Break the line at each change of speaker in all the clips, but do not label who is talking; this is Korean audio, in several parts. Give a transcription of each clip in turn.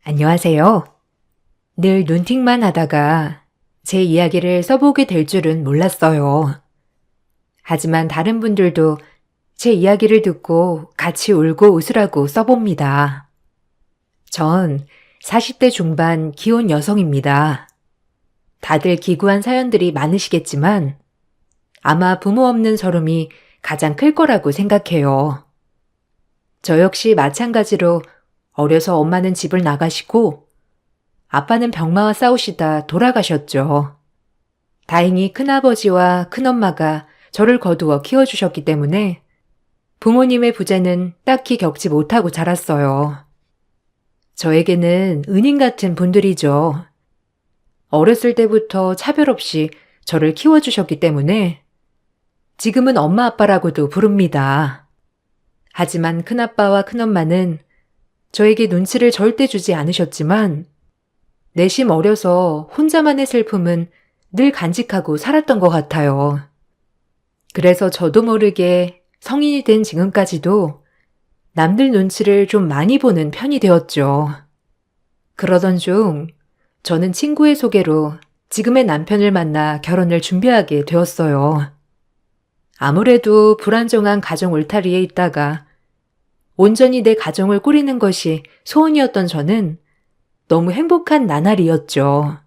안녕하세요. 늘 눈팅만 하다가 제 이야기를 써보게 될 줄은 몰랐어요. 하지만 다른 분들도 제 이야기를 듣고 같이 울고 웃으라고 써봅니다. 전 40대 중반 기혼 여성입니다. 다들 기구한 사연들이 많으시겠지만 아마 부모 없는 서름이 가장 클 거라고 생각해요. 저 역시 마찬가지로 어려서 엄마는 집을 나가시고 아빠는 병마와 싸우시다 돌아가셨죠. 다행히 큰아버지와 큰엄마가 저를 거두어 키워주셨기 때문에 부모님의 부재는 딱히 겪지 못하고 자랐어요. 저에게는 은인 같은 분들이죠. 어렸을 때부터 차별 없이 저를 키워주셨기 때문에 지금은 엄마 아빠라고도 부릅니다. 하지만 큰아빠와 큰엄마는 저에게 눈치를 절대 주지 않으셨지만 내심 어려서 혼자만의 슬픔은 늘 간직하고 살았던 것 같아요. 그래서 저도 모르게 성인이 된 지금까지도 남들 눈치를 좀 많이 보는 편이 되었죠. 그러던 중 저는 친구의 소개로 지금의 남편을 만나 결혼을 준비하게 되었어요. 아무래도 불안정한 가정 울타리에 있다가 온전히 내 가정을 꾸리는 것이 소원이었던 저는 너무 행복한 나날이었죠.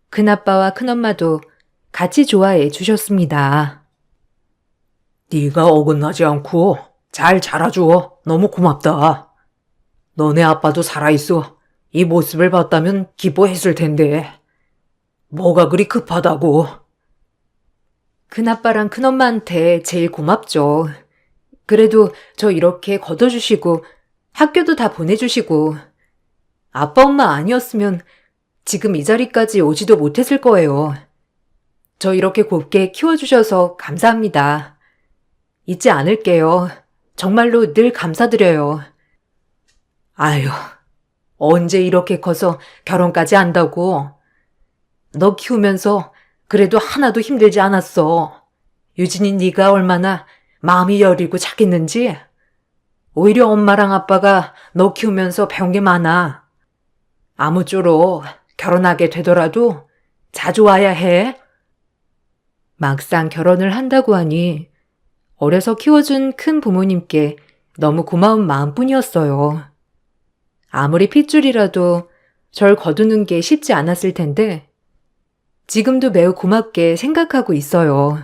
큰아빠와 큰엄마도 같이 좋아해 주셨습니다.
네가 어긋나지 않고 잘 자라줘. 너무 고맙다. 너네 아빠도 살아있어. 이 모습을 봤다면 기뻐했을 텐데. 뭐가 그리 급하다고.
큰아빠랑 큰엄마한테 제일 고맙죠. 그래도 저 이렇게 걷어주시고 학교도 다 보내주시고 아빠 엄마 아니었으면 지금 이 자리까지 오지도 못했을 거예요. 저 이렇게 곱게 키워주셔서 감사합니다. 잊지 않을게요. 정말로 늘 감사드려요.
아휴, 언제 이렇게 커서 결혼까지 한다고. 너 키우면서 그래도 하나도 힘들지 않았어. 유진이 네가 얼마나 마음이 여리고 착했는지. 오히려 엄마랑 아빠가 너 키우면서 배운 게 많아. 아무쪼록 결혼하게 되더라도 자주 와야 해.
막상 결혼을 한다고 하니 어려서 키워준 큰 부모님께 너무 고마운 마음뿐이었어요. 아무리 핏줄이라도 절 거두는 게 쉽지 않았을 텐데 지금도 매우 고맙게 생각하고 있어요.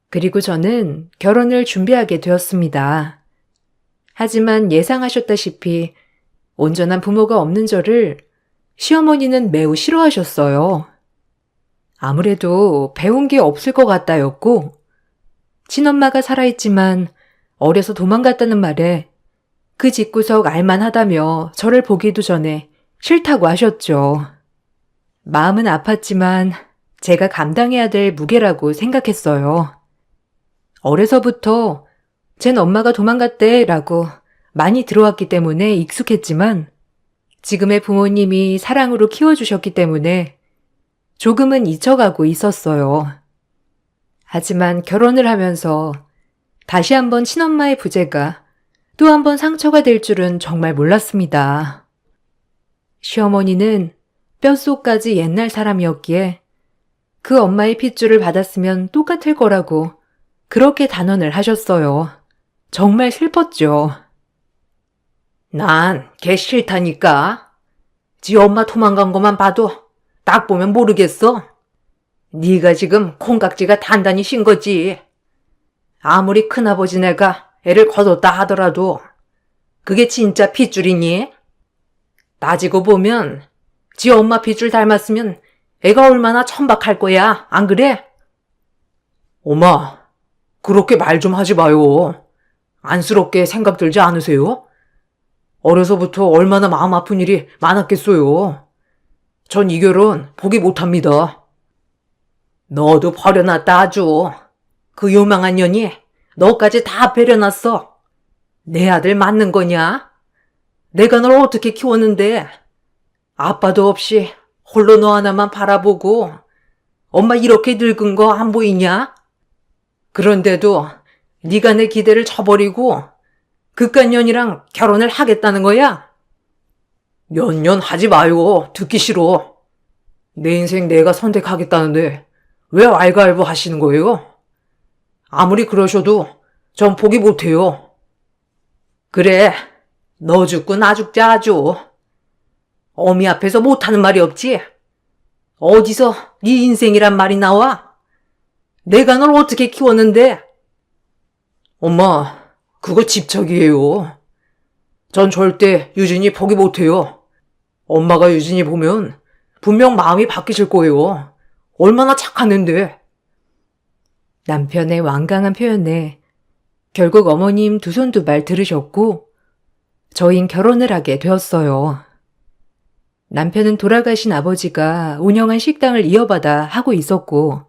그리고 저는 결혼을 준비하게 되었습니다. 하지만 예상하셨다시피 온전한 부모가 없는 저를 시어머니는 매우 싫어하셨어요. 아무래도 배운 게 없을 것 같다였고 친엄마가 살아있지만 어려서 도망갔다는 말에 그 집구석 알만하다며 저를 보기도 전에 싫다고 하셨죠. 마음은 아팠지만 제가 감당해야 될 무게라고 생각했어요. 어려서부터 쟨 엄마가 도망갔대라고 많이 들어왔기 때문에 익숙했지만 지금의 부모님이 사랑으로 키워주셨기 때문에 조금은 잊혀가고 있었어요. 하지만 결혼을 하면서 다시 한번 친엄마의 부재가 또 한번 상처가 될 줄은 정말 몰랐습니다. 시어머니는 뼛속까지 옛날 사람이었기에 그 엄마의 핏줄을 받았으면 똑같을 거라고 그렇게 단언을 하셨어요. 정말 슬펐죠.
난 걔 싫다니까. 지 엄마 도망간 것만 봐도 딱 보면 모르겠어. 네가 지금 콩깍지가 단단히 신 거지. 아무리 큰아버지네가 애를 거뒀다 하더라도 그게 진짜 핏줄이니? 따지고 보면 지 엄마 핏줄 닮았으면 애가 얼마나 천박할 거야, 안 그래? 엄마, 그렇게 말 좀 하지 마요. 안쓰럽게 생각 들지 않으세요? 어려서부터 얼마나 마음 아픈 일이 많았겠어요. 전 이 결혼 포기 못합니다. 너도 버려놨다 아주. 그 요망한 년이 너까지 다 배려놨어. 내 아들 맞는 거냐? 내가 널 어떻게 키웠는데 아빠도 없이 홀로 너 하나만 바라보고 엄마 이렇게 늙은 거 안 보이냐? 그런데도 네가 내 기대를 저버리고 그깟 년이랑 결혼을 하겠다는 거야? 몇 년 하지 마요. 듣기 싫어. 내 인생 내가 선택하겠다는데 왜 왈가왈부 하시는 거예요? 아무리 그러셔도 전 포기 못해요. 그래, 너 죽고 나 죽자 아주. 어미 앞에서 못하는 말이 없지? 어디서 네 인생이란 말이 나와? 내가 널 어떻게 키웠는데? 엄마, 그거 집착이에요. 전 절대 유진이 포기 못해요. 엄마가 유진이 보면 분명 마음이 바뀌실 거예요. 얼마나 착한 앤데.
남편의 완강한 표현에 결국 어머님 두 손 두 발 들으셨고 저흰 결혼을 하게 되었어요. 남편은 돌아가신 아버지가 운영한 식당을 이어받아 하고 있었고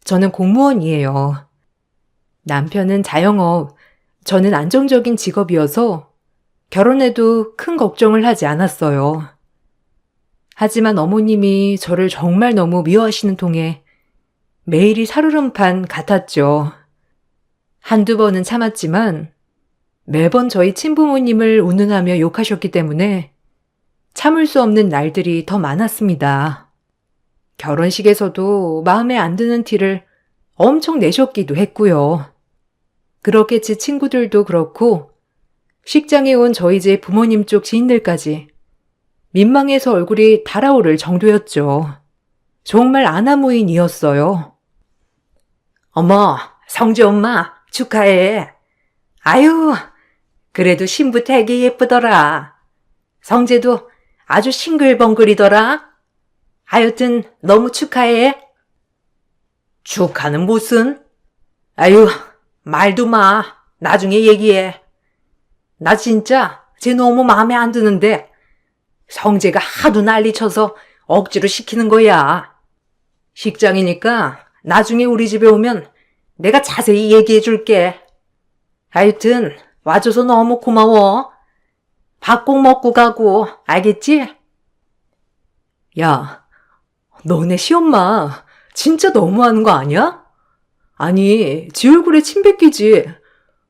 저는 공무원이에요. 남편은 자영업, 저는 안정적인 직업이어서 결혼해도 큰 걱정을 하지 않았어요. 하지만 어머님이 저를 정말 너무 미워하시는 통에 매일이 살얼음판 같았죠. 한두 번은 참았지만 매번 저희 친부모님을 운운하며 욕하셨기 때문에 참을 수 없는 날들이 더 많았습니다. 결혼식에서도 마음에 안 드는 티를 엄청 내셨기도 했고요. 그렇게 제 친구들도 그렇고 식장에 온 저희 집 부모님 쪽 지인들까지 민망해서 얼굴이 달아오를 정도였죠. 정말 아나무인이었어요.
어머, 성재 엄마 축하해. 아유, 그래도 신부 되게 예쁘더라. 성재도 아주 싱글벙글이더라. 하여튼 너무 축하해. 축하는 무슨? 아유, 말도 마. 나중에 얘기해. 나 진짜 쟤 너무 마음에 안 드는데 성재가 하도 난리쳐서 억지로 시키는 거야. 식장이니까 나중에 우리 집에 오면 내가 자세히 얘기해 줄게. 하여튼 와줘서 너무 고마워. 밥 꼭 먹고 가고, 알겠지?
야, 너네 시엄마 진짜 너무하는 거 아니야? 아니, 지 얼굴에 침 뱉기지.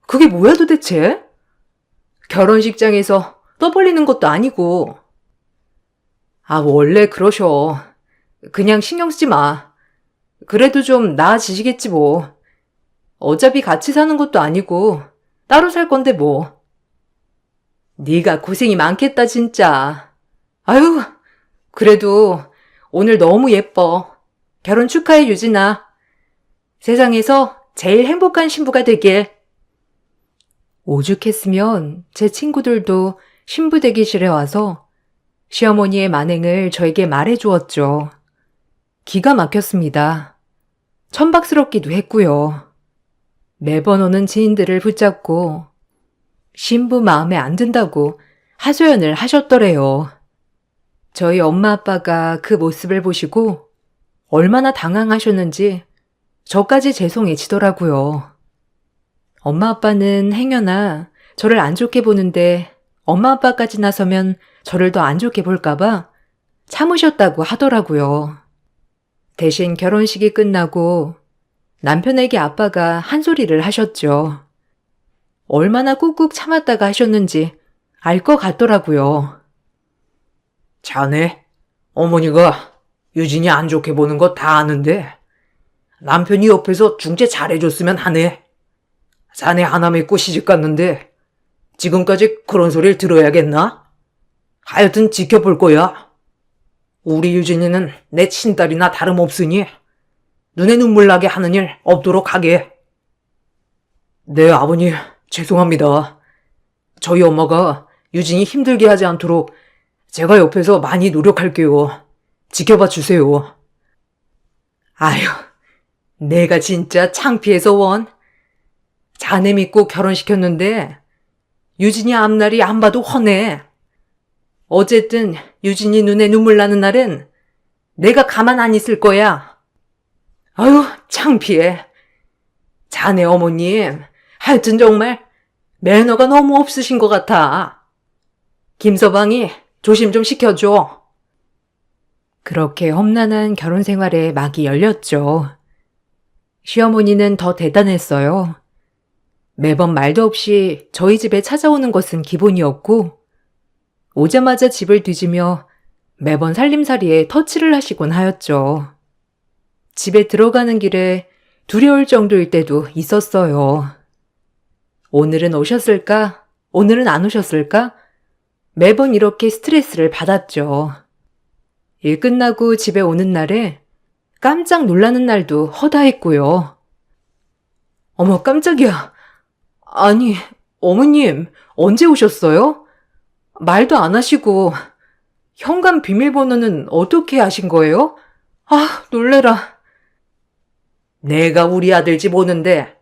그게 뭐야 도대체? 결혼식장에서 떠벌리는 것도 아니고. 아, 원래 그러셔. 그냥 신경 쓰지 마. 그래도 좀 나아지시겠지 뭐. 어차피 같이 사는 것도 아니고 따로 살 건데 뭐. 네가 고생이 많겠다 진짜. 아유, 그래도 오늘 너무 예뻐. 결혼 축하해 유진아. 세상에서 제일 행복한 신부가 되길. 오죽했으면 제 친구들도 신부 대기실에 와서 시어머니의 만행을 저에게 말해주었죠. 기가 막혔습니다. 천박스럽기도 했고요. 매번 오는 지인들을 붙잡고 신부 마음에 안 든다고 하소연을 하셨더래요. 저희 엄마 아빠가 그 모습을 보시고 얼마나 당황하셨는지 저까지 죄송해지더라고요. 엄마 아빠는 행여나 저를 안 좋게 보는데 엄마 아빠까지 나서면 저를 더 안 좋게 볼까봐 참으셨다고 하더라고요. 대신 결혼식이 끝나고 남편에게 아빠가 한 소리를 하셨죠. 얼마나 꾹꾹 참았다가 하셨는지 알 것 같더라고요.
자네, 어머니가 유진이 안 좋게 보는 거 다 아는데 남편이 옆에서 중재 잘해줬으면 하네. 자네 하나 믿고 시집갔는데 지금까지 그런 소리를 들어야겠나? 하여튼 지켜볼 거야. 우리 유진이는 내 친딸이나 다름없으니 눈에 눈물 나게 하는 일 없도록 하게. 네, 아버님, 죄송합니다. 저희 엄마가 유진이 힘들게 하지 않도록 제가 옆에서 많이 노력할게요. 지켜봐 주세요. 아유, 내가 진짜 창피해서 원. 자네 믿고 결혼시켰는데 유진이 앞날이 안 봐도 훤해. 어쨌든 유진이 눈에 눈물 나는 날엔 내가 가만 안 있을 거야. 아유, 창피해. 자네 어머님, 하여튼 정말 매너가 너무 없으신 것 같아. 김서방이 조심 좀 시켜줘.
그렇게 험난한 결혼 생활에 막이 열렸죠. 시어머니는 더 대단했어요. 매번 말도 없이 저희 집에 찾아오는 것은 기본이었고 오자마자 집을 뒤지며 매번 살림살이에 터치를 하시곤 하였죠. 집에 들어가는 길에 두려울 정도일 때도 있었어요. 오늘은 오셨을까? 오늘은 안 오셨을까? 매번 이렇게 스트레스를 받았죠. 일 끝나고 집에 오는 날에 깜짝 놀라는 날도 허다했고요. 어머, 깜짝이야. 아니, 어머님, 언제 오셨어요? 말도 안 하시고, 현관 비밀번호는 어떻게 아신 거예요? 아, 놀래라.
내가 우리 아들 집 오는데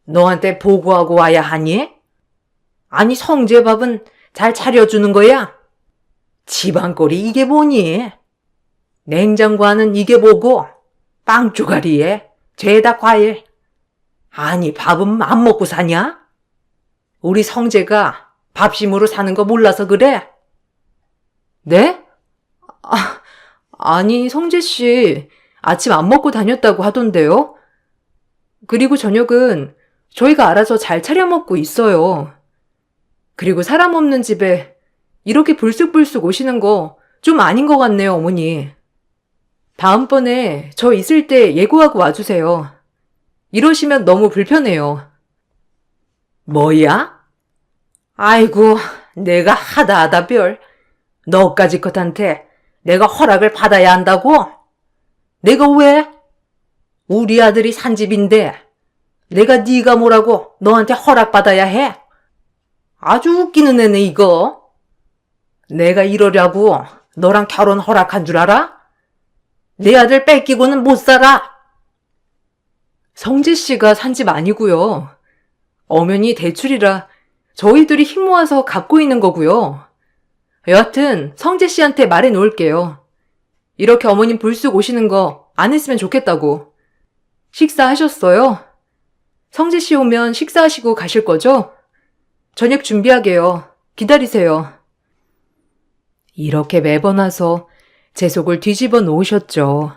너한테 보고하고 와야 하니? 아니, 성재밥은 잘 차려주는 거야? 집안꼴이 이게 뭐니? 냉장고 안은 이게 뭐고, 빵 쪼가리에 죄다 과일. 아니, 밥은 안 먹고 사냐? 우리 성재가 밥심으로 사는 거 몰라서 그래?
네? 아니, 성재씨, 아침 안 먹고 다녔다고 하던데요? 그리고 저녁은 저희가 알아서 잘 차려 먹고 있어요. 그리고 사람 없는 집에 이렇게 불쑥불쑥 오시는 거 좀 아닌 것 같네요, 어머니. 다음번에 저 있을 때 예고하고 와주세요. 이러시면 너무 불편해요.
뭐야? 아이고, 내가 하다 별. 너까지 것한테 내가 허락을 받아야 한다고? 내가 왜? 우리 아들이 산 집인데 내가 네가 뭐라고 너한테 허락받아야 해? 아주 웃기는 애네 이거. 내가 이러려고 너랑 결혼 허락한 줄 알아? 내 아들 뺏기고는 못 살아.
성재 씨가 산 집 아니고요. 엄연히 대출이라 저희들이 힘 모아서 갚고 있는 거고요. 여하튼 성재 씨한테 말해 놓을게요. 이렇게 어머님 불쑥 오시는 거 안 했으면 좋겠다고. 식사하셨어요? 성재 씨 오면 식사하시고 가실 거죠? 저녁 준비하게요. 기다리세요. 이렇게 매번 와서 제 속을 뒤집어 놓으셨죠.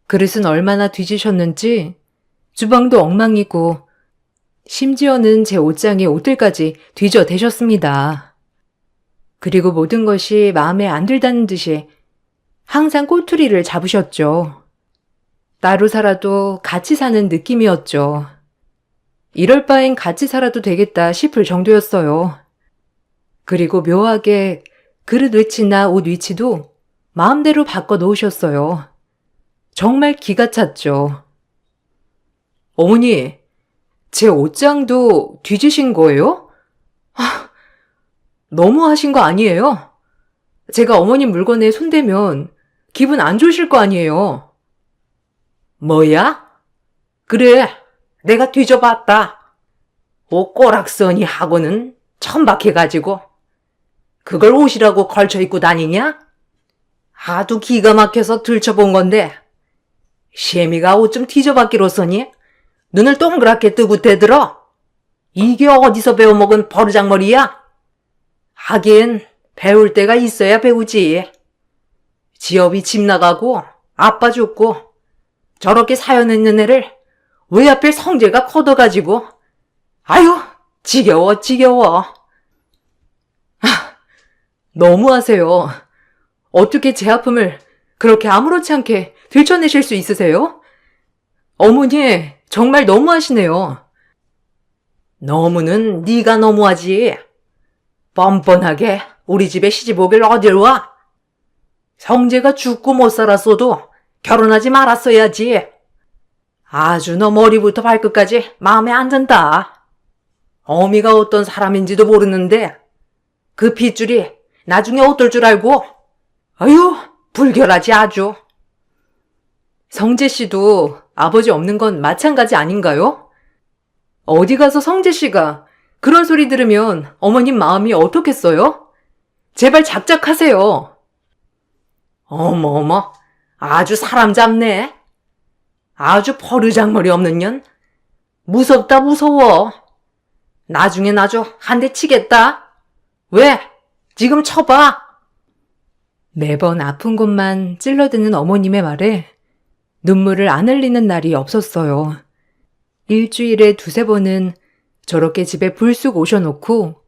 그릇은 얼마나 뒤지셨는지 주방도 엉망이고 심지어는 제 옷장에 옷들까지 뒤져대셨습니다. 그리고 모든 것이 마음에 안 들다는 듯이 항상 꼬투리를 잡으셨죠. 따로 살아도 같이 사는 느낌이었죠. 이럴 바엔 같이 살아도 되겠다 싶을 정도였어요. 그리고 묘하게 그릇 위치나 옷 위치도 마음대로 바꿔 놓으셨어요. 정말 기가 찼죠. 어머니, 제 옷장도 뒤지신 거예요? 너무 하신 거 아니에요? 제가 어머님 물건에 손대면 기분 안 좋으실 거 아니에요?
뭐야? 그래, 내가 뒤져봤다. 옷 꼬락서니 하고는 천박해가지고 그걸 옷이라고 걸쳐 입고 다니냐? 하도 기가 막혀서 들춰본 건데 시애미가 옷 좀 뒤져봤기로서니 눈을 동그랗게 뜨고 대들어. 이게 어디서 배워먹은 버르장머리야? 하긴 배울 때가 있어야 배우지. 지업이 집 나가고 아빠 죽고 저렇게 사연 있는 애를 왜 하필 성재가 커둬가지고. 아유, 지겨워.
너무하세요. 어떻게 제 아픔을 그렇게 아무렇지 않게 들춰내실 수 있으세요? 어머니, 정말 너무하시네요.
너무는 네가 너무하지. 뻔뻔하게 우리 집에 시집 오길 어딜 와? 성재가 죽고 못 살았어도 결혼하지 말았어야지. 아주 너 머리부터 발끝까지 마음에 안 든다. 어미가 어떤 사람인지도 모르는데 그 핏줄이 나중에 어떨 줄 알고. 아유, 불결하지 아주.
성재 씨도 아버지 없는 건 마찬가지 아닌가요? 어디 가서 성재 씨가 그런 소리 들으면 어머님 마음이 어떻겠어요? 제발 작작하세요.
어머어머, 아주 사람 잡네. 아주 버르장머리 없는 년. 무섭다 무서워. 나중엔 아주 한 대 치겠다. 왜? 지금 쳐봐.
매번 아픈 곳만 찔러드는 어머님의 말에 눈물을 안 흘리는 날이 없었어요. 일주일에 두세 번은 저렇게 집에 불쑥 오셔놓고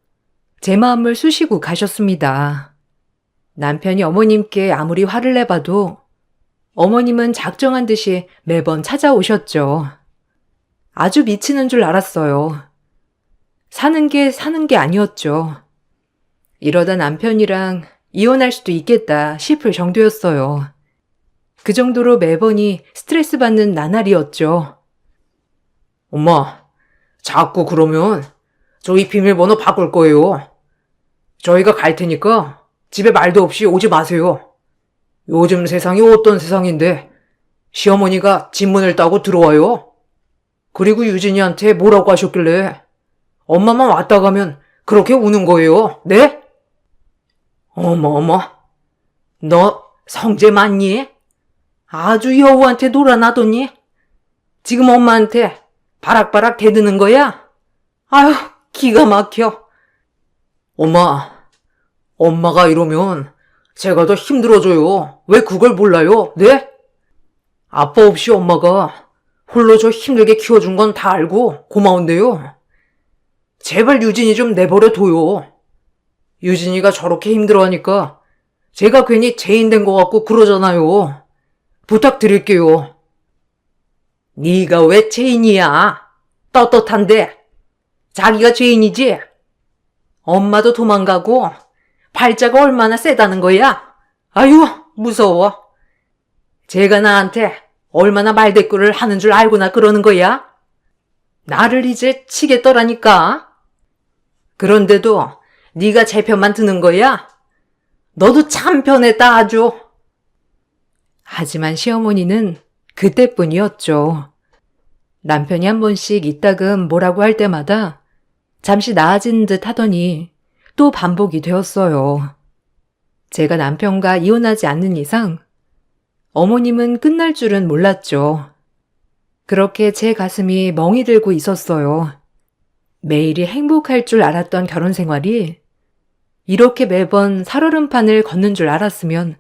제 마음을 쑤시고 가셨습니다. 남편이 어머님께 아무리 화를 내봐도 어머님은 작정한 듯이 매번 찾아오셨죠. 아주 미치는 줄 알았어요. 사는 게 아니었죠. 이러다 남편이랑 이혼할 수도 있겠다 싶을 정도였어요. 그 정도로 매번이 스트레스 받는 나날이었죠.
엄마, 자꾸 그러면 저희 비밀번호 바꿀 거예요. 저희가 갈 테니까 집에 말도 없이 오지 마세요. 요즘 세상이 어떤 세상인데 시어머니가 집문을 따고 들어와요. 그리고 유진이한테 뭐라고 하셨길래 엄마만 왔다 가면 그렇게 우는 거예요. 네? 어머, 너 성재 맞니? 아주 여우한테 놀아나더니 지금 엄마한테 바락바락 대드는 거야? 아휴, 기가 막혀. 엄마가 이러면 제가 더 힘들어져요. 왜 그걸 몰라요? 네? 아빠 없이 엄마가 홀로 저 힘들게 키워준 건 다 알고 고마운데요. 제발 유진이 좀 내버려 둬요. 유진이가 저렇게 힘들어하니까 제가 괜히 죄인 된 것 같고 그러잖아요. 부탁드릴게요. 네가 왜 죄인이야? 떳떳한데. 자기가 죄인이지? 엄마도 도망가고 발자가 얼마나 세다는 거야? 아유, 무서워. 제가 나한테 얼마나 말대꾸를 하는 줄 알고나 그러는 거야? 나를 이제 치겠더라니까. 그런데도 네가 제 편만 드는 거야? 너도 참 편했다 아주.
하지만 시어머니는 그때뿐이었죠. 남편이 한 번씩 이따금 뭐라고 할 때마다 잠시 나아진 듯 하더니 또 반복이 되었어요. 제가 남편과 이혼하지 않는 이상 어머님은 끝날 줄은 몰랐죠. 그렇게 제 가슴이 멍이 들고 있었어요. 매일이 행복할 줄 알았던 결혼 생활이 이렇게 매번 살얼음판을 걷는 줄 알았으면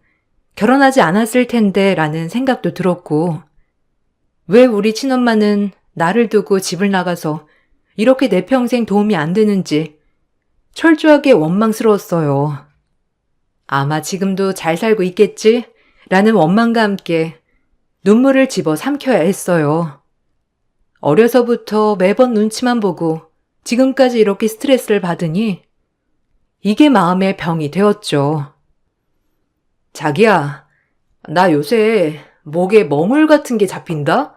결혼하지 않았을 텐데 라는 생각도 들었고, 왜 우리 친엄마는 나를 두고 집을 나가서 이렇게 내 평생 도움이 안 되는지 철저하게 원망스러웠어요. 아마 지금도 잘 살고 있겠지? 라는 원망과 함께 눈물을 집어 삼켜야 했어요. 어려서부터 매번 눈치만 보고 지금까지 이렇게 스트레스를 받으니 이게 마음의 병이 되었죠. 자기야, 나 요새 목에 멍울 같은 게 잡힌다?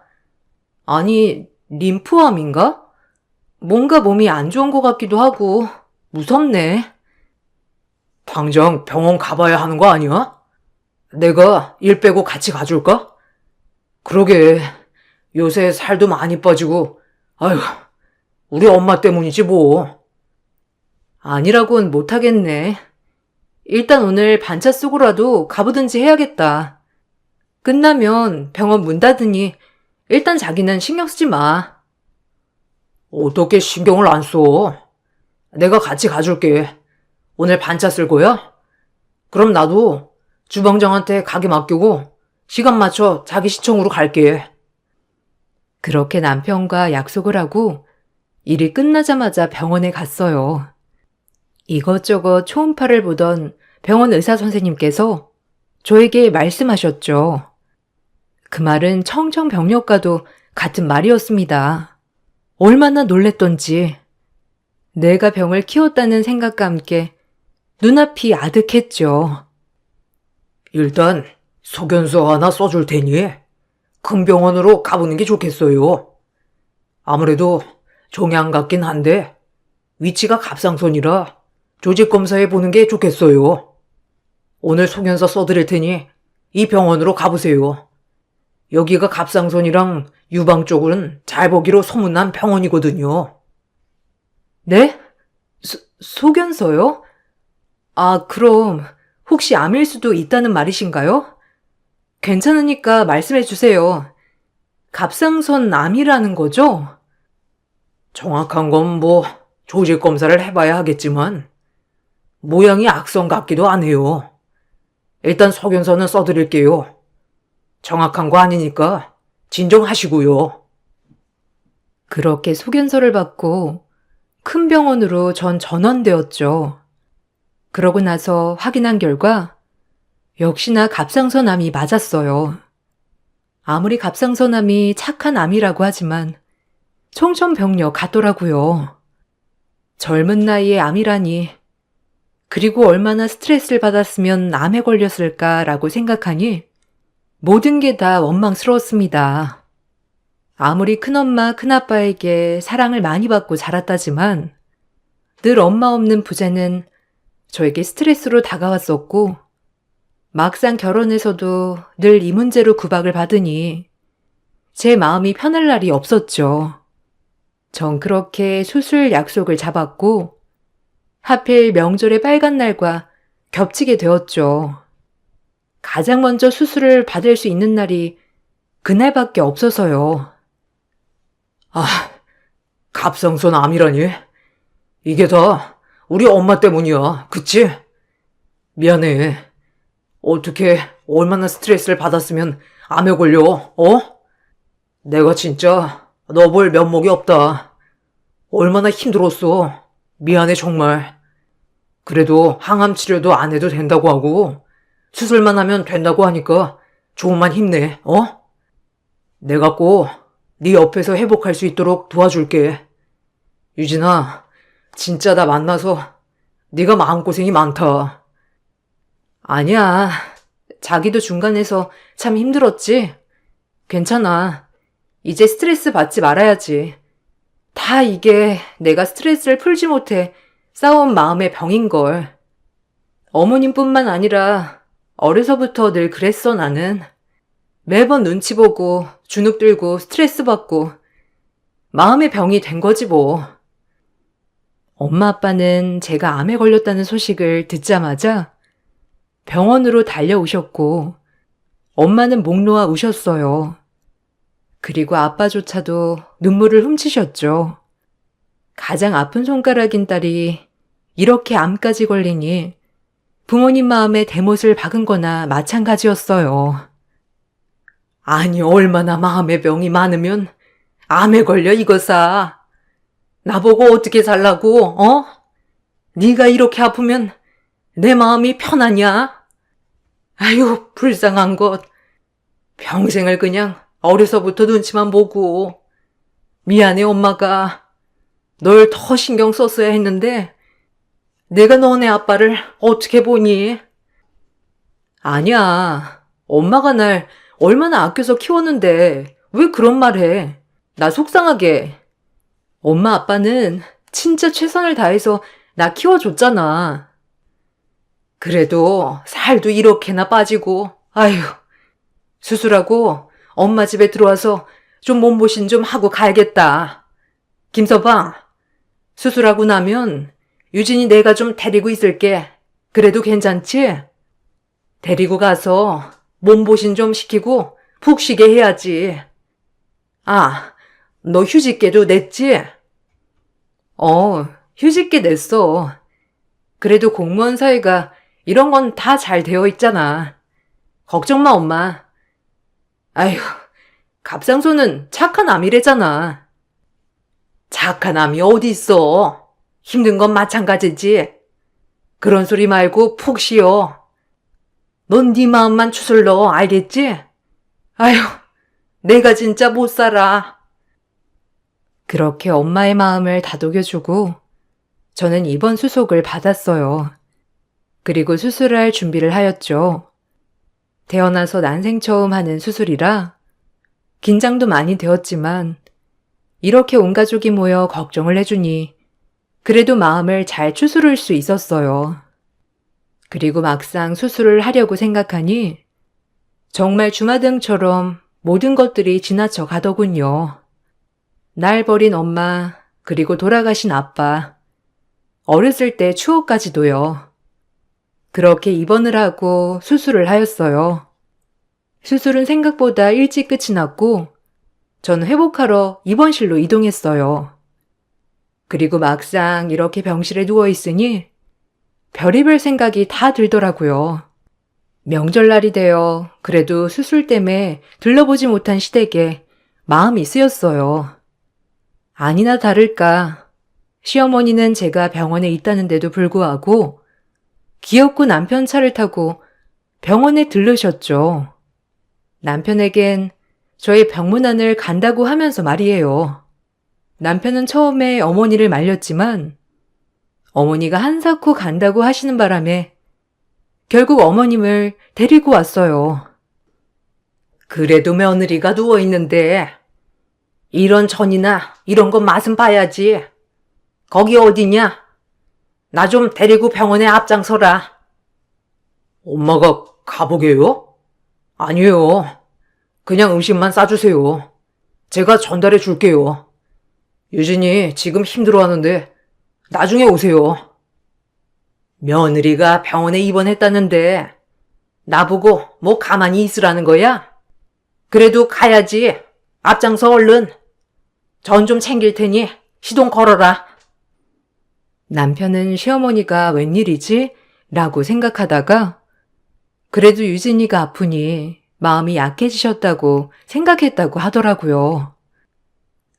아니, 림프암인가? 뭔가 몸이 안 좋은 것 같기도 하고 무섭네.
당장 병원 가봐야 하는 거 아니야? 내가 일 빼고 같이 가줄까? 그러게, 요새 살도 많이 빠지고, 아휴, 우리 엄마 때문이지 뭐.
아니라고는 못하겠네. 일단 오늘 반차 쓰고라도 가보든지 해야겠다. 끝나면 병원 문 닫으니 일단 자기는 신경 쓰지 마.
어떻게 신경을 안 써? 내가 같이 가줄게. 오늘 반차 쓸 거야? 그럼 나도 주방장한테 가게 맡기고 시간 맞춰 자기 시청으로 갈게.
그렇게 남편과 약속을 하고 일이 끝나자마자 병원에 갔어요. 이것저것 초음파를 보던 병원 의사 선생님께서 저에게 말씀하셨죠. 그 말은 청정병력과도 같은 말이었습니다. 얼마나 놀랬던지. 내가 병을 키웠다는 생각과 함께 눈앞이 아득했죠.
일단 소견서 하나 써줄 테니 큰 병원으로 가보는 게 좋겠어요. 아무래도 종양 같긴 한데 위치가 갑상선이라 조직 검사해 보는 게 좋겠어요. 오늘 소견서 써드릴 테니 이 병원으로 가보세요. 여기가 갑상선이랑 유방 쪽은 잘 보기로 소문난 병원이거든요.
네? 소견서요? 아, 그럼 혹시 암일 수도 있다는 말이신가요? 괜찮으니까 말씀해 주세요. 갑상선 암이라는 거죠?
정확한 건 뭐 조직 검사를 해봐야 하겠지만 모양이 악성 같기도 하네요. 일단 소견서는 써드릴게요. 정확한 거 아니니까 진정하시고요.
그렇게 소견서를 받고 큰 병원으로 전 전원되었죠. 그러고 나서 확인한 결과 역시나 갑상선암이 맞았어요. 아무리 갑상선암이 착한 암이라고 하지만 청천벽력 같더라고요. 젊은 나이에 암이라니. 그리고 얼마나 스트레스를 받았으면 암에 걸렸을까라고 생각하니 모든 게 다 원망스러웠습니다. 아무리 큰엄마, 큰아빠에게 사랑을 많이 받고 자랐다지만 늘 엄마 없는 부재는 저에게 스트레스로 다가왔었고 막상 결혼해서도 늘 이 문제로 구박을 받으니 제 마음이 편할 날이 없었죠. 전 그렇게 수술 약속을 잡았고 하필 명절의 빨간 날과 겹치게 되었죠. 가장 먼저 수술을 받을 수 있는 날이 그날밖에 없어서요.
갑상선 암이라니? 이게 다 우리 엄마 때문이야, 그치? 미안해. 어떻게 얼마나 스트레스를 받았으면 암에 걸려, 어? 내가 진짜 너 볼 면목이 없다. 얼마나 힘들었어. 미안해, 정말. 그래도 항암 치료도 안 해도 된다고 하고 수술만 하면 된다고 하니까 조금만 힘내, 어? 내가 꼭 네 옆에서 회복할 수 있도록 도와줄게. 유진아, 진짜 나 만나서 네가 마음고생이 많다.
아니야. 자기도 중간에서 참 힘들었지? 괜찮아. 이제 스트레스 받지 말아야지. 다 이게 내가 스트레스를 풀지 못해 쌓아온 마음의 병인걸. 어머님뿐만 아니라 어려서부터 늘 그랬어, 나는. 매번 눈치 보고 주눅 들고 스트레스 받고 마음의 병이 된 거지 뭐. 엄마 아빠는 제가 암에 걸렸다는 소식을 듣자마자 병원으로 달려오셨고 엄마는 목 놓아 우셨어요. 그리고 아빠조차도 눈물을 훔치셨죠. 가장 아픈 손가락인 딸이 이렇게 암까지 걸리니 부모님 마음에 대못을 박은 거나 마찬가지였어요.
아니, 얼마나 마음의 병이 많으면 암에 걸려, 이거사. 나보고 어떻게 살라고, 어? 네가 이렇게 아프면 내 마음이 편하냐? 아유, 불쌍한 것. 평생을 그냥 어려서부터 눈치만 보고. 미안해, 엄마가. 널 더 신경 썼어야 했는데 내가 너네 아빠를 어떻게 보니?
아니야. 엄마가 날 얼마나 아껴서 키웠는데 왜 그런 말 해? 나 속상하게. 엄마 아빠는 진짜 최선을 다해서 나 키워줬잖아.
그래도 살도 이렇게나 빠지고.
아휴, 수술하고 엄마 집에 들어와서 좀 몸보신 좀 하고 가야겠다. 김서방, 수술하고 나면 유진이 내가 좀 데리고 있을게. 그래도 괜찮지? 데리고 가서 몸보신 좀 시키고 푹 쉬게 해야지. 아, 너 휴직계도 냈지? 휴직계 냈어. 그래도 공무원 사회가 이런 건 다 잘 되어 있잖아. 걱정 마, 엄마. 아휴, 갑상선은 착한 암이래잖아.
착한 암이 어디 있어? 힘든 건 마찬가지지. 그런 소리 말고 푹 쉬어. 넌 네 마음만 추슬러, 알겠지? 아휴, 내가 진짜 못 살아.
그렇게 엄마의 마음을 다독여주고 저는 입원 수속을 받았어요. 그리고 수술할 준비를 하였죠. 태어나서 난생 처음 하는 수술이라 긴장도 많이 되었지만 이렇게 온 가족이 모여 걱정을 해주니 그래도 마음을 잘 추스를 수 있었어요. 그리고 막상 수술을 하려고 생각하니 정말 주마등처럼 모든 것들이 지나쳐 가더군요. 날 버린 엄마, 그리고 돌아가신 아빠, 어렸을 때 추억까지도요. 그렇게 입원을 하고 수술을 하였어요. 수술은 생각보다 일찍 끝이 났고 전 회복하러 입원실로 이동했어요. 그리고 막상 이렇게 병실에 누워있으니 별의별 생각이 다 들더라고요. 명절날이 되어 그래도 수술 때문에 들러보지 못한 시댁에 마음이 쓰였어요. 아니나 다를까 시어머니는 제가 병원에 있다는데도 불구하고 기어코 남편 차를 타고 병원에 들르셨죠. 남편에겐 저의 병문안을 간다고 하면서 말이에요. 남편은 처음에 어머니를 말렸지만 어머니가 한사코 간다고 하시는 바람에 결국 어머님을 데리고 왔어요.
그래도 며느리가 누워있는데 이런 전이나 이런 건 맛은 봐야지. 거기 어디냐? 나 좀 데리고 병원에 앞장서라. 엄마가 가보게요? 아니요. 그냥 음식만 싸주세요. 제가 전달해 줄게요. 유진이 지금 힘들어하는데 나중에 오세요. 며느리가 병원에 입원했다는데 나보고 뭐 가만히 있으라는 거야? 그래도 가야지. 앞장서 얼른. 전 좀 챙길 테니 시동 걸어라.
남편은 시어머니가 웬일이지? 라고 생각하다가 그래도 유진이가 아프니 마음이 약해지셨다고 생각했다고 하더라고요.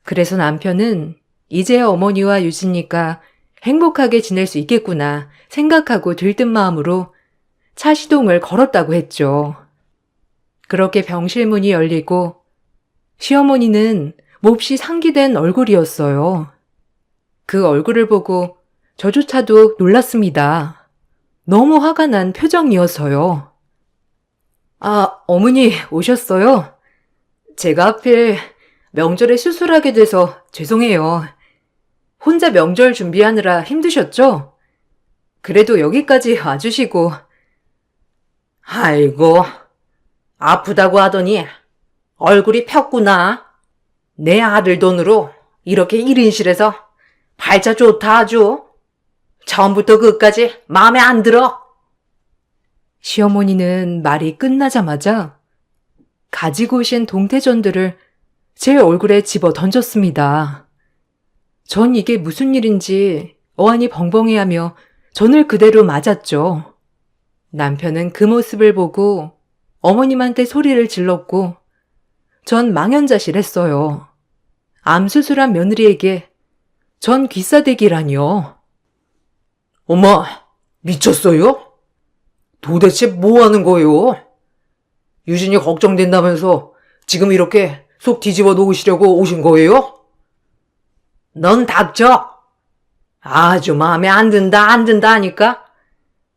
그래서 남편은 이제야 어머니와 유진이가 행복하게 지낼 수 있겠구나 생각하고 들뜬 마음으로 차 시동을 걸었다고 했죠. 그렇게 병실 문이 열리고 시어머니는 몹시 상기된 얼굴이었어요. 그 얼굴을 보고 저조차도 놀랐습니다. 너무 화가 난 표정이어서요. 아, 어머니 오셨어요? 제가 하필 명절에 수술하게 돼서 죄송해요. 혼자 명절 준비하느라 힘드셨죠? 그래도 여기까지 와주시고.
아이고, 아프다고 하더니 얼굴이 폈구나. 내 아들 돈으로 이렇게 1인실에서 발자 좋다 아주. 처음부터 끝까지 마음에 안 들어.
시어머니는 말이 끝나자마자 가지고 오신 동태전들을 제 얼굴에 집어 던졌습니다. 전 이게 무슨 일인지 어안이 벙벙해하며 전을 그대로 맞았죠. 남편은 그 모습을 보고 어머님한테 소리를 질렀고 전 망연자실했어요. 암수술한 며느리에게 전 귀싸대기라니요.
엄마, 미쳤어요? 도대체 뭐 하는 거예요? 유진이 걱정된다면서 지금 이렇게 속 뒤집어 놓으시려고 오신 거예요? 넌 닥쳐. 아주 마음에 안 든다 하니까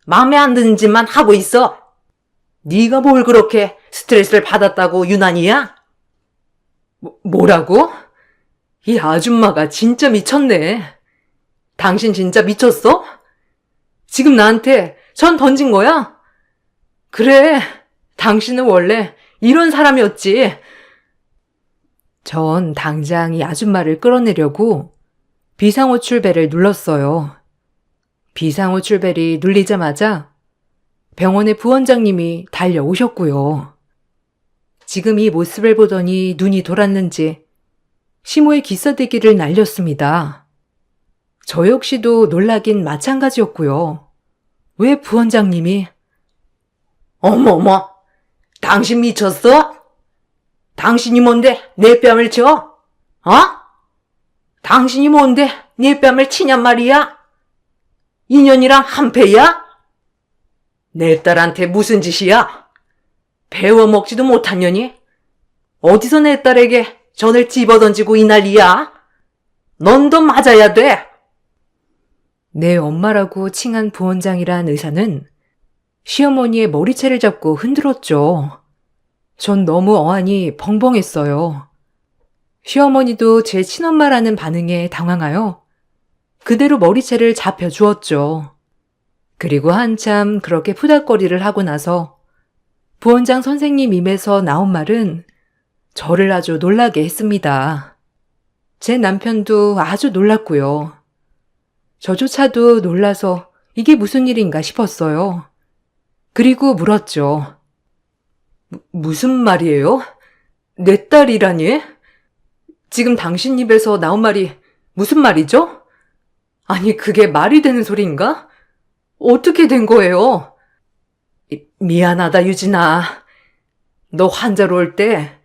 마음에 안 드는 짓만 하고 있어. 네가 뭘 그렇게 스트레스를 받았다고 유난이야?
뭐라고? 이 아줌마가 진짜 미쳤네. 당신 진짜 미쳤어? 지금 나한테 전 던진 거야? 그래, 당신은 원래 이런 사람이었지. 전 당장 이 아줌마를 끌어내려고 비상호출벨을 눌렀어요. 비상호출벨이 눌리자마자 병원의 부원장님이 달려오셨고요. 지금 이 모습을 보더니 눈이 돌았는지 시모의 기싸대기를 날렸습니다. 저 역시도 놀라긴 마찬가지였고요. 왜 부원장님이
어머머, 당신 미쳤어? 당신이 뭔데 내 뺨을 쳐? 어? 당신이 뭔데 내 뺨을 치냔 말이야? 인연이랑 한패야? 내 딸한테 무슨 짓이야? 배워먹지도 못한 년이? 어디서 내 딸에게 전을 집어던지고 이 난리야? 넌 더 맞아야 돼.
내 엄마라고 칭한 부원장이란 의사는 시어머니의 머리채를 잡고 흔들었죠. 전 너무 어안이 벙벙했어요. 시어머니도 제 친엄마라는 반응에 당황하여 그대로 머리채를 잡혀주었죠. 그리고 한참 그렇게 푸닥거리를 하고 나서 부원장 선생님 입에서 나온 말은 저를 아주 놀라게 했습니다. 제 남편도 아주 놀랐고요. 저조차도 놀라서 이게 무슨 일인가 싶었어요. 그리고 물었죠. 무슨 말이에요? 내 딸이라니? 지금 당신 입에서 나온 말이 무슨 말이죠? 아니, 그게 말이 되는 소리인가? 어떻게 된 거예요? 미안하다, 유진아. 너 환자로 올 때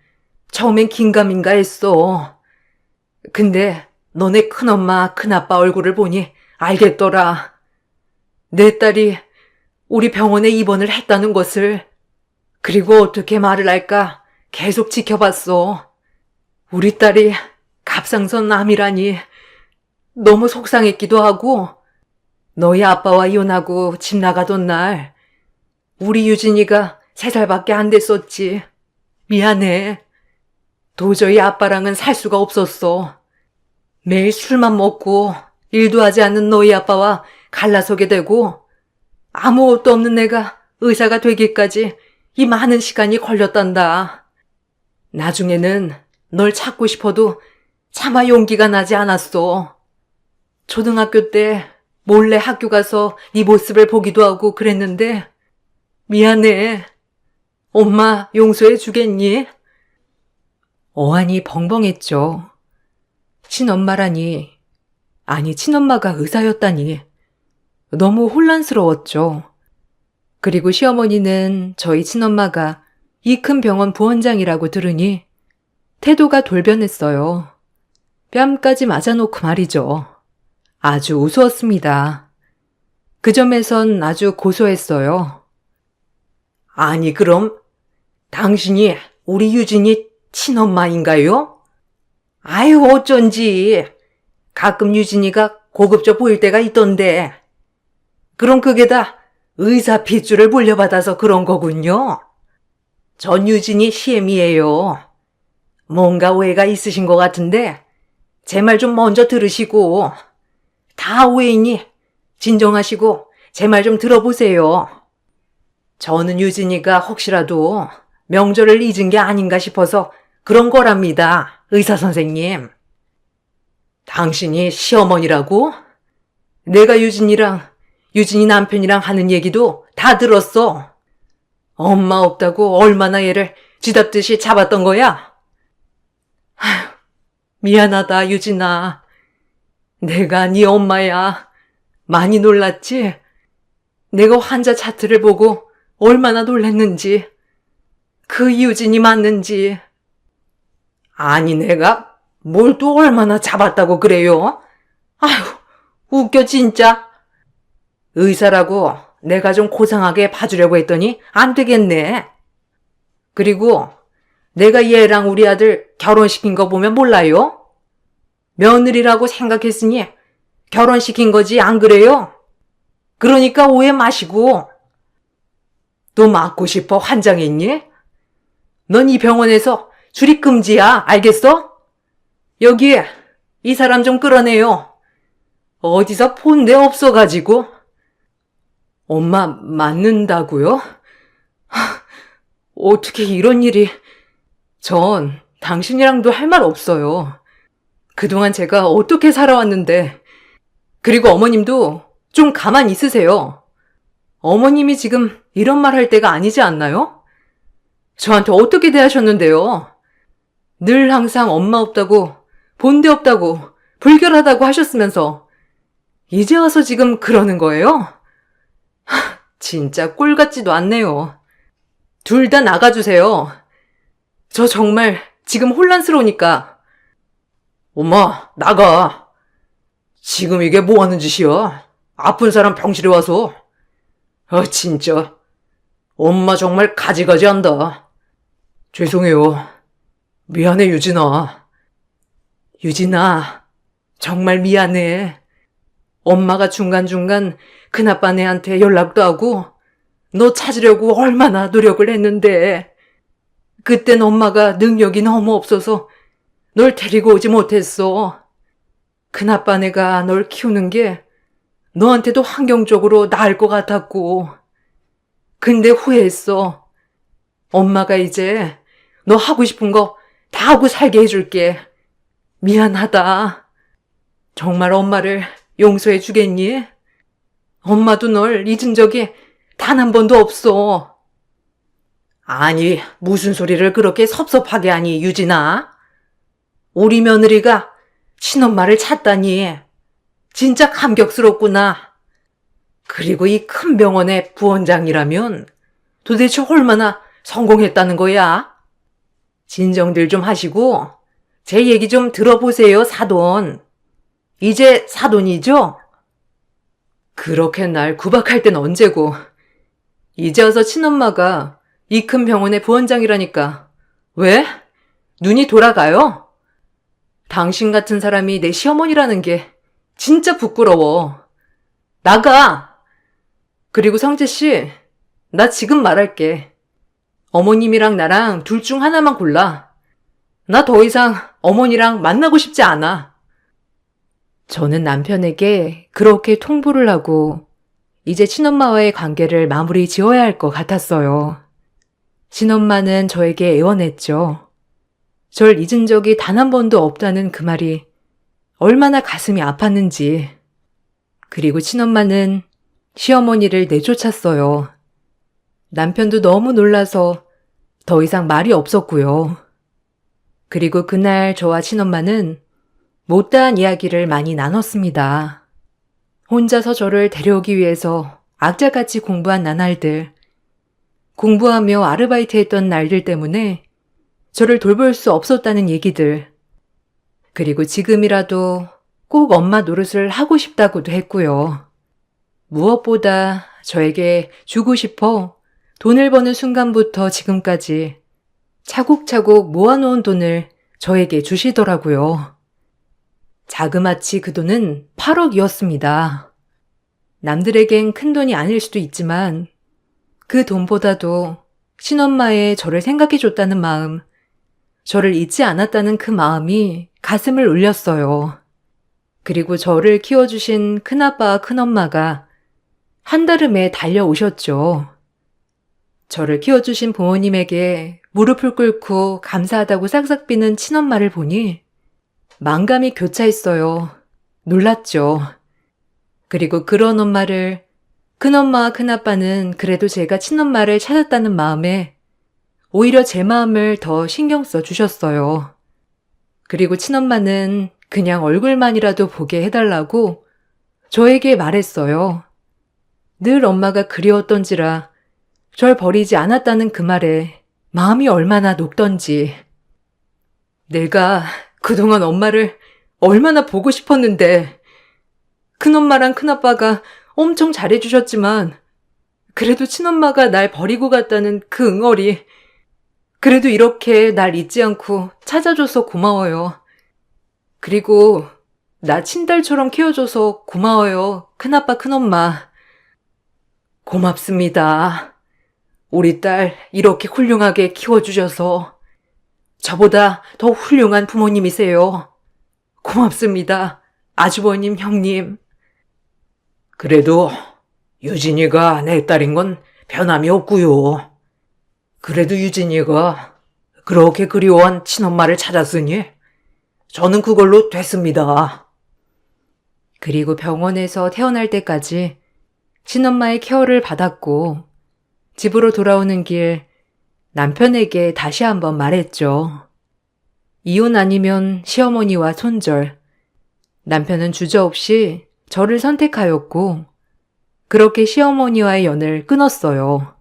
처음엔 긴가민가 했어. 근데 너네 큰엄마, 큰아빠 얼굴을 보니 알겠더라. 내 딸이
우리 병원에 입원을 했다는 것을. 그리고 어떻게 말을 할까 계속 지켜봤어. 우리 딸이 갑상선 암이라니 너무 속상했기도 하고, 너희 아빠와 이혼하고 집 나가던 날 우리 유진이가 3살밖에 안 됐었지. 미안해. 도저히 아빠랑은 살 수가 없었어. 매일 술만 먹고 일도 하지 않는 너희 아빠와 갈라서게 되고, 아무것도 없는 내가 의사가 되기까지 이 많은 시간이 걸렸단다. 나중에는 널 찾고 싶어도 차마 용기가 나지 않았어. 초등학교 때 몰래 학교 가서 네 모습을 보기도 하고 그랬는데 미안해. 엄마 용서해 주겠니?
어안이 벙벙했죠. 친엄마라니, 아니 친엄마가 의사였다니 너무 혼란스러웠죠. 그리고 시어머니는 저희 친엄마가 이 큰 병원 부원장이라고 들으니 태도가 돌변했어요. 뺨까지 맞아놓고 말이죠. 아주 우스웠습니다. 그 점에선 아주 고소했어요.
아니 그럼 당신이 우리 유진이 친엄마인가요? 아유 어쩐지 가끔 유진이가 고급져 보일 때가 있던데. 그럼 그게 다 의사 핏줄을 물려받아서 그런 거군요. 전 유진이 시엠이에요. 뭔가 오해가 있으신 것 같은데 제 말 좀 먼저 들으시고. 다 오해이니 진정하시고 제 말 좀 들어보세요. 저는 유진이가 혹시라도 명절을 잊은 게 아닌가 싶어서 그런 거랍니다, 의사 선생님. 당신이 시어머니라고? 내가 유진이 남편이랑 하는 얘기도 다 들었어. 엄마 없다고 얼마나 얘를 쥐잡듯이 잡았던 거야? 아휴, 미안하다 유진아. 내가 네 엄마야. 많이 놀랐지? 내가 환자 차트를 보고 얼마나 놀랐는지, 그 유진이 맞는지. 아니 내가 뭘 또 얼마나 잡았다고 그래요? 아휴 웃겨 진짜. 의사라고 내가 좀 고상하게 봐주려고 했더니 안 되겠네. 그리고 내가 얘랑 우리 아들 결혼시킨 거 보면 몰라요? 며느리라고 생각했으니 결혼시킨 거지 안 그래요? 그러니까 오해 마시고. 또 맞고 싶어 환장했니? 넌 이 병원에서 출입 금지야, 알겠어? 여기 이 사람 좀 끌어내요. 어디서 본 데 없어가지고. 엄마 맞는다고요? 어떻게 이런 일이. 전 당신이랑도 할 말 없어요. 그동안 제가 어떻게 살아왔는데. 그리고 어머님도 좀 가만히 있으세요. 어머님이 지금 이런 말 할 때가 아니지 않나요? 저한테 어떻게 대하셨는데요? 늘 항상 엄마 없다고, 본데 없다고, 불결하다고 하셨으면서 이제 와서 지금 그러는 거예요? 진짜 꼴 같지도 않네요. 둘 다 나가주세요. 저 정말 지금 혼란스러우니까. 엄마, 나가. 지금 이게 뭐 하는 짓이야? 아픈 사람 병실에 와서. 진짜. 엄마 정말 가지가지 한다. 죄송해요. 미안해, 유진아. 유진아, 정말 미안해. 엄마가 중간중간 큰아빠네한테 연락도 하고 너 찾으려고 얼마나 노력을 했는데 그땐 엄마가 능력이 너무 없어서 널 데리고 오지 못했어. 큰아빠네가 널 키우는 게 너한테도 환경적으로 나을 것 같았고. 근데 후회했어. 엄마가 이제 너 하고 싶은 거 다 하고 살게 해줄게. 미안하다. 정말 엄마를 용서해 주겠니? 엄마도 널 잊은 적이 단 한 번도 없어. 아니, 무슨 소리를 그렇게 섭섭하게 하니, 유진아? 우리 며느리가 친엄마를 찾다니. 진짜 감격스럽구나. 그리고 이 큰 병원의 부원장이라면 도대체 얼마나 성공했다는 거야? 진정들 좀 하시고 제 얘기 좀 들어보세요, 사돈. 이제 사돈이죠? 그렇게 날 구박할 땐 언제고 이제 와서 친엄마가 이 큰 병원의 부원장이라니까. 왜? 눈이 돌아가요? 당신 같은 사람이 내 시어머니라는 게 진짜 부끄러워. 나가! 그리고 성재씨, 나 지금 말할게. 어머님이랑 나랑 둘 중 하나만 골라. 나 더 이상 어머니랑 만나고 싶지 않아. 저는 남편에게 그렇게 통보를 하고 이제 친엄마와의 관계를 마무리 지어야 할 것 같았어요. 친엄마는 저에게 애원했죠. 절 잊은 적이 단 한 번도 없다는 그 말이 얼마나 가슴이 아팠는지. 그리고 친엄마는 시어머니를 내쫓았어요. 남편도 너무 놀라서 더 이상 말이 없었고요. 그리고 그날 저와 친엄마는 못다한 이야기를 많이 나눴습니다. 혼자서 저를 데려오기 위해서 악자같이 공부한 나날들, 공부하며 아르바이트 했던 날들 때문에 저를 돌볼 수 없었다는 얘기들, 그리고 지금이라도 꼭 엄마 노릇을 하고 싶다고도 했고요. 무엇보다 저에게 주고 싶어 돈을 버는 순간부터 지금까지 차곡차곡 모아놓은 돈을 저에게 주시더라고요. 자그마치 그 돈은 8억이었습니다. 남들에겐 큰 돈이 아닐 수도 있지만 그 돈보다도 친엄마의 저를 생각해줬다는 마음, 저를 잊지 않았다는 그 마음이 가슴을 울렸어요. 그리고 저를 키워주신 큰아빠와 큰엄마가 한달음에 달려오셨죠. 저를 키워주신 부모님에게 무릎을 꿇고 감사하다고 싹싹 비는 친엄마를 보니 만감이 교차했어요. 놀랐죠. 그리고 그런 엄마를, 큰엄마와 큰아빠는 그래도 제가 친엄마를 찾았다는 마음에 오히려 제 마음을 더 신경 써 주셨어요. 그리고 친엄마는 그냥 얼굴만이라도 보게 해달라고 저에게 말했어요. 늘 엄마가 그리웠던지라 절 버리지 않았다는 그 말에 마음이 얼마나 녹던지. 내가 그동안 엄마를 얼마나 보고 싶었는데, 큰엄마랑 큰아빠가 엄청 잘해주셨지만 그래도 친엄마가 날 버리고 갔다는 그 응어리, 그래도 이렇게 날 잊지 않고 찾아줘서 고마워요. 그리고 나 친딸처럼 키워줘서 고마워요, 큰아빠 큰엄마. 고맙습니다. 우리 딸 이렇게 훌륭하게 키워주셔서 저보다 더 훌륭한 부모님이세요. 고맙습니다, 아주버님, 형님. 그래도 유진이가 내 딸인 건 변함이 없고요. 그래도 유진이가 그렇게 그리워한 친엄마를 찾았으니 저는 그걸로 됐습니다. 그리고 병원에서 태어날 때까지 친엄마의 케어를 받았고 집으로 돌아오는 길 남편에게 다시 한번 말했죠. 이혼 아니면 시어머니와 손절. 남편은 주저없이 저를 선택하였고 그렇게 시어머니와의 연을 끊었어요.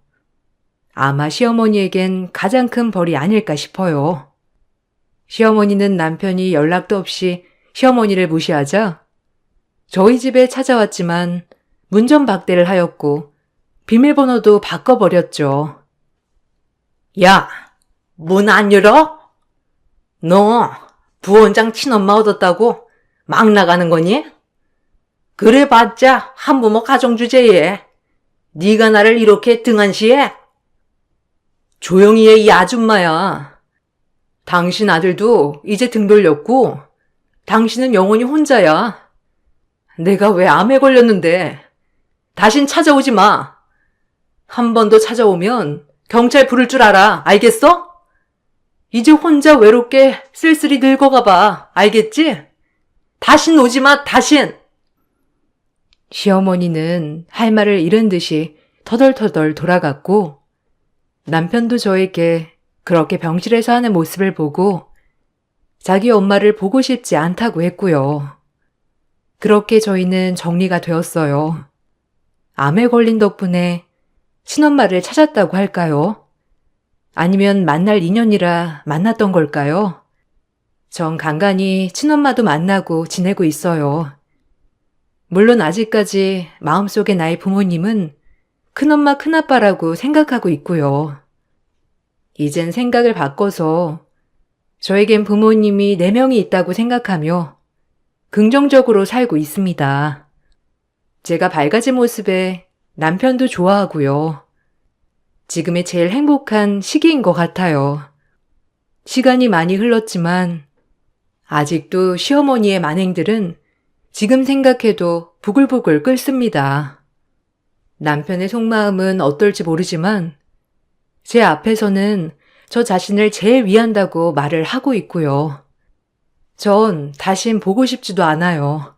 아마 시어머니에겐 가장 큰 벌이 아닐까 싶어요. 시어머니는 남편이 연락도 없이 시어머니를 무시하자 저희 집에 찾아왔지만 문전박대를 하였고 비밀번호도 바꿔버렸죠. 야, 문 안 열어? 너 부원장 친엄마 얻었다고 막 나가는 거니? 그래봤자 한부모 가정주제에 네가 나를 이렇게 등한시해? 조용히 해, 이 아줌마야. 당신 아들도 이제 등 돌렸고 당신은 영원히 혼자야. 내가 왜 암에 걸렸는데 다신 찾아오지 마. 한 번 더 찾아오면 경찰 부를 줄 알아. 알겠어? 이제 혼자 외롭게 쓸쓸히 늙어가 봐. 알겠지? 다신 오지 마, 다신. 시어머니는 할 말을 잃은 듯이 터덜터덜 돌아갔고 남편도 저에게 그렇게 병실에서 하는 모습을 보고 자기 엄마를 보고 싶지 않다고 했고요. 그렇게 저희는 정리가 되었어요. 암에 걸린 덕분에 친엄마를 찾았다고 할까요? 아니면 만날 인연이라 만났던 걸까요? 전 간간히 친엄마도 만나고 지내고 있어요. 물론 아직까지 마음속의 나의 부모님은
큰엄마 큰아빠라고 생각하고 있고요. 이젠 생각을 바꿔서 저에겐 부모님이 4명이 있다고 생각하며 긍정적으로 살고 있습니다. 제가 밝아진 모습에 남편도 좋아하고요. 지금이 제일 행복한 시기인 것 같아요. 시간이 많이 흘렀지만 아직도 시어머니의 만행들은 지금 생각해도 부글부글 끓습니다. 남편의 속마음은 어떨지 모르지만 제 앞에서는 저 자신을 제일 위한다고 말을 하고 있고요. 전 다신 보고 싶지도 않아요.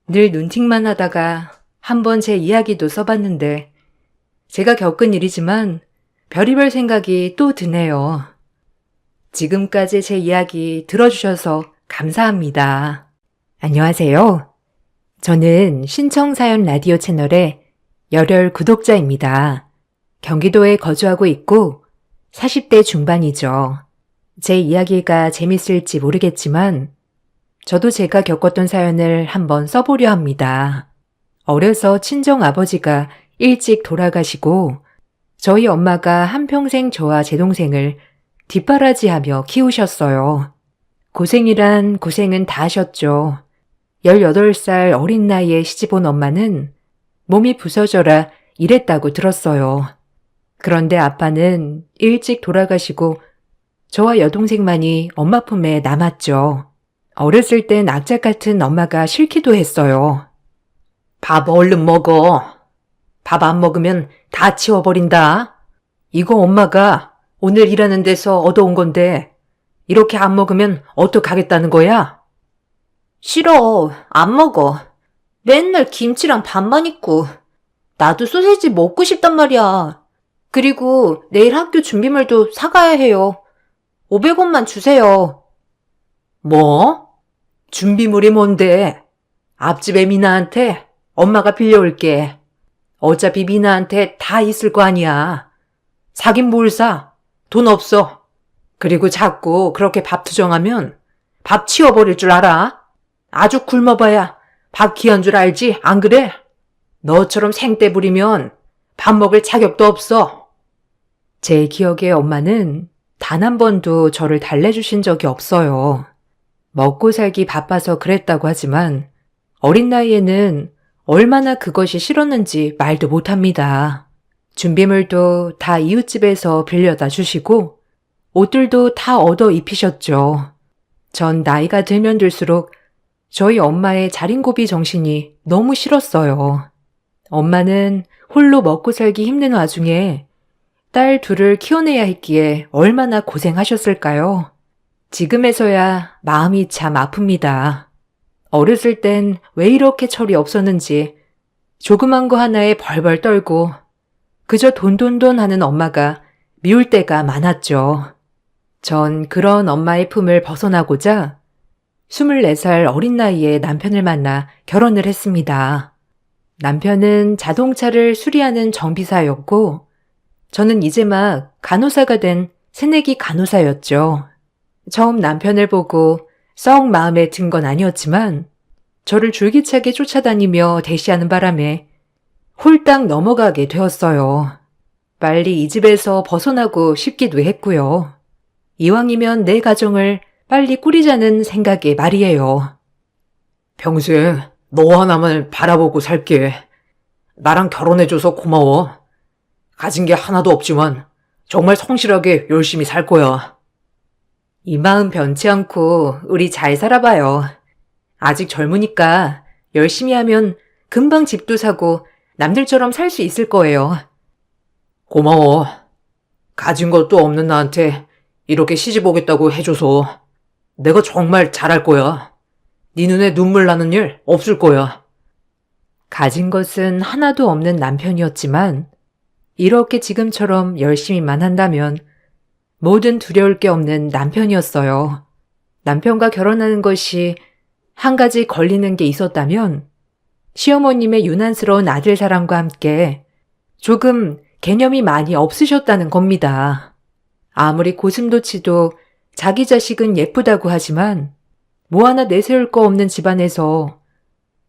늘 눈팅만 하다가 한번 제 이야기도 써봤는데 제가 겪은 일이지만 별의별 생각이 또 드네요. 지금까지 제 이야기 들어주셔서 감사합니다. 안녕하세요. 저는 신청사연 라디오 채널의 열혈 구독자입니다. 경기도에 거주하고 있고 40대 중반이죠. 제 이야기가 재밌을지 모르겠지만 저도 제가 겪었던 사연을 한번 써보려 합니다. 어려서 친정아버지가 일찍 돌아가시고 저희 엄마가 한평생 저와 제 동생을 뒷바라지하며 키우셨어요. 고생이란 고생은 다 하셨죠. 18살 어린 나이에 시집온 엄마는 몸이 부서져라 이랬다고 들었어요. 그런데 아빠는 일찍 돌아가시고 저와 여동생만이 엄마 품에 남았죠. 어렸을 땐 악착 같은 엄마가 싫기도 했어요. 밥 얼른 먹어. 밥 안 먹으면 다 치워버린다. 이거 엄마가 오늘 일하는 데서 얻어온 건데 이렇게 안 먹으면 어떡하겠다는 거야? 싫어. 안 먹어. 맨날 김치랑 밥만 있고. 나도 소세지 먹고 싶단 말이야. 그리고 내일 학교 준비물도 사가야 해요. 500원만 주세요. 뭐? 준비물이 뭔데? 앞집에 미나한테 엄마가 빌려올게. 어차피 미나한테 다 있을 거 아니야. 사긴 뭘 사? 돈 없어. 그리고 자꾸 그렇게 밥 투정하면 밥 치워버릴 줄 알아? 아주 굶어봐야 밥 귀한 줄 알지? 안 그래? 너처럼 생떼 부리면 밥 먹을 자격도 없어. 제 기억에 엄마는 단 한 번도 저를 달래주신 적이 없어요. 먹고 살기 바빠서 그랬다고 하지만 어린 나이에는 얼마나 그것이 싫었는지 말도 못합니다. 준비물도 다 이웃집에서 빌려다 주시고 옷들도 다 얻어 입히셨죠. 전 나이가 들면 들수록 저희 엄마의 자린고비 정신이 너무 싫었어요. 엄마는 홀로 먹고 살기 힘든 와중에 딸 둘을 키워내야 했기에 얼마나 고생하셨을까요? 지금에서야 마음이 참 아픕니다. 어렸을 땐 왜 이렇게 철이 없었는지 조그만 거 하나에 벌벌 떨고 그저 돈돈돈 하는 엄마가 미울 때가 많았죠. 전 그런 엄마의 품을 벗어나고자 24살 어린 나이에 남편을 만나 결혼을 했습니다. 남편은 자동차를 수리하는 정비사였고 저는 이제 막 간호사가 된 새내기 간호사였죠. 처음 남편을 보고 썩 마음에 든 건 아니었지만 저를 줄기차게 쫓아다니며 대시하는 바람에 홀딱 넘어가게 되었어요. 빨리 이 집에서 벗어나고 싶기도 했고요. 이왕이면 내 가정을 빨리 꾸리자는 생각에 말이에요. 평생 너 하나만 바라보고 살게. 나랑 결혼해줘서 고마워. 가진 게 하나도 없지만 정말 성실하게 열심히 살 거야. 이 마음 변치 않고 우리 잘 살아봐요. 아직 젊으니까 열심히 하면 금방 집도 사고 남들처럼 살 수 있을 거예요. 고마워. 가진 것도 없는 나한테 이렇게 시집 오겠다고 해줘서 내가 정말 잘할 거야. 네 눈에 눈물 나는 일 없을 거야. 가진 것은 하나도 없는 남편이었지만 이렇게 지금처럼 열심히만 한다면 뭐든 두려울 게 없는 남편이었어요. 남편과 결혼하는 것이 한 가지 걸리는 게 있었다면 시어머님의 유난스러운 아들 사랑과 함께 조금 개념이 많이 없으셨다는 겁니다. 아무리 고슴도치도 자기 자식은 예쁘다고 하지만 뭐 하나 내세울 거 없는 집안에서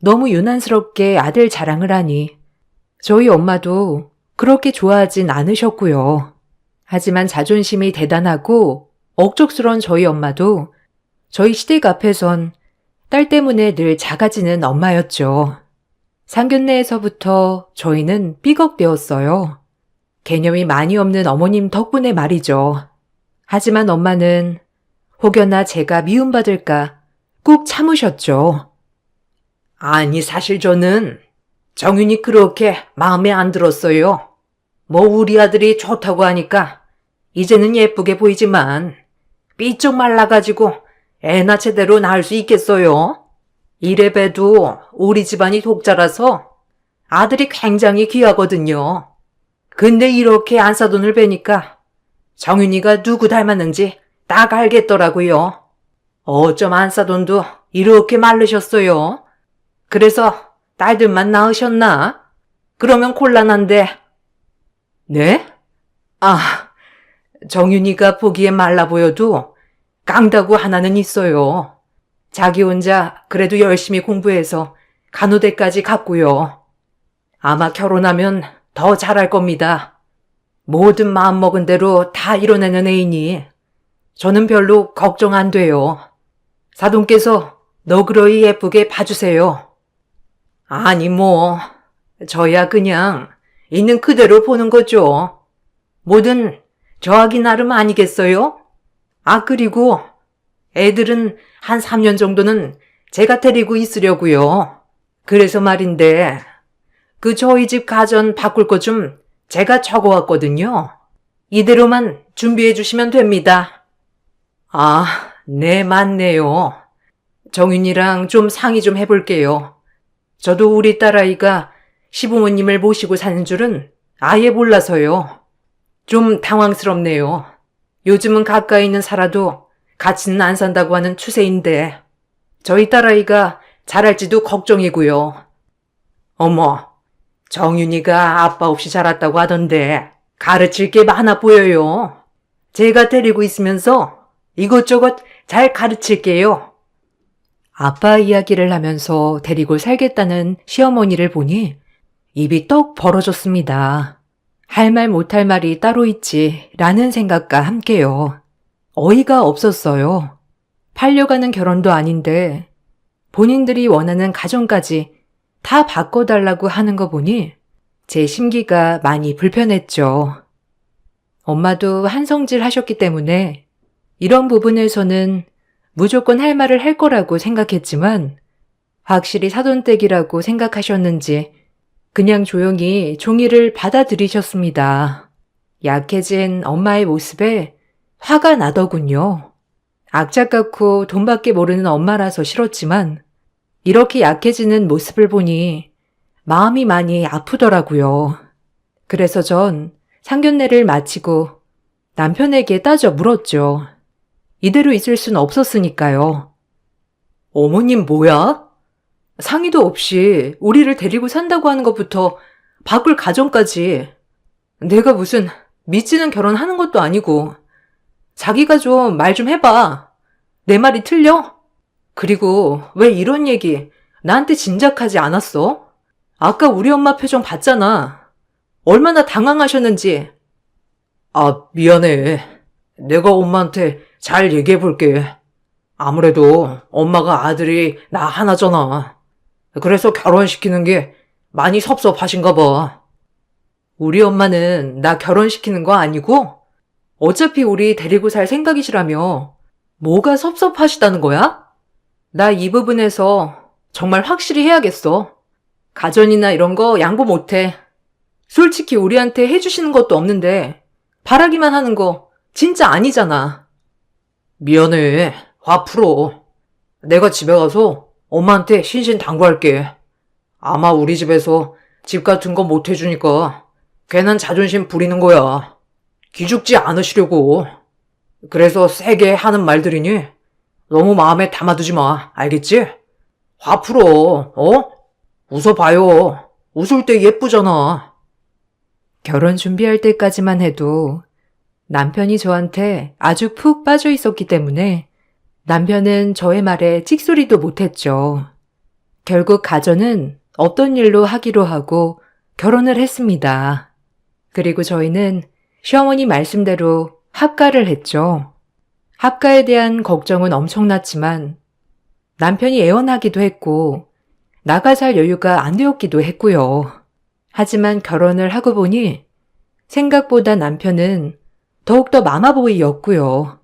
너무 유난스럽게 아들 자랑을 하니 저희 엄마도 그렇게 좋아하진 않으셨고요. 하지만 자존심이 대단하고 억척스러운 저희 엄마도 저희 시댁 앞에선 딸 때문에 늘 작아지는 엄마였죠. 상견례에서부터 저희는 삐걱대었어요. 개념이 많이 없는 어머님 덕분에 말이죠. 하지만 엄마는 혹여나 제가 미움받을까 꾹 참으셨죠.
아니, 사실 저는 정윤이 그렇게 마음에 안 들었어요. 뭐 우리 아들이 좋다고 하니까 이제는 예쁘게 보이지만 삐쩍 말라가지고 애나 제대로 낳을 수 있겠어요? 이래봬도 우리 집안이 독자라서 아들이 굉장히 귀하거든요. 근데 이렇게 안사돈을 뵈니까 정윤이가 누구 닮았는지 딱 알겠더라고요. 어쩜 안사돈도 이렇게 마르셨어요? 그래서 딸들만 낳으셨나? 그러면 곤란한데. 네? 아, 정윤이가 보기에 말라 보여도 깡다구 하나는 있어요. 자기 혼자 그래도 열심히 공부해서 간호대까지 갔고요. 아마 결혼하면 더 잘할 겁니다. 모든 마음먹은 대로 다 이뤄내는 애이니 저는 별로 걱정 안 돼요. 사돈께서 너그러이 예쁘게 봐주세요. 아니 뭐 저야 그냥 있는 그대로 보는 거죠. 뭐든 저하기 나름 아니겠어요? 아, 그리고 애들은 한 3년 정도는 제가 데리고 있으려고요. 그래서 말인데 그 저희 집 가전 바꿀 것 좀 제가 적어왔거든요. 이대로만 준비해 주시면 됩니다. 아, 네, 맞네요. 정윤이랑 좀 상의 좀 해볼게요. 저도 우리 딸아이가 시부모님을 모시고 사는 줄은 아예 몰라서요. 좀 당황스럽네요. 요즘은 가까이 있는 살아도 같이는 안 산다고 하는 추세인데 저희 딸아이가 잘할지도 걱정이고요. 어머, 정윤이가 아빠 없이 자랐다고 하던데 가르칠 게 많아 보여요. 제가 데리고 있으면서 이것저것 잘 가르칠게요.
아빠 이야기를 하면서 데리고 살겠다는 시어머니를 보니 입이 떡 벌어졌습니다. 할 말 못할 말이 따로 있지 라는 생각과 함께요. 어이가 없었어요. 팔려가는 결혼도 아닌데 본인들이 원하는 가정까지 다 바꿔달라고 하는 거 보니 제 심기가 많이 불편했죠. 엄마도 한성질 하셨기 때문에 이런 부분에서는 무조건 할 말을 할 거라고 생각했지만 확실히 사돈댁이라고 생각하셨는지 그냥 조용히 종이를 받아들이셨습니다. 약해진 엄마의 모습에 화가 나더군요. 악착같고 돈밖에 모르는 엄마라서 싫었지만 이렇게 약해지는 모습을 보니 마음이 많이 아프더라고요. 그래서 전 상견례를 마치고 남편에게 따져 물었죠. 이대로 있을 순 없었으니까요.
어머님 뭐야?
상의도 없이 우리를 데리고 산다고 하는 것부터 바꿀 가정까지 내가 무슨 미치는 결혼하는 것도 아니고 자기가 좀 말 좀 해봐. 내 말이 틀려? 그리고 왜 이런 얘기 나한테 진작하지 않았어? 아까 우리 엄마 표정 봤잖아. 얼마나 당황하셨는지.
아, 미안해. 내가 엄마한테 잘 얘기해 볼게. 아무래도 엄마가 아들이 나 하나잖아. 그래서 결혼시키는 게 많이 섭섭하신가 봐.
우리 엄마는 나 결혼시키는 거 아니고 어차피 우리 데리고 살 생각이시라며 뭐가 섭섭하시다는 거야? 나 이 부분에서 정말 확실히 해야겠어. 가전이나 이런 거 양보 못해. 솔직히 우리한테 해주시는 것도 없는데 바라기만 하는 거 진짜 아니잖아.
미안해. 화 풀어. 내가 집에 가서 엄마한테 신신당부할게. 아마 우리 집에서 집 같은 거 못 해주니까 괜한 자존심 부리는 거야. 기죽지 않으시려고. 그래서 세게 하는 말들이니 너무 마음에 담아두지 마. 알겠지? 화 풀어. 어? 웃어봐요. 웃을 때 예쁘잖아.
결혼 준비할 때까지만 해도 남편이 저한테 아주 푹 빠져 있었기 때문에 남편은 저의 말에 찍소리도 못했죠. 결국 가전은 없던 일로 하기로 하고 결혼을 했습니다. 그리고 저희는 시어머니 말씀대로 합가를 했죠. 합가에 대한 걱정은 엄청났지만 남편이 애원하기도 했고 나가 살 여유가 안 되었기도 했고요. 하지만 결혼을 하고 보니 생각보다 남편은 더욱더 마마보이였고요.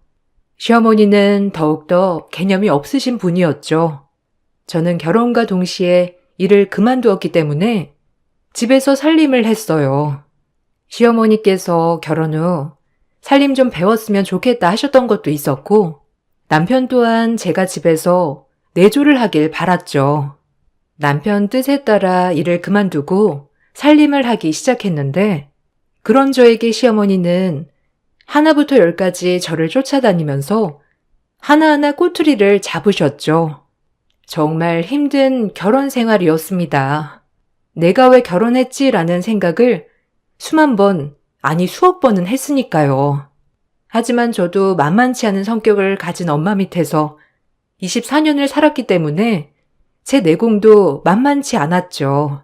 시어머니는 더욱더 개념이 없으신 분이었죠. 저는 결혼과 동시에 일을 그만두었기 때문에 집에서 살림을 했어요. 시어머니께서 결혼 후 살림 좀 배웠으면 좋겠다 하셨던 것도 있었고 남편 또한 제가 집에서 내조를 하길 바랐죠. 남편 뜻에 따라 일을 그만두고 살림을 하기 시작했는데 그런 저에게 시어머니는 하나부터 열까지 저를 쫓아다니면서 하나하나 꼬투리를 잡으셨죠. 정말 힘든 결혼 생활이었습니다. 내가 왜 결혼했지라는 생각을 수만 번, 아니 수억 번은 했으니까요. 하지만 저도 만만치 않은 성격을 가진 엄마 밑에서 24년을 살았기 때문에 제 내공도 만만치 않았죠.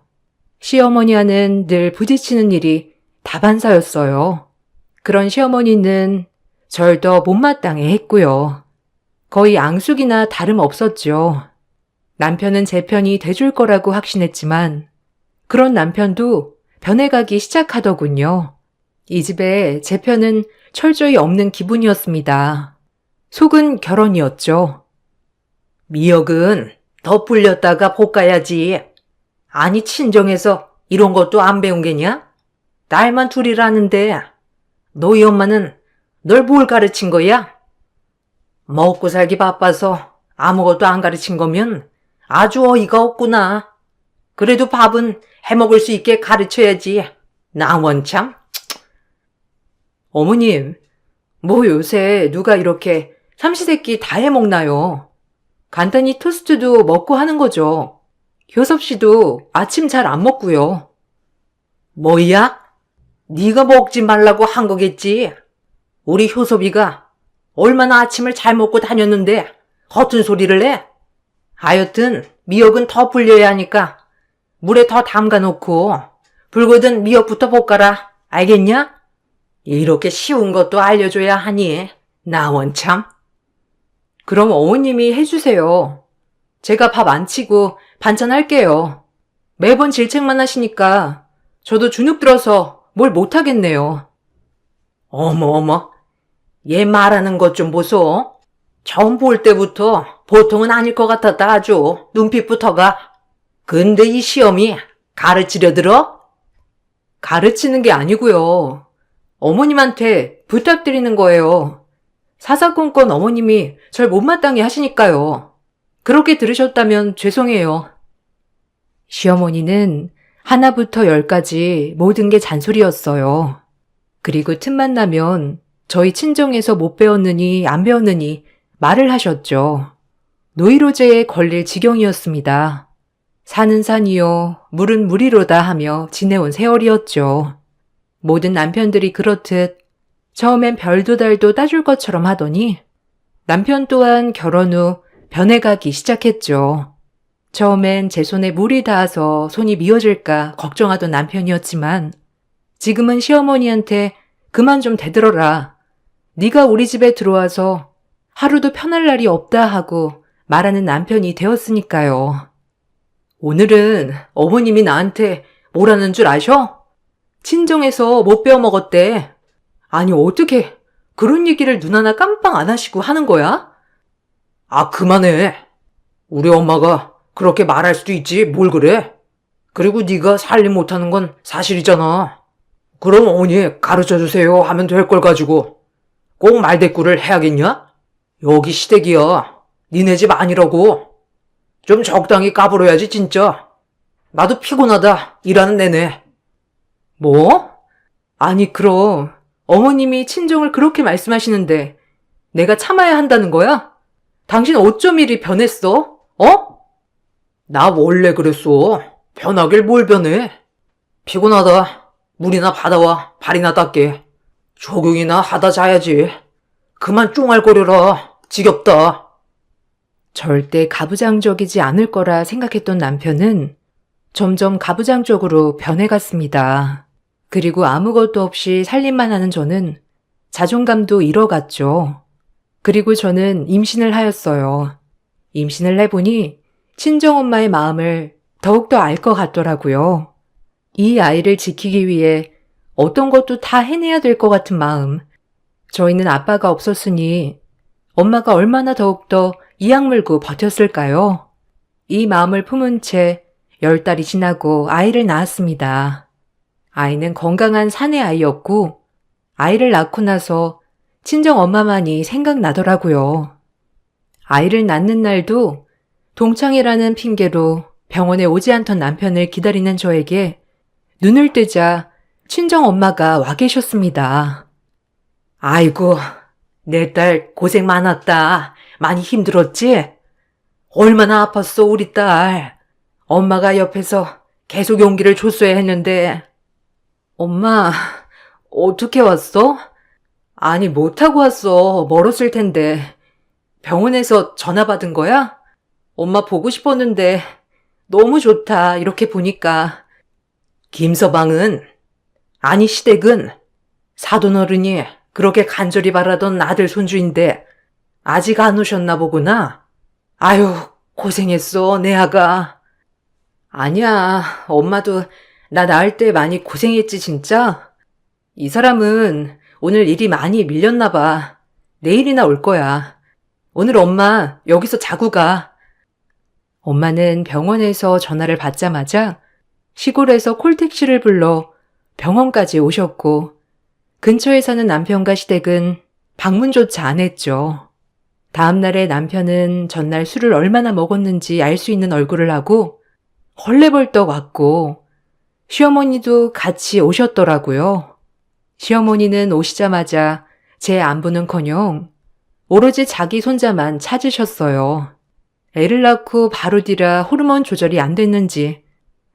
시어머니와는 늘 부딪히는 일이 다반사였어요. 그런 시어머니는 절 더 못마땅해 했고요. 거의 앙숙이나 다름없었죠. 남편은 제 편이 돼줄 거라고 확신했지만 그런 남편도 변해가기 시작하더군요. 이 집에 제 편은 철저히 없는 기분이었습니다. 속은 결혼이었죠.
미역은 더 불렸다가 볶아야지. 아니 친정에서 이런 것도 안 배운 게냐? 딸만 둘이라는데 너희 엄마는 널 뭘 가르친 거야? 먹고 살기 바빠서 아무것도 안 가르친 거면 아주 어이가 없구나. 그래도 밥은 해먹을 수 있게 가르쳐야지. 나 원참.
어머님, 뭐 요새 누가 이렇게 삼시세끼 다 해먹나요? 간단히 토스트도 먹고 하는 거죠. 효섭 씨도 아침 잘 안 먹고요.
뭐야? 네가 먹지 말라고 한 거겠지. 우리 효섭이가 얼마나 아침을 잘 먹고 다녔는데 허튼 소리를 해? 하여튼 미역은 더 불려야 하니까 물에 더 담가 놓고 불거든 미역부터 볶아라. 알겠냐? 이렇게 쉬운 것도 알려줘야 하니 나 원참.
그럼 어머님이 해주세요. 제가 밥 안 치고 반찬 할게요. 매번 질책만 하시니까 저도 주눅 들어서 뭘 못하겠네요.
어머, 얘 말하는 것 좀 보소. 처음 볼 때부터 보통은 아닐 것 같았다 아주 눈빛부터가. 근데 이 시험이 가르치려 들어?
가르치는 게 아니고요. 어머님한테 부탁드리는 거예요. 사사건건 어머님이 절 못마땅해 하시니까요. 그렇게 들으셨다면 죄송해요. 시어머니는 하나부터 열까지 모든 게 잔소리였어요. 그리고 틈만 나면 저희 친정에서 못 배웠느니 안 배웠느니 말을 하셨죠. 노이로제에 걸릴 지경이었습니다. 산은 산이요, 물은 물이로다 하며 지내온 세월이었죠. 모든 남편들이 그렇듯 처음엔 별도 달도 따줄 것처럼 하더니 남편 또한 결혼 후 변해가기 시작했죠. 처음엔 제 손에 물이 닿아서 손이 미어질까 걱정하던 남편이었지만 지금은 시어머니한테 그만 좀 대들어라. 네가 우리 집에 들어와서 하루도 편할 날이 없다 하고 말하는 남편이 되었으니까요. 오늘은 어머님이 나한테 뭐라는 줄 아셔? 친정에서 못 배워 먹었대. 아니 어떻게 그런 얘기를 눈 하나 깜빡 안 하시고 하는 거야?
아 그만해. 우리 엄마가 그렇게 말할 수도 있지 뭘 그래. 그리고 네가 살림 못하는 건 사실이잖아. 그럼 어머니 가르쳐주세요 하면 될 걸 가지고 꼭 말대꾸를 해야겠냐? 여기 시댁이야. 니네 집 아니라고. 좀 적당히 까불어야지 진짜. 나도 피곤하다 일하는 내내.
뭐? 아니 그럼 어머님이 친정을 그렇게 말씀하시는데 내가 참아야 한다는 거야? 당신 어쩜 이리 변했어? 어?
나 원래 그랬어. 변하길 뭘 변해. 피곤하다. 물이나 받아와 발이나 닦게. 조경이나 하다 자야지. 그만 쫑알거려라. 지겹다.
절대 가부장적이지 않을 거라 생각했던 남편은 점점 가부장적으로 변해갔습니다. 그리고 아무것도 없이 살림만 하는 저는 자존감도 잃어갔죠. 그리고 저는 임신을 하였어요. 임신을 해보니 친정엄마의 마음을 더욱더 알 것 같더라고요. 이 아이를 지키기 위해 어떤 것도 다 해내야 될 것 같은 마음. 저희는 아빠가 없었으니 엄마가 얼마나 더욱더 이악 물고 버텼을까요? 이 마음을 품은 채 10달이 지나고 아이를 낳았습니다. 아이는 건강한 사내 아이였고 아이를 낳고 나서 친정 엄마만이 생각나더라고요. 아이를 낳는 날도 동창이라는 핑계로 병원에 오지 않던 남편을 기다리는 저에게 눈을 뜨자 친정 엄마가 와 계셨습니다.
아이고, 내 딸 고생 많았다. 많이 힘들었지? 얼마나 아팠어, 우리 딸. 엄마가 옆에서 계속 용기를 줬어야 했는데. 엄마, 어떻게 왔어? 아니, 못 타고 왔어. 멀었을 텐데. 병원에서 전화 받은 거야? 엄마 보고 싶었는데 너무 좋다. 이렇게 보니까. 김서방은, 아니 시댁은 사돈 어른이 그렇게 간절히 바라던 아들 손주인데 아직 안 오셨나 보구나. 아유, 고생했어, 내 아가. 아니야, 엄마도 나 낳을 때 많이 고생했지, 진짜. 이 사람은 오늘 일이 많이 밀렸나 봐. 내일이나 올 거야. 오늘 엄마 여기서 자고 가. 엄마는 병원에서 전화를 받자마자 시골에서 콜택시를 불러 병원까지 오셨고 근처에 사는 남편과 시댁은 방문조차 안 했죠. 다음 날에 남편은 전날 술을 얼마나 먹었는지 알 수 있는 얼굴을 하고 헐레벌떡 왔고 시어머니도 같이 오셨더라고요. 시어머니는 오시자마자 제 안부는커녕 오로지 자기 손자만 찾으셨어요. 애를 낳고 바로 뒤라 호르몬 조절이 안 됐는지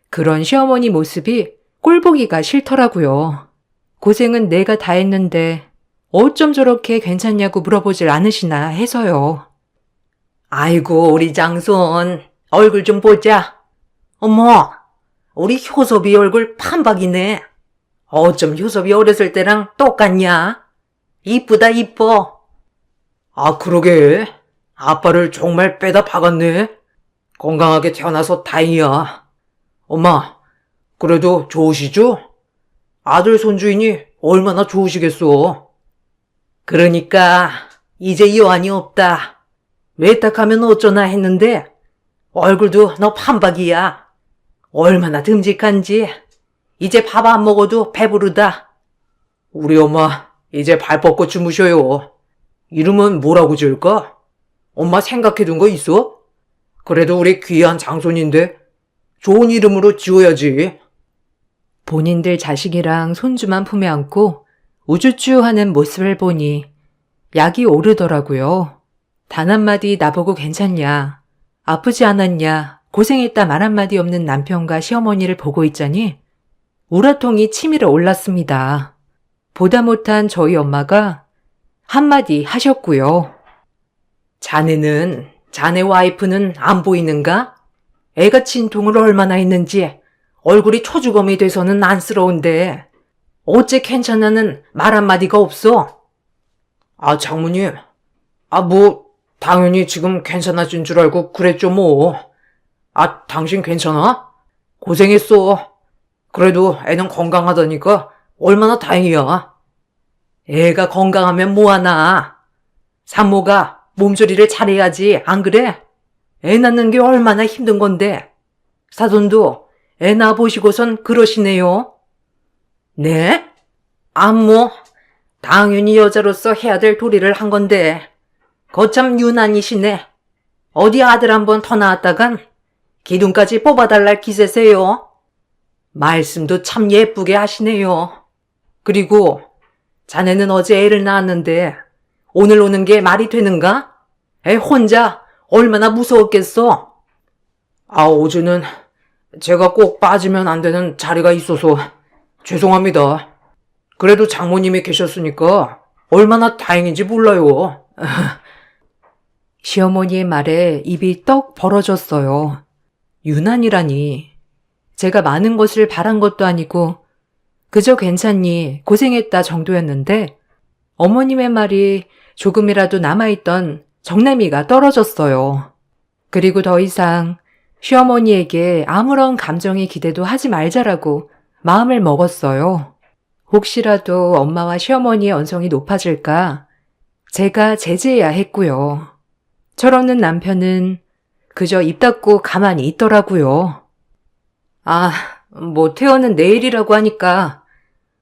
그런 시어머니 모습이 꼴보기가 싫더라고요. 고생은 내가 다 했는데 어쩜 저렇게 괜찮냐고 물어보질 않으시나 해서요. 아이고, 우리 장손, 얼굴 좀 보자. 어머, 우리 효섭이 얼굴 판박이네. 어쩜 효섭이 어렸을 때랑 똑같냐? 이쁘다, 이뻐. 아, 그러게. 아빠를 정말 빼다 박았네. 건강하게 태어나서 다행이야. 엄마, 그래도 좋으시죠? 아들 손주이니 얼마나 좋으시겠어. 그러니까 이제 여한이 없다. 외딱하면 어쩌나 했는데 얼굴도 너 판박이야. 얼마나 듬직한지. 이제 밥 안 먹어도 배부르다. 우리 엄마 이제 발 뻗고 주무셔요. 이름은 뭐라고 지을까? 엄마 생각해둔 거 있어? 그래도 우리 귀한 장손인데 좋은 이름으로 지어야지.
본인들 자식이랑 손주만 품에 안고 우쭈쭈하는 모습을 보니 약이 오르더라고요. 단 한마디 나보고 괜찮냐, 아프지 않았냐, 고생했다 말 한마디 없는 남편과 시어머니를 보고 있자니 우라통이 치밀어 올랐습니다. 보다 못한 저희 엄마가 한마디 하셨고요. 자네는, 자네 와이프는 안 보이는가? 애가 진통을 얼마나 했는지 얼굴이 초주검이 돼서는 안쓰러운데 어째 괜찮냐는 말 한마디가 없어? 아, 장모님. 당연히 지금 괜찮아진 줄 알고 그랬죠, 뭐. 아, 당신 괜찮아? 고생했어. 그래도 애는 건강하다니까 얼마나 다행이야. 애가 건강하면 뭐하나. 산모가 몸조리를 잘해야지, 안 그래? 애 낳는 게 얼마나 힘든 건데. 사돈도 애 낳아보시고선 그러시네요. 네? 당연히 여자로서 해야 될 도리를 한 건데 거참 유난이시네. 어디 아들 한 번 더 낳았다간 기둥까지 뽑아달랄 기세세요. 말씀도 참 예쁘게 하시네요. 그리고 자네는 어제 애를 낳았는데 오늘 오는 게 말이 되는가? 애 혼자 얼마나 무서웠겠어. 어제는 제가 꼭 빠지면 안 되는 자리가 있어서 죄송합니다. 그래도 장모님이 계셨으니까 얼마나 다행인지 몰라요. 시어머니의 말에 입이 떡 벌어졌어요. 유난이라니. 제가 많은 것을 바란 것도 아니고 그저 괜찮니, 고생했다 정도였는데 어머님의 말이 조금이라도 남아있던 정내미가 떨어졌어요. 그리고 더 이상 시어머니에게 아무런 감정의 기대도 하지 말자라고 마음을 먹었어요. 혹시라도 엄마와 시어머니의 언성이 높아질까 제가 제지해야 했고요. 저러는 남편은 그저 입 닫고 가만히 있더라고요. 아, 뭐 태어는 내일이라고 하니까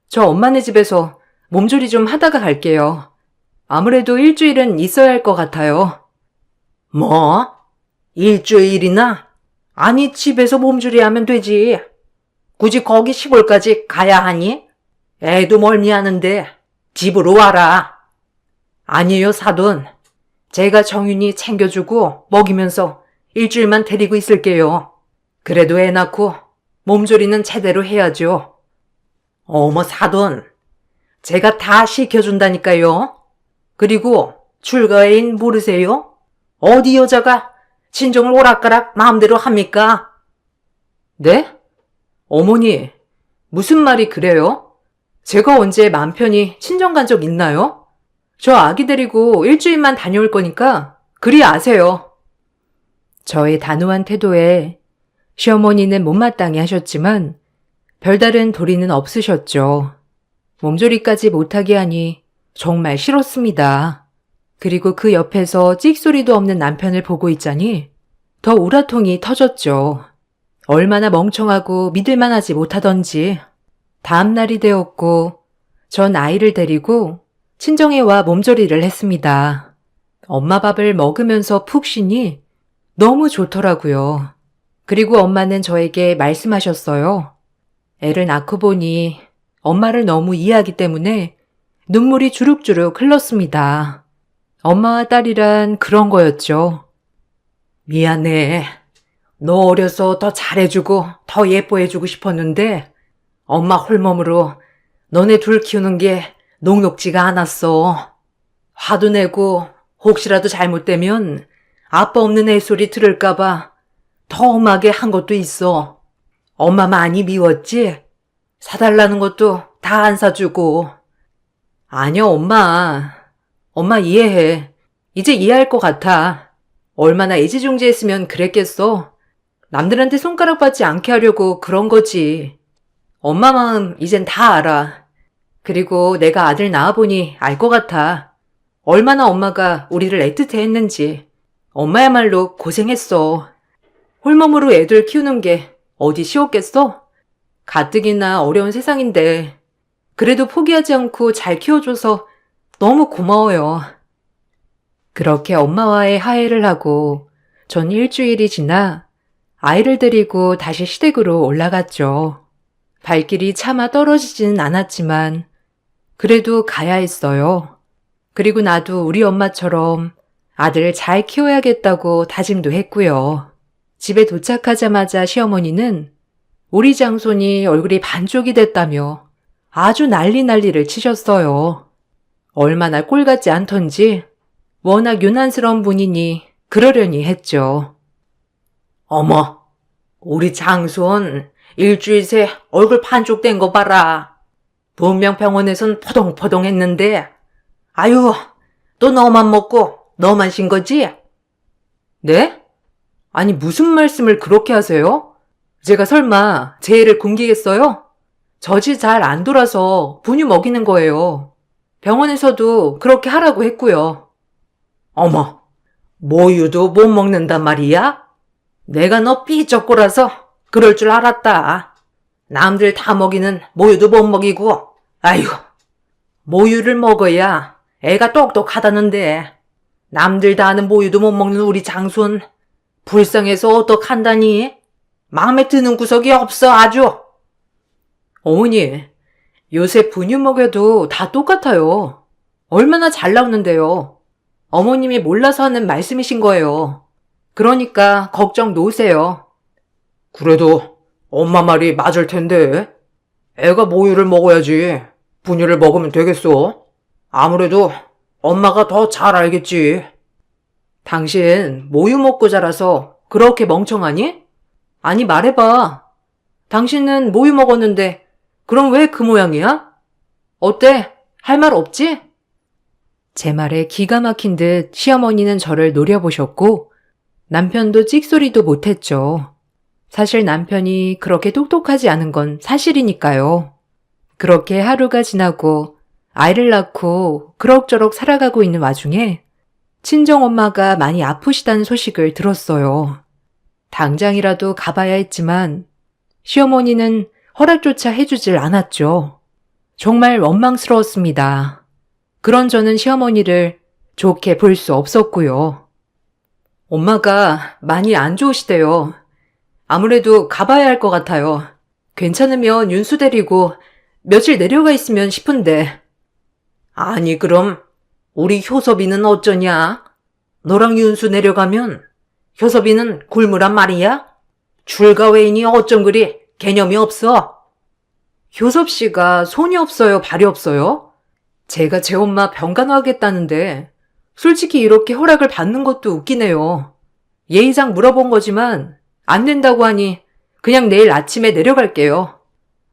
저 엄마네 집에서 몸조리 좀 하다가 갈게요. 아무래도 일주일은 있어야 할 것 같아요. 뭐? 일주일이나? 아니, 집에서 몸조리 하면 되지. 굳이 거기 시골까지 가야 하니? 애도 멀미하는데 집으로 와라. 아니에요, 사돈. 제가 정윤이 챙겨주고 먹이면서 일주일만 데리고 있을게요. 그래도 애 낳고 몸조리는 제대로 해야죠. 어머, 사돈. 제가 다 시켜준다니까요. 그리고 출가인 모르세요? 어디 여자가 친정을 오락가락 마음대로 합니까? 네? 어머니, 무슨 말이 그래요? 제가 언제 맘 편히 친정 간 적 있나요? 저 아기 데리고 일주일만 다녀올 거니까 그리 아세요. 저의 단호한 태도에 시어머니는 못마땅해 하셨지만 별다른 도리는 없으셨죠. 몸조리까지 못하게 하니 정말 싫었습니다. 그리고 그 옆에서 찍소리도 없는 남편을 보고 있자니 더 우라통이 터졌죠. 얼마나 멍청하고 믿을만하지 못하던지. 다음 날이 되었고 전 아이를 데리고 친정에 와 몸조리를 했습니다. 엄마 밥을 먹으면서 푹 쉬니 너무 좋더라고요. 그리고 엄마는 저에게 말씀하셨어요. 애를 낳고 보니 엄마를 너무 이해하기 때문에 눈물이 주룩주룩 흘렀습니다. 엄마와 딸이란 그런 거였죠. 미안해. 너 어려서 더 잘해주고 더 예뻐해주고 싶었는데 엄마 홀몸으로 너네 둘 키우는 게 녹록지가 않았어. 화도 내고 혹시라도 잘못되면 아빠 없는 애 소리 들을까봐 더 엄하게 한 것도 있어. 엄마 많이 미웠지? 사달라는 것도 다 안 사주고. 아니요, 엄마. 엄마 이해해. 이제 이해할 것 같아. 얼마나 애지중지했으면 그랬겠어. 남들한테 손가락 받지 않게 하려고 그런 거지. 엄마 마음 이젠 다 알아. 그리고 내가 아들 낳아보니 알 것 같아. 얼마나 엄마가 우리를 애틋해 했는지. 엄마야말로 고생했어. 홀몸으로 애들 키우는 게 어디 쉬웠겠어? 가뜩이나 어려운 세상인데 그래도 포기하지 않고 잘 키워줘서 너무 고마워요. 그렇게 엄마와의 화해를 하고 전 일주일이 지나 아이를 데리고 다시 시댁으로 올라갔죠. 발길이 차마 떨어지지는 않았지만 그래도 가야 했어요. 그리고 나도 우리 엄마처럼 아들을 잘 키워야겠다고 다짐도 했고요. 집에 도착하자마자 시어머니는 우리 장손이 얼굴이 반쪽이 됐다며 아주 난리를 치셨어요. 얼마나 꼴 같지 않던지 워낙 유난스러운 분이니 그러려니 했죠. 어머, 우리 장손 일주일 새 얼굴 반쪽 된 거 봐라. 분명 병원에선 포동포동 했는데 아유, 또 너만 먹고 너만 쉰 거지? 네? 아니 무슨 말씀을 그렇게 하세요? 제가 설마 제 애를 굶기겠어요? 젖이 잘 안 돌아서 분유 먹이는 거예요. 병원에서도 그렇게 하라고 했고요. 어머, 모유도 못 먹는단 말이야? 내가 너 삐쩍꼬라서 그럴 줄 알았다. 남들 다 먹이는 모유도 못 먹이고, 아유, 모유를 먹어야 애가 똑똑하다는데 남들 다 아는 모유도 못 먹는 우리 장손 불쌍해서 어떡한다니? 마음에 드는 구석이 없어 아주. 어머니, 요새 분유 먹여도 다 똑같아요. 얼마나 잘 나오는데요. 어머님이 몰라서 하는 말씀이신 거예요. 그러니까 걱정 놓으세요. 그래도 엄마 말이 맞을 텐데. 애가 모유를 먹어야지 분유를 먹으면 되겠어. 아무래도 엄마가 더 잘 알겠지. 당신 모유 먹고 자라서 그렇게 멍청하니? 아니 말해봐. 당신은 모유 먹었는데
그럼 왜 그 모양이야? 어때? 할 말 없지?
제 말에 기가 막힌 듯 시어머니는 저를 노려보셨고 남편도 찍소리도 못했죠. 사실 남편이 그렇게 똑똑하지 않은 건 사실이니까요. 그렇게 하루가 지나고 아이를 낳고 그럭저럭 살아가고 있는 와중에 친정엄마가 많이 아프시다는 소식을 들었어요. 당장이라도 가봐야 했지만 시어머니는 허락조차 해주질 않았죠. 정말 원망스러웠습니다. 그런 저는 시어머니를 좋게 볼 수 없었고요.
엄마가 많이 안 좋으시대요. 아무래도 가봐야 할 것 같아요. 괜찮으면 윤수 데리고 며칠 내려가 있으면 싶은데. 아니, 그럼 우리 효섭이는 어쩌냐? 너랑 윤수 내려가면 효섭이는 굶으란 말이야? 출가 외인이 어쩜 그리 개념이 없어? 효섭 씨가 손이 없어요, 발이 없어요? 제가 제 엄마 병간호하겠다는데 솔직히 이렇게 허락을 받는 것도 웃기네요. 예의상 물어본 거지만 안 된다고 하니 그냥 내일 아침에 내려갈게요.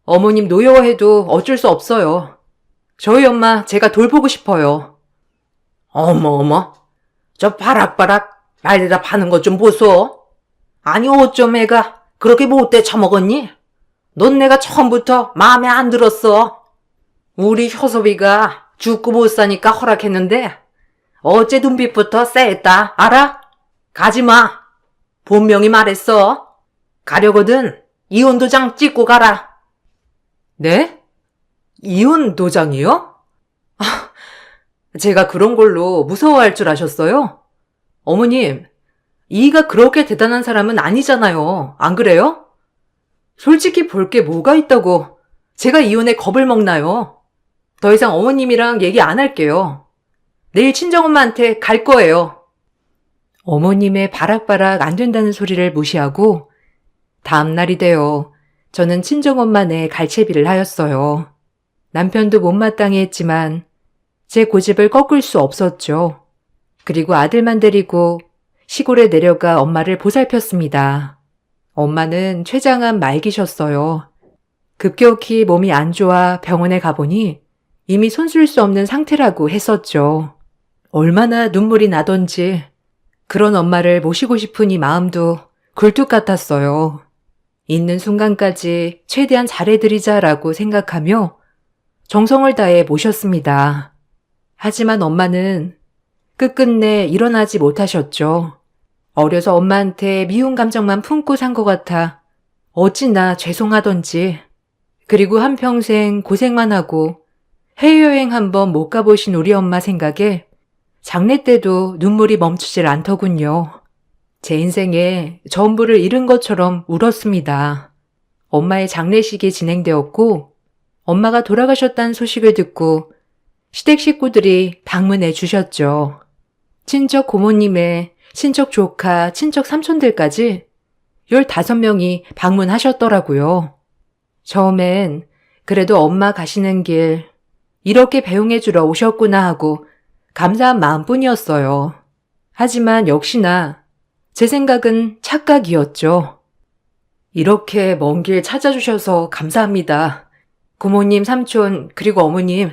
어머님 노여워해도 어쩔 수 없어요. 저희 엄마 제가 돌보고 싶어요. 어머, 저 바락바락 말대다 파는 것 좀 보소. 아니 어쩜 애가 그렇게 못돼 처먹었니? 넌 내가 처음부터 마음에 안 들었어. 우리 효섭이가 죽고 못 사니까 허락했는데 어째 눈빛부터 쎄했다 알아? 가지마. 분명히 말했어. 가려거든 이혼 도장 찍고 가라.
네?
이혼 도장이요? 제가 그런 걸로 무서워할 줄 아셨어요? 어머님, 이가 그렇게 대단한 사람은 아니잖아요. 안 그래요? 솔직히 볼 게 뭐가 있다고 제가 이혼에 겁을 먹나요? 더 이상 어머님이랑 얘기 안 할게요. 내일 친정엄마한테 갈 거예요.
어머님의 바락바락 안 된다는 소리를 무시하고 다음 날이 되어 저는 친정엄마네 갈채비를 하였어요. 남편도 못마땅해 했지만 제 고집을 꺾을 수 없었죠. 그리고 아들만 데리고 시골에 내려가 엄마를 보살폈습니다. 엄마는 췌장암 말기셨어요. 급격히 몸이 안 좋아 병원에 가보니 이미 손쓸 수 없는 상태라고 했었죠. 얼마나 눈물이 나던지 그런 엄마를 모시고 싶은 이 마음도 굴뚝 같았어요. 있는 순간까지 최대한 잘해드리자라고 생각하며 정성을 다해 모셨습니다. 하지만 엄마는 끝끝내 일어나지 못하셨죠. 어려서 엄마한테 미운 감정만 품고 산 것 같아 어찌나 죄송하던지. 그리고 한평생 고생만 하고 해외여행 한번 못 가보신 우리 엄마 생각에 장례 때도 눈물이 멈추질 않더군요. 제 인생에 전부를 잃은 것처럼 울었습니다. 엄마의 장례식이 진행되었고 엄마가 돌아가셨다는 소식을 듣고 시댁 식구들이 방문해 주셨죠. 친척 고모님의 친척 조카, 친척 삼촌들까지 15명이 방문하셨더라고요. 처음엔 그래도 엄마 가시는 길 이렇게 배웅해 주러 오셨구나 하고 감사한 마음뿐이었어요. 하지만 역시나 제 생각은 착각이었죠. 이렇게 먼 길 찾아주셔서 감사합니다. 고모님, 삼촌, 그리고 어머님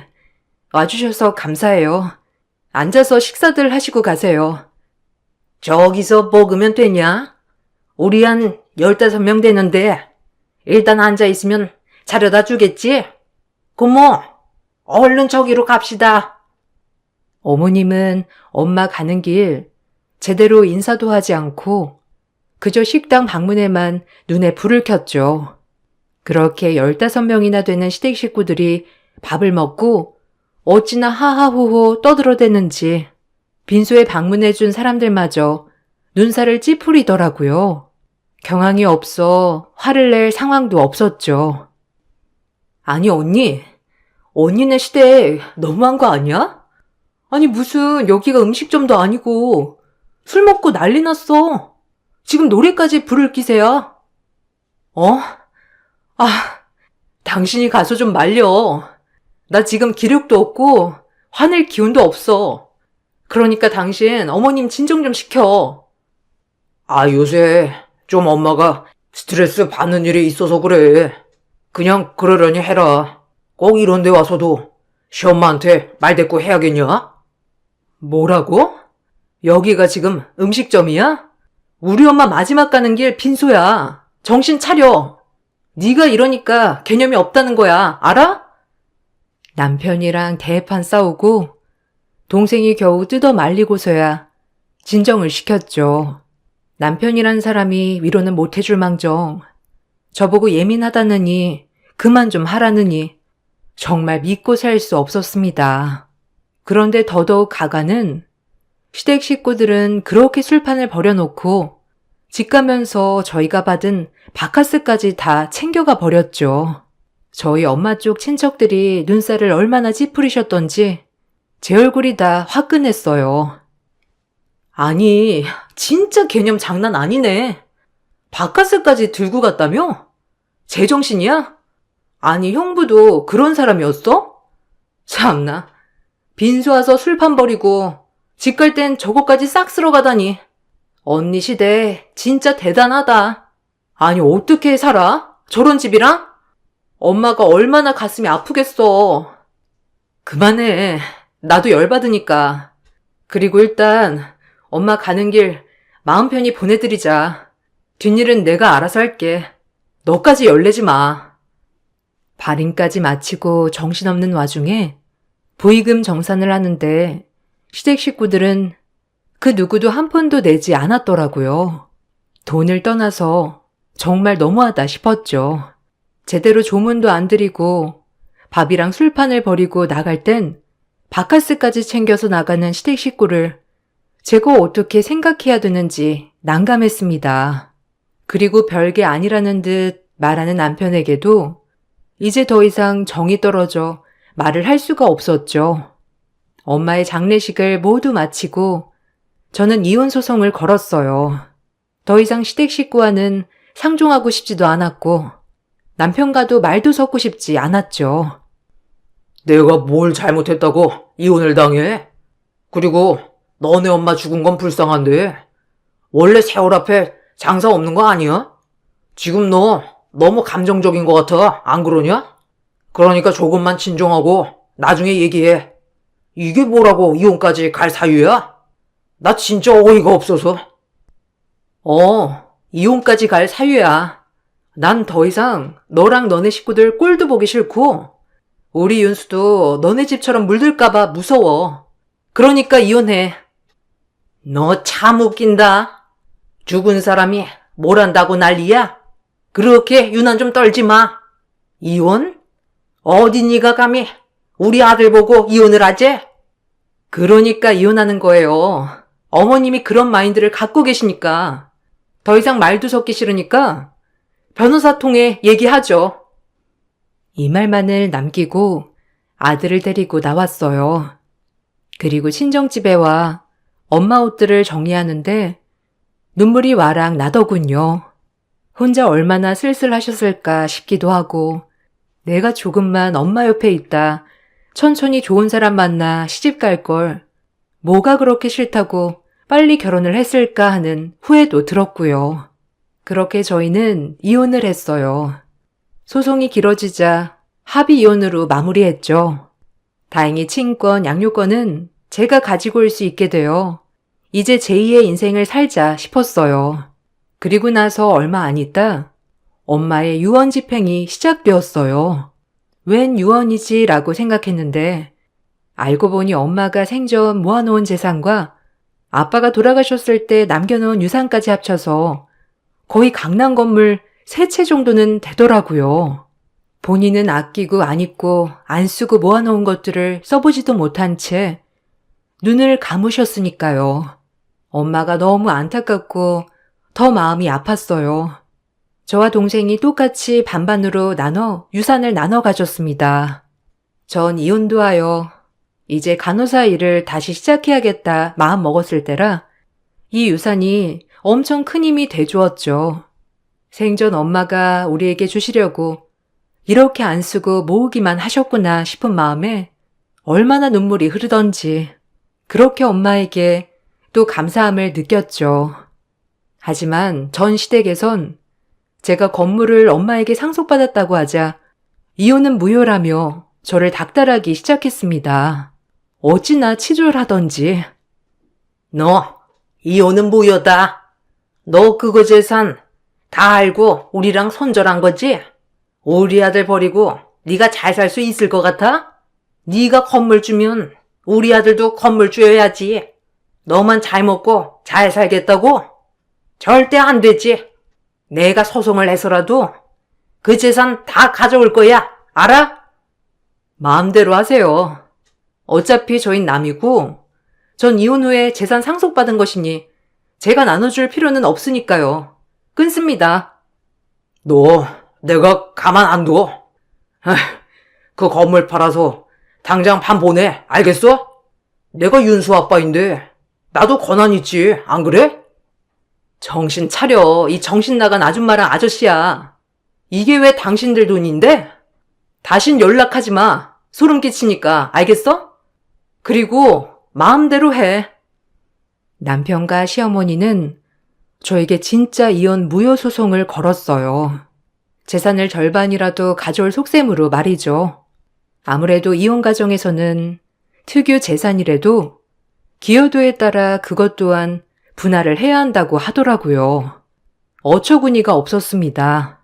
와주셔서 감사해요. 앉아서 식사들 하시고 가세요. 저기서 먹으면 되냐? 우리 한 15명 되는데 일단 앉아있으면 차려다 주겠지? 고모, 얼른 저기로 갑시다. 어머님은 엄마 가는 길 제대로 인사도 하지 않고 그저 식당 방문에만 눈에 불을 켰죠. 그렇게 15명이나 되는 시댁 식구들이 밥을 먹고 어찌나 하하호호 떠들어대는지 빈소에 방문해준 사람들마저 눈살을 찌푸리더라고요. 경황이 없어 화를 낼 상황도 없었죠.
아니 언니네 시댁 너무한 거 아니야? 아니 무슨 여기가 음식점도 아니고 술 먹고 난리 났어. 지금 노래까지 부를 기세야. 당신이 가서 좀 말려. 나 지금 기력도 없고 화낼 기운도 없어. 그러니까 당신 어머님 진정 좀 시켜. 요새 좀 엄마가 스트레스 받는 일이 있어서 그래. 그냥 그러려니 해라. 꼭 이런 데 와서도 시엄마한테 말대꾸 해야겠냐? 뭐라고? 여기가 지금 음식점이야? 우리 엄마 마지막 가는 길 빈소야. 정신 차려. 네가 이러니까 개념이 없다는 거야. 알아? 남편이랑 대판 싸우고 동생이 겨우 뜯어 말리고서야 진정을 시켰죠. 남편이란 사람이 위로는 못해줄 망정 저보고 예민하다느니 그만 좀 하라느니 정말 믿고 살 수 없었습니다. 그런데 더더욱 가가는 시댁 식구들은 그렇게 술판을 벌여놓고 집 가면서 저희가 받은 바카스까지 다 챙겨가 버렸죠. 저희 엄마 쪽 친척들이 눈살을 얼마나 찌푸리셨던지 제 얼굴이 다 화끈했어요. 아니, 진짜 개념 장난 아니네. 바카스까지 들고 갔다며? 제정신이야? 아니, 형부도 그런 사람이었어? 참나, 빈수 와서 술판 버리고 집 갈 땐 저거까지 싹 쓸어 가다니. 언니 시대 진짜 대단하다. 아니, 어떻게 살아? 저런 집이랑? 엄마가 얼마나 가슴이 아프겠어. 그만해. 나도 열받으니까. 그리고 일단 엄마 가는 길 마음 편히 보내드리자. 뒷일은 내가 알아서 할게. 너까지 열내지 마. 발인까지 마치고 정신없는 와중에 부의금 정산을 하는데 시댁 식구들은 그 누구도 한 푼도 내지 않았더라고요. 돈을 떠나서 정말 너무하다 싶었죠. 제대로 조문도 안 드리고 밥이랑 술판을 버리고 나갈 땐 바카스까지 챙겨서 나가는 시댁 식구를 제가 어떻게 생각해야 되는지 난감했습니다. 그리고 별게 아니라는 듯 말하는 남편에게도 이제 더 이상 정이 떨어져 말을 할 수가 없었죠. 엄마의 장례식을 모두 마치고 저는 이혼 소송을 걸었어요. 더 이상 시댁 식구와는 상종하고 싶지도 않았고 남편과도 말도 섞고 싶지 않았죠. 내가 뭘 잘못했다고 이혼을 당해? 그리고 너네 엄마 죽은 건 불쌍한데 원래 세월 앞에 장사 없는 거 아니야? 지금 너 너무 감정적인 것 같아. 안 그러냐? 그러니까 조금만 진정하고 나중에 얘기해. 이게 뭐라고 이혼까지 갈 사유야? 나 진짜 어이가 없어서. 이혼까지 갈 사유야. 난 더 이상 너랑 너네 식구들 꼴도 보기 싫고 우리 윤수도 너네 집처럼 물들까봐 무서워. 그러니까 이혼해. 너 참 웃긴다. 죽은 사람이 뭘 한다고 난리야? 그렇게 유난 좀 떨지 마. 이혼? 어디 네가 감히 우리 아들 보고 이혼을 하지? 그러니까 이혼하는 거예요. 어머님이 그런 마인드를 갖고 계시니까. 더 이상 말도 섞기 싫으니까 변호사 통해 얘기하죠. 이 말만을 남기고 아들을 데리고 나왔어요. 그리고 친정집에 와 엄마 옷들을 정리하는데 눈물이 와락 나더군요. 혼자 얼마나 쓸쓸하셨을까 싶기도 하고 내가 조금만 엄마 옆에 있다 천천히 좋은 사람 만나 시집 갈 걸 뭐가 그렇게 싫다고 빨리 결혼을 했을까 하는 후회도 들었고요. 그렇게 저희는 이혼을 했어요. 소송이 길어지자 합의 이혼으로 마무리했죠. 다행히 친권, 양육권은 제가 가지고 올 수 있게 되어 이제 제2의 인생을 살자 싶었어요. 그리고 나서 얼마 안 있다 엄마의 유언 집행이 시작되었어요. 웬 유언이지 라고 생각했는데 알고 보니 엄마가 생전 모아놓은 재산과 아빠가 돌아가셨을 때 남겨놓은 유산까지 합쳐서 거의 강남 건물 3채 정도는 되더라고요. 본인은 아끼고 안 입고 안 쓰고 모아놓은 것들을 써보지도 못한 채 눈을 감으셨으니까요. 엄마가 너무 안타깝고 더 마음이 아팠어요. 저와 동생이 똑같이 반반으로 나눠 유산을 나눠 가졌습니다. 전 이혼도 하여 이제 간호사 일을 다시 시작해야겠다 마음 먹었을 때라 이 유산이 엄청 큰 힘이 돼주었죠. 생전 엄마가 우리에게 주시려고 이렇게 안 쓰고 모으기만 하셨구나 싶은 마음에 얼마나 눈물이 흐르던지 그렇게 엄마에게 또 감사함을 느꼈죠. 하지만 전 시댁에선 제가 건물을 엄마에게 상속받았다고 하자
이혼은 무효라며 저를 닥달하기 시작했습니다. 어찌나 치졸하던지.
너, 이혼은 무효다. 너 그거 재산 다 알고 우리랑 손절한 거지? 우리 아들 버리고 네가 잘 살 수 있을 것 같아? 네가 건물 주면 우리 아들도 건물 줘야지. 너만 잘 먹고 잘 살겠다고? 절대 안 되지. 내가 소송을 해서라도 그 재산 다 가져올 거야. 알아?
마음대로 하세요. 어차피 저흰 남이고 전 이혼 후에 재산 상속받은 것이니 제가 나눠줄 필요는 없으니까요. 끊습니다.
너 내가 가만 안 둬. 에휴, 그 건물 팔아서 당장 반 보내. 알겠어? 내가 윤수 아빠인데 나도 권한 있지. 안 그래?
정신 차려. 이 정신 나간 아줌마랑 아저씨야. 이게 왜 당신들 돈인데? 다신 연락하지 마. 소름 끼치니까. 알겠어? 그리고 마음대로 해. 남편과 시어머니는 저에게 진짜 이혼 무효 소송을 걸었어요. 재산을 절반이라도 가져올 속셈으로 말이죠. 아무래도 이혼 가정에서는 특유 재산이라도 기여도에 따라 그것 또한 분할을 해야 한다고 하더라고요. 어처구니가 없었습니다.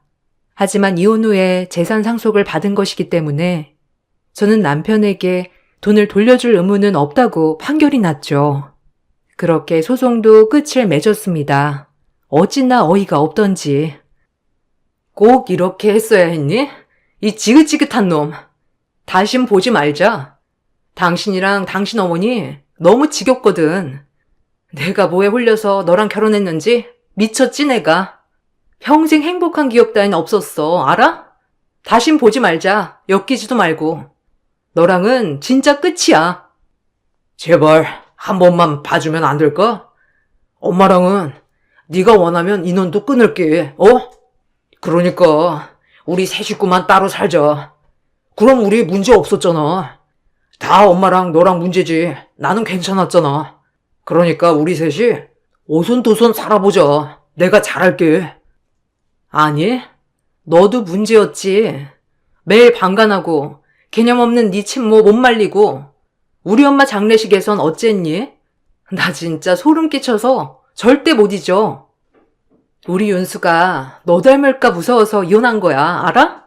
하지만 이혼 후에 재산 상속을 받은 것이기 때문에 저는 남편에게 돈을 돌려줄 의무는 없다고 판결이 났죠. 그렇게 소송도 끝을 맺었습니다. 어찌나 어이가 없던지. 꼭 이렇게 했어야 했니? 이 지긋지긋한 놈. 다신 보지 말자. 당신이랑 당신 어머니 너무 지겹거든. 내가 뭐에 홀려서 너랑 결혼했는지 미쳤지 내가. 평생 행복한 기억 따윈 없었어. 알아? 다신 보지 말자. 엮이지도 말고. 너랑은 진짜 끝이야.
제발 한 번만 봐주면 안 될까? 엄마랑은 네가 원하면 인연도 끊을게. 그러니까 우리 세 식구만 따로 살자. 그럼 우리 문제 없었잖아. 다 엄마랑 너랑 문제지. 나는 괜찮았잖아. 그러니까 우리 셋이 오손도손 살아보자. 내가 잘할게.
아니, 너도 문제였지. 매일 방관하고 개념 없는 네 친모 못 말리고 우리 엄마 장례식에선 어쨌니? 나 진짜 소름 끼쳐서 절대 못 잊어. 우리 윤수가 너 닮을까 무서워서 이혼한 거야. 알아?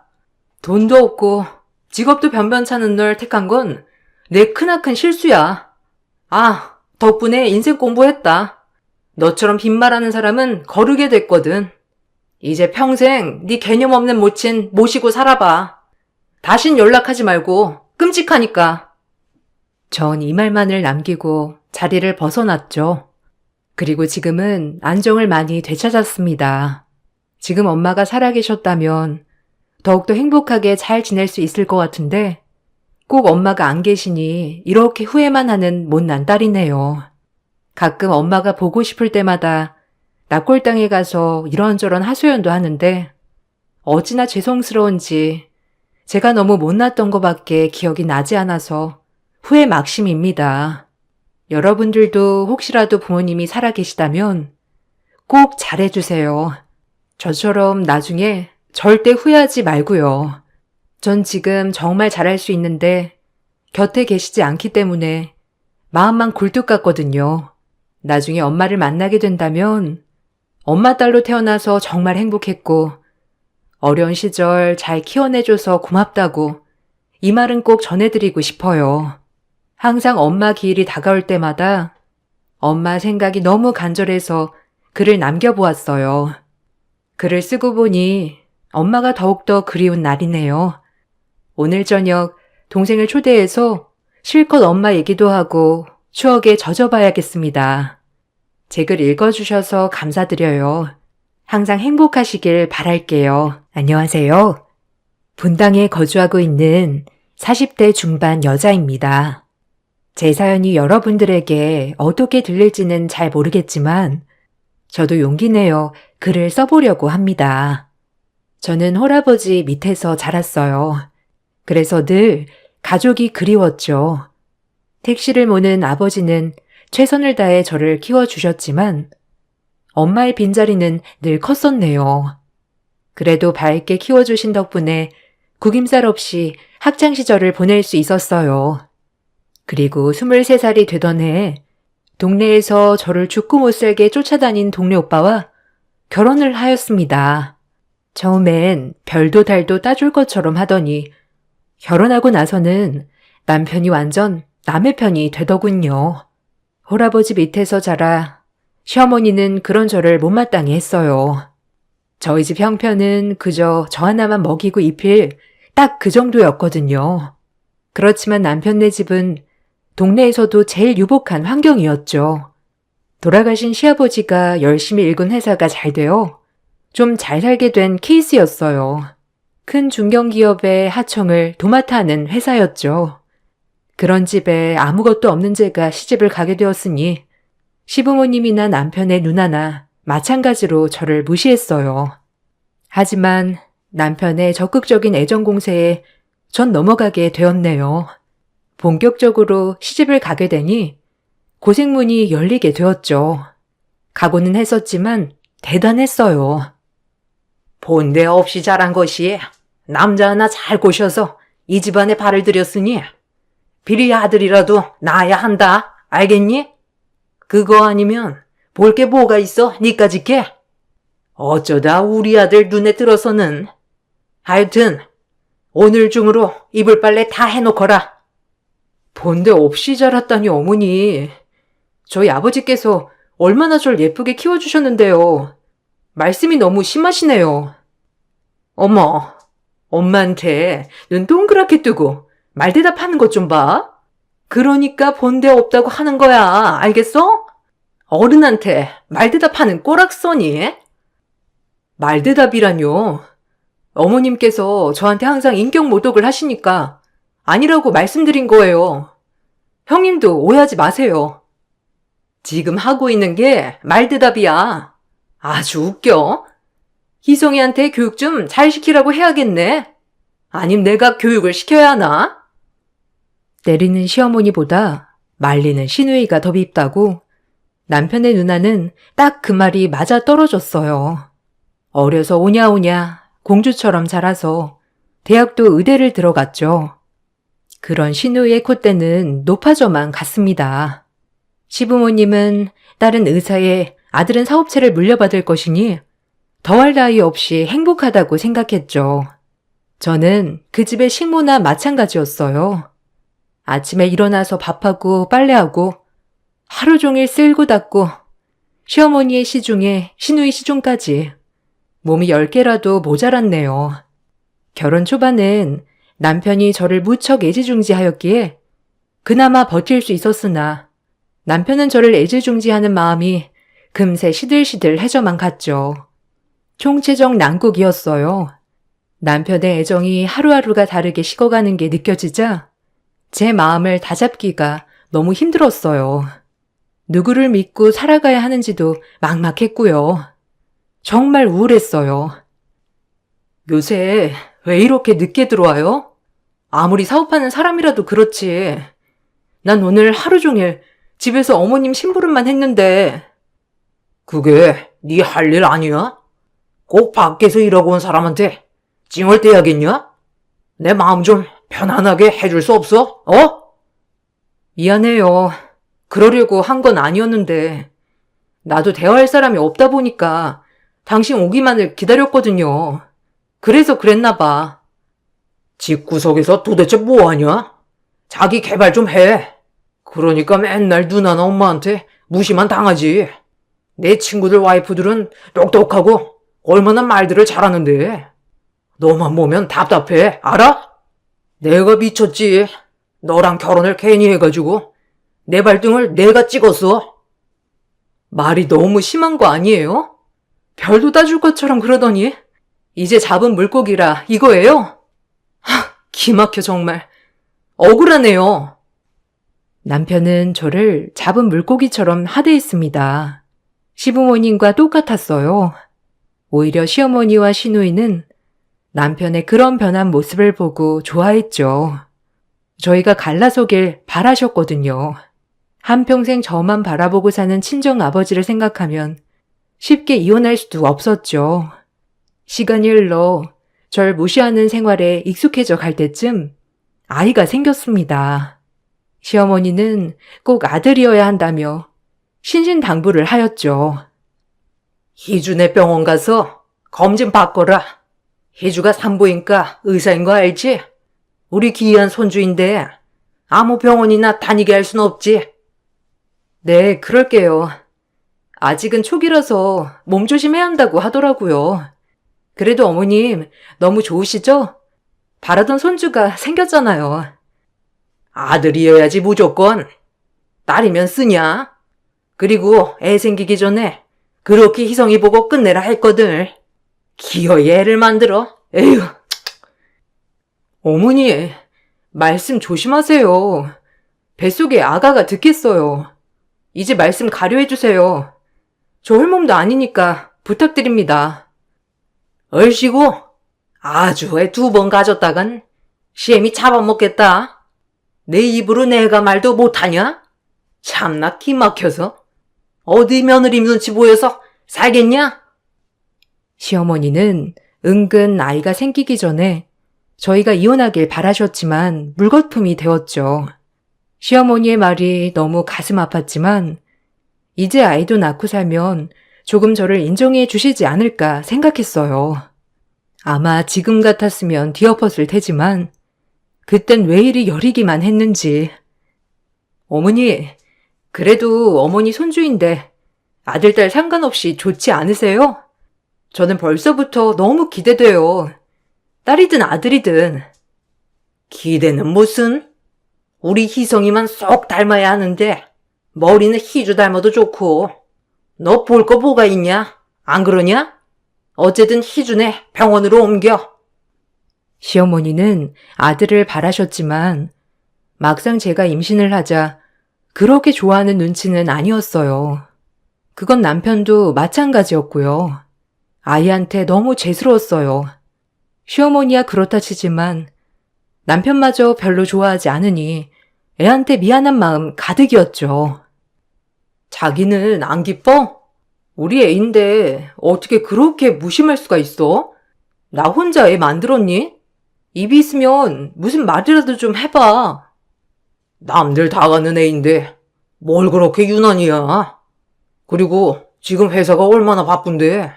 돈도 없고 직업도 변변찮은 널 택한 건 내 크나큰 실수야. 아, 덕분에 인생 공부했다. 너처럼 빈말하는 사람은 거르게 됐거든. 이제 평생 네 개념 없는 모친 모시고 살아봐. 다신 연락하지 말고 끔찍하니까. 전 이 말만을 남기고 자리를 벗어났죠. 그리고 지금은 안정을 많이 되찾았습니다. 지금 엄마가 살아계셨다면 더욱더 행복하게 잘 지낼 수 있을 것 같은데 꼭 엄마가 안 계시니 이렇게 후회만 하는 못난 딸이네요. 가끔 엄마가 보고 싶을 때마다 납골당에 가서 이런저런 하소연도 하는데 어찌나 죄송스러운지 제가 너무 못났던 것밖에 기억이 나지 않아서 후회 막심입니다. 여러분들도 혹시라도 부모님이 살아계시다면 꼭 잘해주세요. 저처럼 나중에 절대 후회하지 말고요. 전 지금 정말 잘할 수 있는데 곁에 계시지 않기 때문에 마음만 굴뚝 같거든요. 나중에 엄마를 만나게 된다면 엄마 딸로 태어나서 정말 행복했고 어려운 시절 잘 키워내줘서 고맙다고 이 말은 꼭 전해드리고 싶어요. 항상 엄마 기일이 다가올 때마다 엄마 생각이 너무 간절해서 글을 남겨보았어요. 글을 쓰고 보니 엄마가 더욱더 그리운 날이네요. 오늘 저녁 동생을 초대해서 실컷 엄마 얘기도 하고 추억에 젖어봐야겠습니다. 제 글 읽어주셔서 감사드려요. 항상 행복하시길 바랄게요. 안녕하세요. 분당에 거주하고 있는 40대 중반 여자입니다. 제 사연이 여러분들에게 어떻게 들릴지는 잘 모르겠지만 저도 용기 내어 글을 써보려고 합니다. 저는 홀아버지 밑에서 자랐어요. 그래서 늘 가족이 그리웠죠. 택시를 모는 아버지는 최선을 다해 저를 키워주셨지만 엄마의 빈자리는 늘 컸었네요. 그래도 밝게 키워주신 덕분에 구김살 없이 학창시절을 보낼 수 있었어요. 그리고 23살이 되던 해 동네에서 저를 죽고 못 살게 쫓아다닌 동네 오빠와 결혼을 하였습니다. 처음엔 별도 달도 따줄 것처럼 하더니 결혼하고 나서는 남편이 완전 남의 편이 되더군요. 할아버지 밑에서 자라 시어머니는 그런 저를 못마땅해 했어요. 저희 집 형편은 그저 저 하나만 먹이고 입힐 딱 그 정도였거든요. 그렇지만 남편네 집은 동네에서도 제일 유복한 환경이었죠. 돌아가신 시아버지가 열심히 일군 회사가 잘 되어 좀 잘 살게 된 케이스였어요. 큰 중견기업의 하청을 도맡아 하는 회사였죠. 그런 집에 아무것도 없는 제가 시집을 가게 되었으니 시부모님이나 남편의 누나나 마찬가지로 저를 무시했어요. 하지만 남편의 적극적인 애정 공세에 전 넘어가게 되었네요. 본격적으로 시집을 가게 되니 고생문이 열리게 되었죠. 각오는 했었지만 대단했어요.
본데 없이 자란 것이 남자 하나 잘 꼬셔서 이 집안에 발을 들였으니 비리 아들이라도 낳아야 한다. 알겠니? 그거 아니면 볼 게 뭐가 있어 니까짓 게. 어쩌다 우리 아들 눈에 들어서는. 하여튼 오늘 중으로 이불 빨래 다 해놓거라.
본데 없이 자랐다니 어머니. 저희 아버지께서 얼마나 절 예쁘게 키워주셨는데요. 말씀이 너무 심하시네요.
어머, 엄마한테 눈 동그랗게 뜨고 말대답하는 것 좀 봐. 그러니까 본데 없다고 하는 거야. 알겠어? 어른한테 말대답하는 꼬락서니?
말대답이라뇨. 어머님께서 저한테 항상 인격 모독을 하시니까 아니라고 말씀드린 거예요. 형님도 오해하지 마세요.
지금 하고 있는 게 말대답이야. 아주 웃겨. 희성이한테 교육 좀 잘 시키라고 해야겠네. 아님 내가 교육을 시켜야 하나?
때리는 시어머니보다 말리는 시누이가 더 밉다고 남편의 누나는 딱 그 말이 맞아 떨어졌어요. 어려서 오냐오냐 공주처럼 자라서 대학도 의대를 들어갔죠. 그런 시누이의 콧대는 높아져만 갔습니다. 시부모님은 딸은 의사에 아들은 사업체를 물려받을 것이니 더할 나위 없이 행복하다고 생각했죠. 저는 그 집의 식모나 마찬가지였어요. 아침에 일어나서 밥하고 빨래하고 하루 종일 쓸고 닦고 시어머니의 시중에 시누이 시중까지 몸이 10개라도 모자랐네요. 결혼 초반엔 남편이 저를 무척 애지중지하였기에 그나마 버틸 수 있었으나 남편은 저를 애지중지하는 마음이 금세 시들시들해져만 갔죠. 총체적 난국이었어요. 남편의 애정이 하루하루가 다르게 식어가는 게 느껴지자 제 마음을 다잡기가 너무 힘들었어요. 누구를 믿고 살아가야 하는지도 막막했고요. 정말 우울했어요.
요새 왜 이렇게 늦게 들어와요? 아무리 사업하는 사람이라도 그렇지. 난 오늘 하루 종일 집에서 어머님 심부름만 했는데. 그게 네 할 일 아니야? 꼭 밖에서 일하고 온 사람한테 찡얼대야겠냐? 내 마음 좀 편안하게 해줄 수 없어? 어?
미안해요. 그러려고 한 건 아니었는데 나도 대화할 사람이 없다 보니까 당신 오기만을 기다렸거든요. 그래서 그랬나 봐.
집구석에서 도대체 뭐하냐? 자기 개발 좀 해. 그러니까 맨날 누나나 엄마한테 무시만 당하지. 내 친구들 와이프들은 똑똑하고 얼마나 말들을 잘하는데. 너만 보면 답답해. 알아? 내가 미쳤지. 너랑 결혼을 괜히 해가지고 내 발등을 내가 찍었어.
말이 너무 심한 거 아니에요? 별도 따줄 것처럼 그러더니 이제 잡은 물고기라 이거예요? 기막혀 정말. 억울하네요. 남편은 저를 잡은 물고기처럼 하대했습니다. 시부모님과 똑같았어요. 오히려 시어머니와 시누이는 남편의 그런 변한 모습을 보고 좋아했죠. 저희가 갈라서길 바라셨거든요. 한평생 저만 바라보고 사는 친정 아버지를 생각하면 쉽게 이혼할 수도 없었죠. 시간이 흘러 절 무시하는 생활에 익숙해져 갈 때쯤 아이가 생겼습니다. 시어머니는 꼭 아들이어야 한다며 신신당부를 하였죠.
희주네 병원 가서 검진 받거라. 희주가 산부인과 의사인 거 알지? 우리 귀한 손주인데 아무 병원이나 다니게 할 순 없지.
네, 그럴게요. 아직은 초기라서 몸 조심해야 한다고 하더라고요. 그래도 어머님 너무 좋으시죠? 바라던 손주가 생겼잖아요.
아들이어야지 무조건. 딸이면 쓰냐? 그리고 애 생기기 전에 그렇게 희성이 보고 끝내라 했거든. 기어이 애를 만들어. 에휴.
어머니, 말씀 조심하세요. 뱃속에 아가가 듣겠어요. 이제 말씀 가려해주세요. 저 홀몸도 아니니까 부탁드립니다.
얼씨구 아주 애 2번 가졌다간 시엠이 잡아먹겠다. 내 입으로 내가 말도 못하냐? 참나 기막혀서. 어디 며느리 눈치 보여서 살겠냐?
시어머니는 은근 아이가 생기기 전에 저희가 이혼하길 바라셨지만 물거품이 되었죠. 시어머니의 말이 너무 가슴 아팠지만 이제 아이도 낳고 살면 조금 저를 인정해 주시지 않을까 생각했어요. 아마 지금 같았으면 뒤엎었을 테지만 그땐 왜 이리 여리기만 했는지. 어머니, 그래도 어머니 손주인데 아들, 딸 상관없이 좋지 않으세요? 저는 벌써부터 너무 기대돼요. 딸이든 아들이든.
기대는 무슨? 우리 희성이만 쏙 닮아야 하는데 머리는 희주 닮아도 좋고. 너 볼 거 뭐가 있냐? 안 그러냐? 어쨌든 희주네 병원으로 옮겨.
시어머니는 아들을 바라셨지만 막상 제가 임신을 하자 그렇게 좋아하는 눈치는 아니었어요. 그건 남편도 마찬가지였고요. 아이한테 너무 죄스러웠어요. 시어머니야 그렇다 치지만 남편마저 별로 좋아하지 않으니 애한테 미안한 마음 가득이었죠.
자기는 안 기뻐? 우리 애인데 어떻게 그렇게 무심할 수가 있어? 나 혼자 애 만들었니? 입이 있으면 무슨 말이라도 좀 해봐. 남들 다 가는 애인데 뭘 그렇게 유난이야. 그리고 지금 회사가 얼마나 바쁜데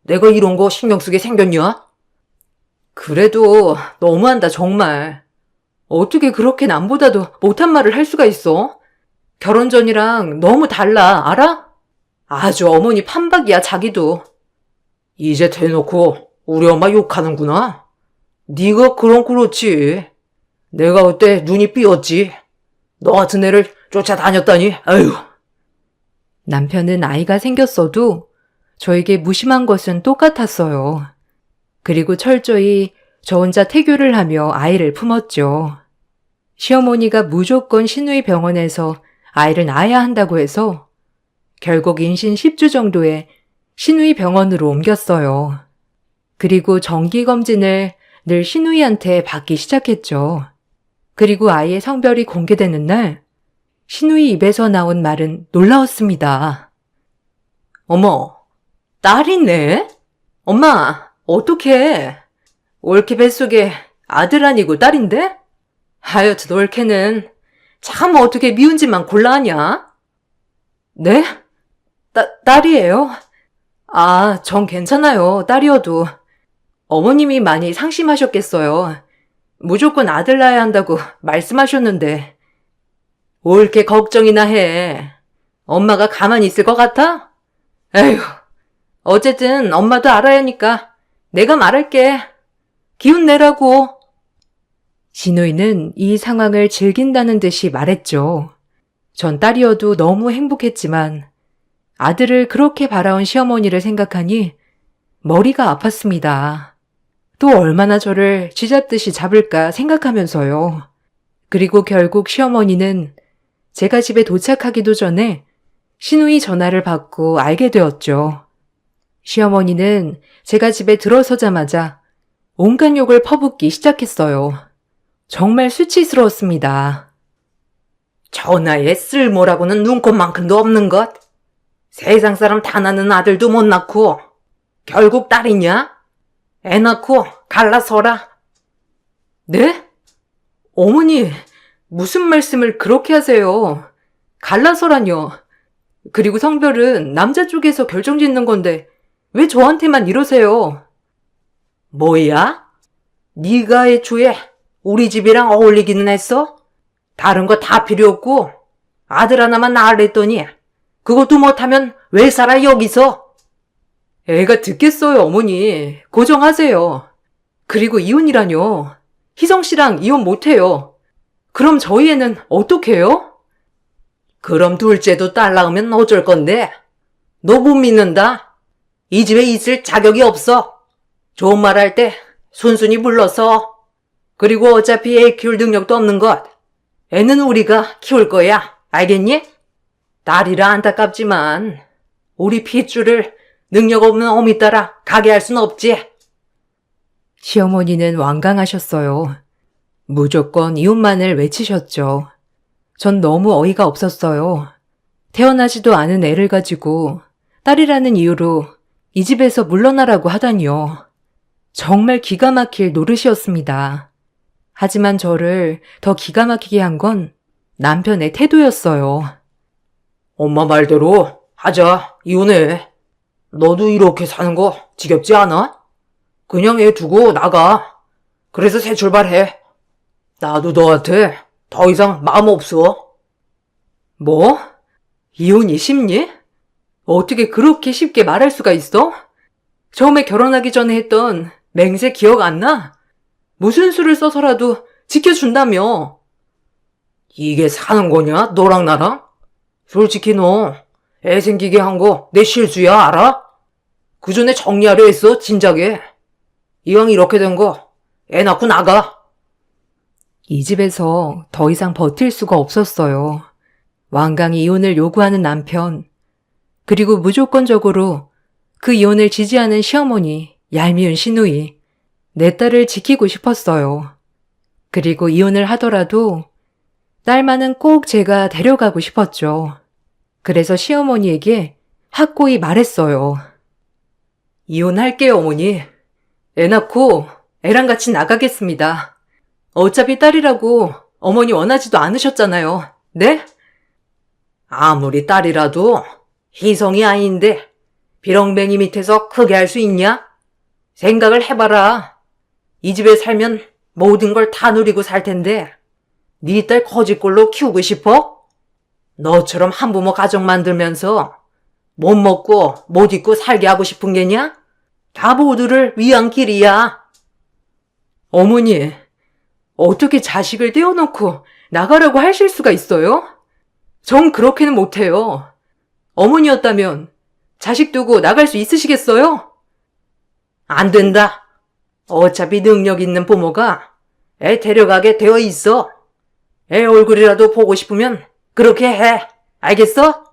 내가 이런 거 신경 쓰게 생겼냐?
그래도 너무한다 정말. 어떻게 그렇게 남보다도 못한 말을 할 수가 있어? 결혼 전이랑 너무 달라, 알아? 아주 어머니 판박이야 자기도.
이제 대놓고 우리 엄마 욕하는구나. 네가 그럼 그렇지. 내가 그때 눈이 삐었지. 너 같은 애를 쫓아다녔다니. 아유.
남편은 아이가 생겼어도 저에게 무심한 것은 똑같았어요. 그리고 철저히 저 혼자 태교를 하며 아이를 품었죠. 시어머니가 무조건 신우이 병원에서 아이를 낳아야 한다고 해서 결국 임신 10주 정도에 신우이 병원으로 옮겼어요. 그리고 정기검진을 늘 신우이한테 받기 시작했죠. 그리고 아이의 성별이 공개되는 날 신우이 입에서 나온 말은 놀라웠습니다.
어머, 딸이네? 엄마, 어떡해? 올케 뱃속에 아들 아니고 딸인데? 하여튼 올케는 참 어떻게 미운 짓만 골라 하냐?
네? 딸이에요? 아, 전 괜찮아요. 딸이어도. 어머님이 많이 상심하셨겠어요. 무조건 아들 낳아야 한다고 말씀하셨는데.
올케 걱정이나 해. 엄마가 가만히 있을 것 같아? 에휴, 어쨌든 엄마도 알아야 하니까 내가 말할게. 기운 내라고.
진우이는 이 상황을 즐긴다는 듯이 말했죠. 전 딸이어도 너무 행복했지만 아들을 그렇게 바라온 시어머니를 생각하니 머리가 아팠습니다. 또 얼마나 저를 쥐잡듯이 잡을까 생각하면서요. 그리고 결국 시어머니는 제가 집에 도착하기도 전에 신우이 전화를 받고 알게 되었죠. 시어머니는 제가 집에 들어서자마자 온갖 욕을 퍼붓기 시작했어요. 정말 수치스러웠습니다.
전화에 쓸모라고는 눈꼽만큼도 없는 것. 세상 사람 다 낳는 아들도 못 낳고 결국 딸이냐? 애 낳고 갈라서라.
네? 어머니, 무슨 말씀을 그렇게 하세요? 갈라서라뇨. 그리고 성별은 남자 쪽에서 결정짓는 건데 왜 저한테만 이러세요?
뭐야? 네가 애초에 우리 집이랑 어울리기는 했어? 다른 거 다 필요 없고 아들 하나만 낳으랬더니 그것도 못하면 왜 살아 여기서?
애가 듣겠어요, 어머니. 고정하세요. 그리고 이혼이라뇨. 희성 씨랑 이혼 못해요. 그럼 저희 애는 어떡해요?
그럼 둘째도 딸 낳으면 어쩔 건데? 너 못 믿는다? 이 집에 있을 자격이 없어. 좋은 말 할 때 순순히 불러서. 그리고 어차피 애 키울 능력도 없는 것. 애는 우리가 키울 거야. 알겠니? 딸이라 안타깝지만 우리 핏줄을 능력 없는 어미 따라 가게 할 순 없지.
시어머니는 완강하셨어요. 무조건 이혼만을 외치셨죠. 전 너무 어이가 없었어요. 태어나지도 않은 애를 가지고 딸이라는 이유로 이 집에서 물러나라고 하다니요. 정말 기가 막힐 노릇이었습니다. 하지만 저를 더 기가 막히게 한 건 남편의 태도였어요.
엄마 말대로 하자. 이혼해. 너도 이렇게 사는 거 지겹지 않아? 그냥 애 두고 나가. 그래서 새 출발해. 나도 너한테 더 이상 마음 없어.
뭐? 이혼이 쉽니? 어떻게 그렇게 쉽게 말할 수가 있어? 처음에 결혼하기 전에 했던 맹세 기억 안 나? 무슨 수를 써서라도 지켜준다며.
이게 사는 거냐? 너랑 나랑? 솔직히 너 애 생기게 한 거 내 실수야 알아? 그 전에 정리하려 했어 진작에. 이왕 이렇게 된 거 애 낳고 나가.
이 집에서 더 이상 버틸 수가 없었어요. 완강히 이혼을 요구하는 남편, 그리고 무조건적으로 그 이혼을 지지하는 시어머니, 얄미운 시누이, 내 딸을 지키고 싶었어요. 그리고 이혼을 하더라도 딸만은 꼭 제가 데려가고 싶었죠. 그래서 시어머니에게 확고히 말했어요. 이혼할게요, 어머니. 애 낳고 애랑 같이 나가겠습니다. 어차피 딸이라고 어머니 원하지도 않으셨잖아요. 네?
아무리 딸이라도 희성이 아닌데 비렁뱅이 밑에서 크게 할 수 있냐? 생각을 해봐라. 이 집에 살면 모든 걸 다 누리고 살 텐데 네 딸 거지꼴로 키우고 싶어? 너처럼 한부모 가정 만들면서 못 먹고 못 입고 살게 하고 싶은 게냐? 다 모두를 위한 길이야.
어머니, 어떻게 자식을 떼어놓고 나가라고 하실 수가 있어요? 전 그렇게는 못해요. 어머니였다면 자식 두고 나갈 수 있으시겠어요?
안 된다. 어차피 능력 있는 부모가 애 데려가게 되어 있어. 애 얼굴이라도 보고 싶으면 그렇게 해. 알겠어?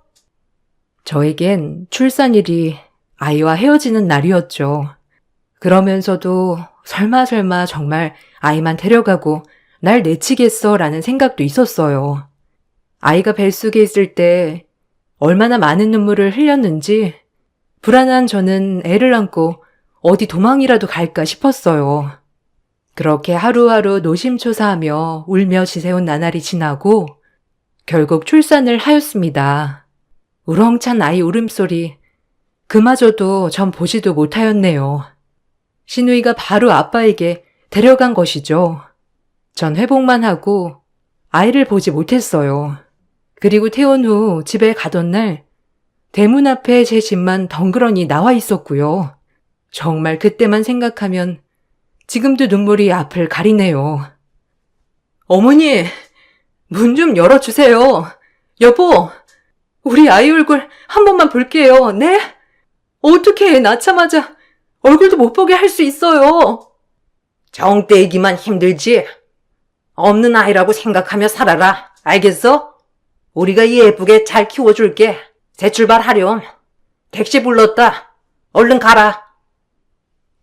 저에겐 출산일이 아이와 헤어지는 날이었죠. 그러면서도 설마 정말 아이만 데려가고 날 내치겠어 라는 생각도 있었어요. 아이가 뱃속에 있을 때 얼마나 많은 눈물을 흘렸는지 불안한 저는 애를 안고 어디 도망이라도 갈까 싶었어요. 그렇게 하루하루 노심초사하며 울며 지새운 나날이 지나고 결국 출산을 하였습니다. 우렁찬 아이 울음소리, 그마저도 전 보지도 못하였네요. 시누이가 바로 아빠에게 데려간 것이죠. 전 회복만 하고 아이를 보지 못했어요. 그리고 퇴원 후 집에 가던 날 대문 앞에 제 집만 덩그러니 나와 있었고요. 정말 그때만 생각하면 지금도 눈물이 앞을 가리네요. 어머니, 문 좀 열어주세요. 여보, 우리 아이 얼굴 한 번만 볼게요. 네? 어떻게 낳자마자 얼굴도 못 보게 할 수 있어요.
정떼기만 힘들지. 없는 아이라고 생각하며 살아라. 알겠어? 우리가 예쁘게 잘 키워줄게. 새 출발하렴. 택시 불렀다. 얼른 가라.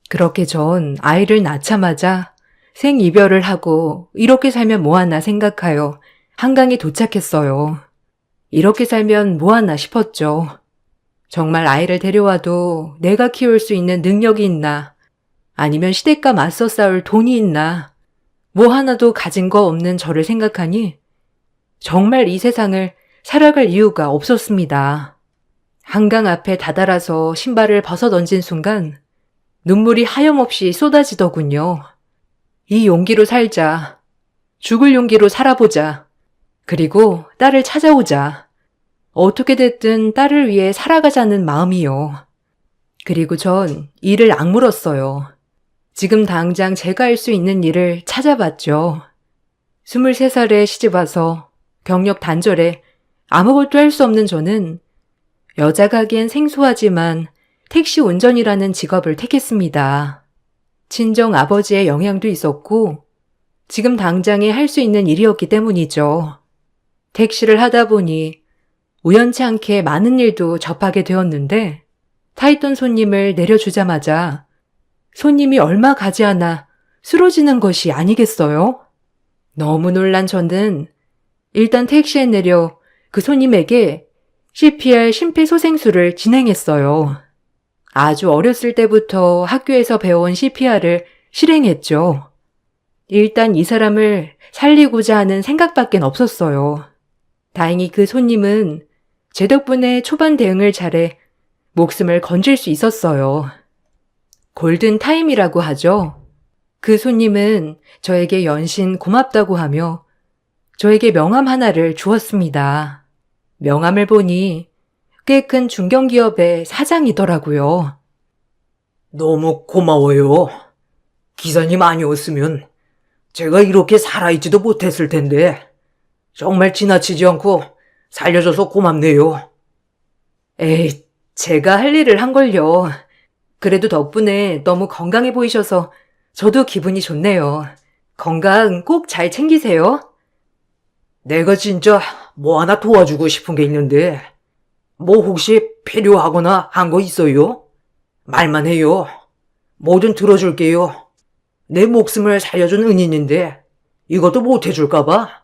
그렇게 전 아이를 낳자마자 생이별을 하고 이렇게 살면 뭐하나 생각하여 한강에 도착했어요. 이렇게 살면 뭐하나 싶었죠. 정말 아이를 데려와도 내가 키울 수 있는 능력이 있나? 아니면 시댁과 맞서 싸울 돈이 있나, 뭐 하나도 가진 거 없는 저를 생각하니 정말 이 세상을 살아갈 이유가 없었습니다. 한강 앞에 다다라서 신발을 벗어 던진 순간 눈물이 하염없이 쏟아지더군요. 이 용기로 살자. 죽을 용기로 살아보자. 그리고 딸을 찾아오자. 어떻게 됐든 딸을 위해 살아가자는 마음이요. 그리고 전 이를 악물었어요. 지금 당장 제가 할 수 있는 일을 찾아봤죠. 23살에 시집와서 경력 단절에 아무것도 할 수 없는 저는 여자가 하기엔 생소하지만 택시 운전이라는 직업을 택했습니다. 친정 아버지의 영향도 있었고 지금 당장에 할 수 있는 일이었기 때문이죠. 택시를 하다 보니 우연치 않게 많은 일도 접하게 되었는데 타있던 손님을 내려주자마자 손님이 얼마 가지 않아 쓰러지는 것이 아니겠어요? 너무 놀란 저는 일단 택시에 내려 그 손님에게 CPR 심폐소생술을 진행했어요. 아주 어렸을 때부터 학교에서 배워온 CPR을 실행했죠. 일단 이 사람을 살리고자 하는 생각밖엔 없었어요. 다행히 그 손님은 제 덕분에 초반 대응을 잘해 목숨을 건질 수 있었어요. 골든타임이라고 하죠. 그 손님은 저에게 연신 고맙다고 하며 저에게 명함 하나를 주었습니다. 명함을 보니 꽤 큰 중견기업의 사장이더라고요.
너무 고마워요. 기사님 아니었으면 제가 이렇게 살아있지도 못했을 텐데 정말 지나치지 않고 살려줘서 고맙네요.
에이, 제가 할 일을 한 걸요. 그래도 덕분에 너무 건강해 보이셔서 저도 기분이 좋네요. 건강 꼭 잘 챙기세요.
내가 진짜 뭐 하나 도와주고 싶은 게 있는데 뭐 혹시 필요하거나 한 거 있어요? 말만 해요. 뭐든 들어줄게요. 내 목숨을 살려준 은인인데 이것도 못 해줄까 봐.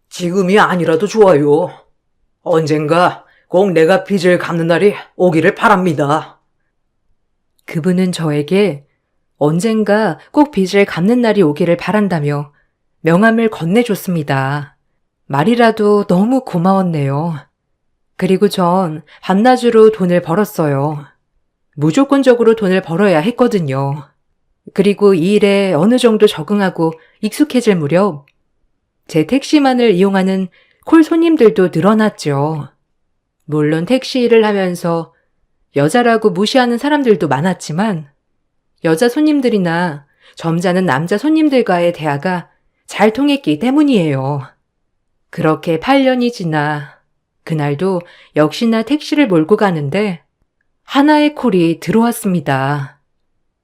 지금이 아니라도 좋아요. 언젠가 꼭 내가 빚을 갚는 날이 오기를 바랍니다.
그분은 저에게 언젠가 꼭 빚을 갚는 날이 오기를 바란다며 명함을 건네줬습니다. 말이라도 너무 고마웠네요. 그리고 전 밤낮으로 돈을 벌었어요. 무조건적으로 돈을 벌어야 했거든요. 그리고 이 일에 어느 정도 적응하고 익숙해질 무렵 제 택시만을 이용하는 콜 손님들도 늘어났죠. 물론 택시 일을 하면서 여자라고 무시하는 사람들도 많았지만 여자 손님들이나 점잖은 남자 손님들과의 대화가 잘 통했기 때문이에요. 그렇게 8년이 지나 그날도 역시나 택시를 몰고 가는데 하나의 콜이 들어왔습니다.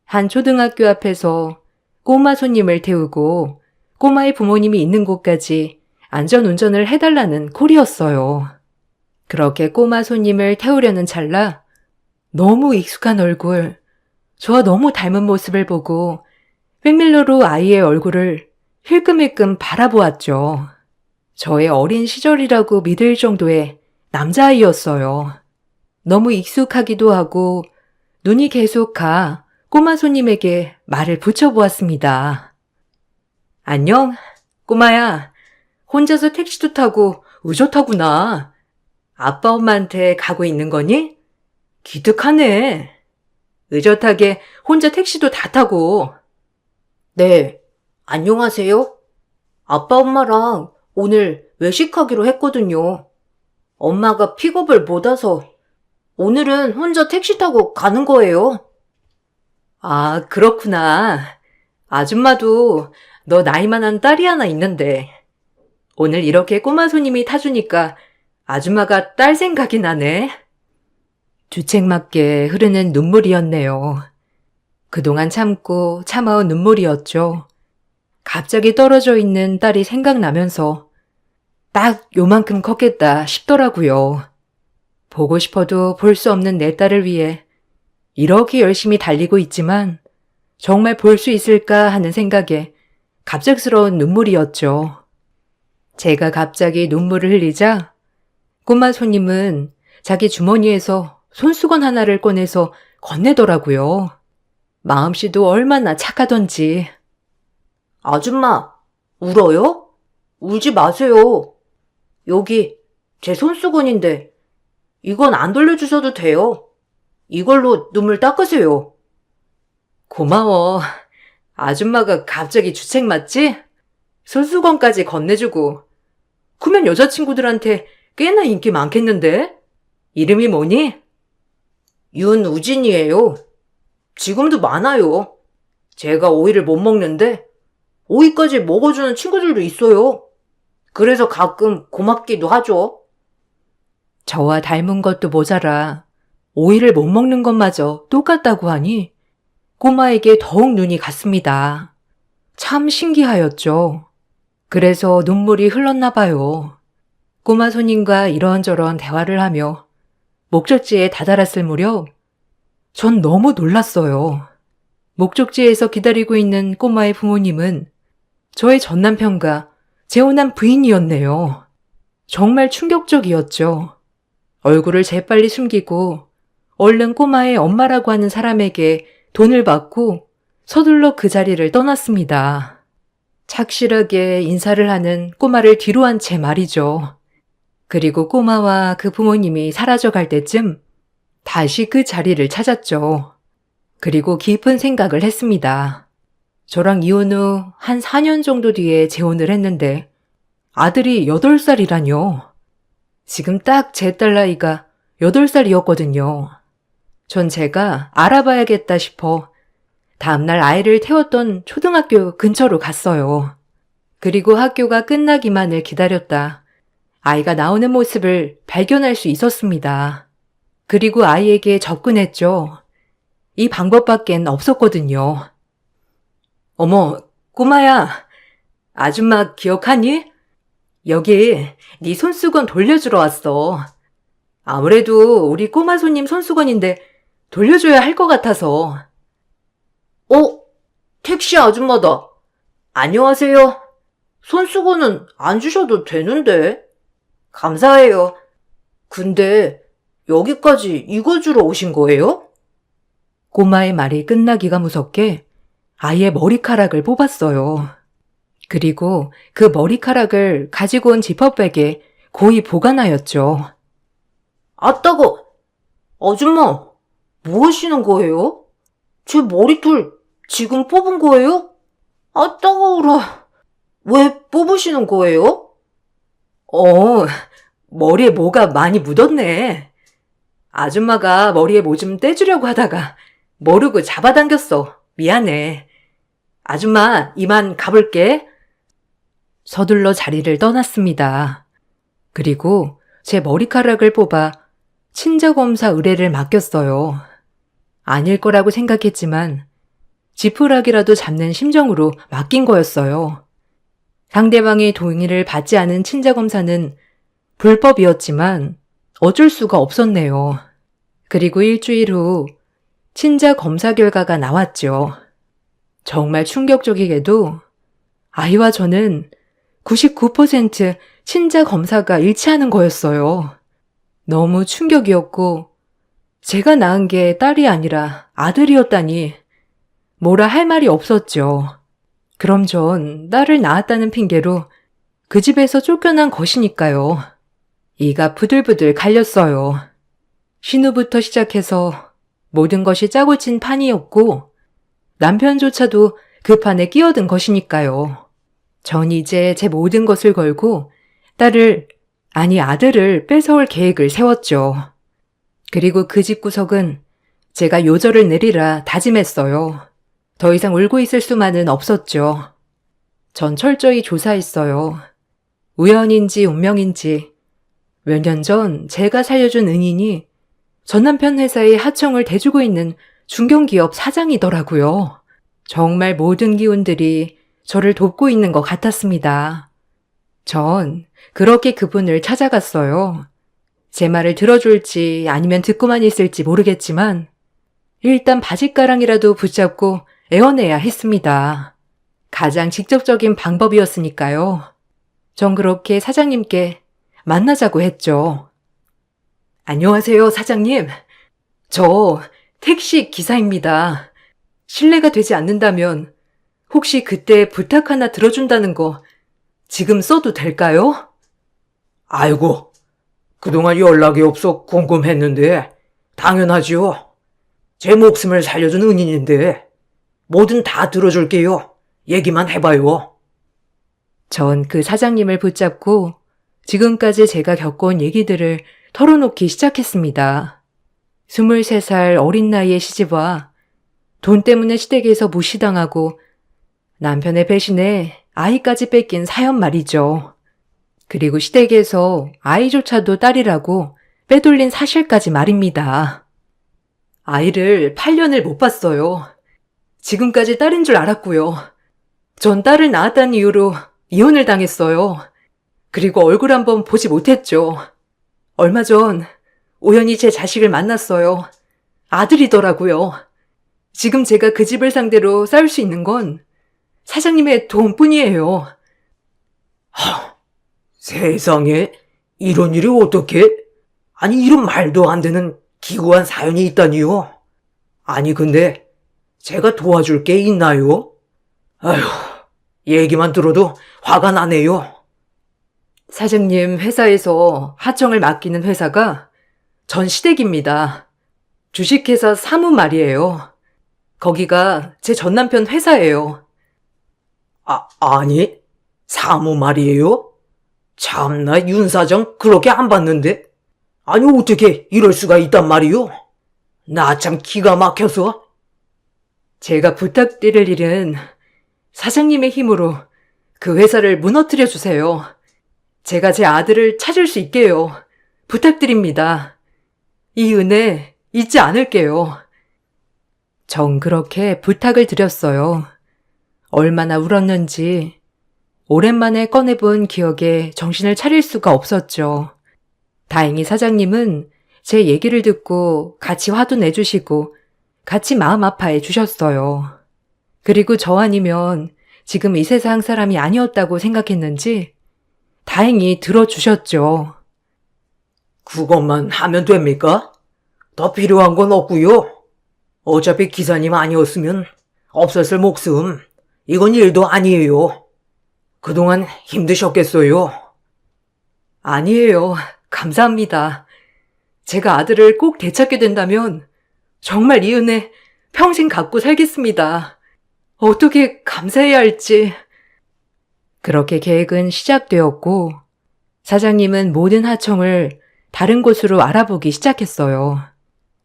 한 초등학교 앞에서 꼬마 손님을 태우고 꼬마의 부모님이 있는 곳까지 안전운전을 해달라는 콜이었어요. 그렇게 꼬마 손님을 태우려는 찰나 너무 익숙한 얼굴, 저와 너무 닮은 모습을 보고 백밀러로 아이의 얼굴을 힐끔힐끔 바라보았죠. 저의 어린 시절이라고 믿을 정도의 남자아이였어요. 너무 익숙하기도 하고 눈이 계속 가 꼬마 손님에게 말을 붙여보았습니다. 안녕, 꼬마야. 혼자서 택시도 타고 의젓하구나. 아빠 엄마한테 가고 있는 거니? 기특하네. 의젓하게 혼자 택시도 다 타고. 네, 안녕하세요. 아빠 엄마랑 오늘 외식하기로 했거든요. 엄마가 픽업을 못 와서 오늘은 혼자 택시 타고 가는 거예요. 아, 그렇구나. 아줌마도 너 나이만한 딸이 하나 있는데 오늘 이렇게 꼬마 손님이 타주니까 아줌마가 딸 생각이 나네. 주책맞게 흐르는 눈물이었네요. 그동안 참고 참아온 눈물이었죠. 갑자기 떨어져 있는 딸이 생각나면서 딱 요만큼 컸겠다 싶더라고요. 보고 싶어도 볼 수 없는 내 딸을 위해 이렇게 열심히 달리고 있지만 정말 볼 수 있을까 하는 생각에 갑작스러운 눈물이었죠. 제가 갑자기 눈물을 흘리자 꼬마 손님은 자기 주머니에서 손수건 하나를 꺼내서 건네더라고요. 마음씨도 얼마나 착하던지.
아줌마, 울어요? 울지 마세요. 여기 제 손수건인데 이건 안 돌려주셔도 돼요. 이걸로 눈물 닦으세요.
고마워. 아줌마가 갑자기 주책 맞지? 손수건까지 건네주고. 크면 여자친구들한테 꽤나 인기 많겠는데? 이름이 뭐니?
윤우진이에요. 지금도 많아요. 제가 오이를 못 먹는데 오이까지 먹어주는 친구들도 있어요. 그래서 가끔 고맙기도 하죠.
저와 닮은 것도 모자라 오이를 못 먹는 것마저 똑같다고 하니 꼬마에게 더욱 눈이 갔습니다. 참 신기하였죠. 그래서 눈물이 흘렀나 봐요. 꼬마 손님과 이런저런 대화를 하며 목적지에 다다랐을 무렵 전 너무 놀랐어요. 목적지에서 기다리고 있는 꼬마의 부모님은 저의 전남편과 재혼한 부인이었네요. 정말 충격적이었죠. 얼굴을 재빨리 숨기고 얼른 꼬마의 엄마라고 하는 사람에게 돈을 받고 서둘러 그 자리를 떠났습니다. 착실하게 인사를 하는 꼬마를 뒤로 한 채 말이죠. 그리고 꼬마와 그 부모님이 사라져갈 때쯤 다시 그 자리를 찾았죠. 그리고 깊은 생각을 했습니다. 저랑 이혼 후 한 4년 정도 뒤에 재혼을 했는데 아들이 8살이라뇨. 지금 딱 제 딸 나이가 8살이었거든요. 전 제가 알아봐야겠다 싶어 다음날 아이를 태웠던 초등학교 근처로 갔어요. 그리고 학교가 끝나기만을 기다렸다 아이가 나오는 모습을 발견할 수 있었습니다. 그리고 아이에게 접근했죠. 이 방법밖엔 없었거든요. 어머, 꼬마야. 아줌마 기억하니? 여기 네 손수건 돌려주러 왔어. 아무래도 우리 꼬마 손님 손수건인데 돌려줘야 할 것 같아서.
택시 아줌마다. 안녕하세요. 손수건은 안 주셔도 되는데. 감사해요. 근데 여기까지 이거 주러 오신 거예요?
꼬마의 말이 끝나기가 무섭게 아이의 머리카락을 뽑았어요. 그리고 그 머리카락을 가지고 온 지퍼백에 고이 보관하였죠.
아따가, 아줌마, 뭐 하시는 거예요? 제 머리털 지금 뽑은 거예요? 아따가워라. 왜 뽑으시는 거예요?
머리에 뭐가 많이 묻었네. 아줌마가 머리에 뭐 좀 떼주려고 하다가 모르고 잡아당겼어. 미안해. 아줌마, 이만 가볼게. 서둘러 자리를 떠났습니다. 그리고 제 머리카락을 뽑아 친자검사 의뢰를 맡겼어요. 아닐 거라고 생각했지만 지푸라기라도 잡는 심정으로 맡긴 거였어요. 상대방의 동의를 받지 않은 친자검사는 불법이었지만 어쩔 수가 없었네요. 그리고 일주일 후 친자검사 결과가 나왔죠. 정말 충격적이게도 아이와 저는 99% 친자검사가 일치하는 거였어요. 너무 충격이었고 제가 낳은 게 딸이 아니라 아들이었다니 뭐라 할 말이 없었죠. 그럼 전 딸을 낳았다는 핑계로 그 집에서 쫓겨난 것이니까요. 이가 부들부들 갈렸어요. 신우부터 시작해서 모든 것이 짜고 친 판이었고 남편조차도 그 판에 끼어든 것이니까요. 전 이제 제 모든 것을 걸고 아들을 뺏어올 계획을 세웠죠. 그리고 그 집구석은 제가 요절을 내리라 다짐했어요. 더 이상 울고 있을 수만은 없었죠. 전 철저히 조사했어요. 우연인지 운명인지 몇 년 전 제가 살려준 은인이 전 남편 회사의 하청을 대주고 있는 중견기업 사장이더라고요. 정말 모든 기운들이 저를 돕고 있는 것 같았습니다. 전 그렇게 그분을 찾아갔어요. 제 말을 들어줄지 아니면 듣고만 있을지 모르겠지만 일단 바짓가랑이라도 붙잡고 애원해야 했습니다. 가장 직접적인 방법이었으니까요. 전 그렇게 사장님께 만나자고 했죠. 안녕하세요, 사장님. 저 택시 기사입니다. 신뢰가 되지 않는다면 혹시 그때 부탁 하나 들어준다는 거 지금 써도 될까요?
아이고, 그동안 연락이 없어 궁금했는데 당연하지요. 제 목숨을 살려준 은인인데 뭐든 다 들어줄게요. 얘기만 해봐요.
전 그 사장님을 붙잡고 지금까지 제가 겪어온 얘기들을 털어놓기 시작했습니다. 23살 어린 나이의 시집와 돈 때문에 시댁에서 무시당하고 남편의 배신에 아이까지 뺏긴 사연 말이죠. 그리고 시댁에서 아이조차도 딸이라고 빼돌린 사실까지 말입니다. 아이를 8년을 못 봤어요. 지금까지 딸인 줄 알았고요. 전 딸을 낳았다는 이유로 이혼을 당했어요. 그리고 얼굴 한번 보지 못했죠. 얼마 전 우연히 제 자식을 만났어요. 아들이더라고요. 지금 제가 그 집을 상대로 싸울 수 있는 건 사장님의 도움뿐이에요.
세상에 이런 일이 어떻게? 아니 이런 말도 안 되는 기구한 사연이 있다니요? 아니 근데 제가 도와줄 게 있나요? 아휴, 얘기만 들어도 화가 나네요.
사장님 회사에서 하청을 맡기는 회사가 전 시댁입니다. 주식회사 사무 말이에요. 거기가 제 전남편 회사예요.
아니, 사무 말이에요? 참나 윤 사장 그렇게 안 봤는데? 아니 어떻게 이럴 수가 있단 말이요? 나 참 기가 막혀서.
제가 부탁드릴 일은 사장님의 힘으로 그 회사를 무너뜨려 주세요. 제가 제 아들을 찾을 수 있게요. 부탁드립니다. 이 은혜 잊지 않을게요. 전 그렇게 부탁을 드렸어요. 얼마나 울었는지 오랜만에 꺼내본 기억에 정신을 차릴 수가 없었죠. 다행히 사장님은 제 얘기를 듣고 같이 화도 내주시고 같이 마음 아파해 주셨어요. 그리고 저 아니면 지금 이 세상 사람이 아니었다고 생각했는지 다행히 들어주셨죠.
그것만 하면 됩니까? 더 필요한 건 없고요. 어차피 기사님 아니었으면 없었을 목숨. 이건 일도 아니에요. 그동안 힘드셨겠어요.
아니에요. 감사합니다. 제가 아들을 꼭 되찾게 된다면 정말 이 은혜 평생 갖고 살겠습니다. 어떻게 감사해야 할지. 그렇게 계획은 시작되었고 사장님은 모든 하청을 다른 곳으로 알아보기 시작했어요.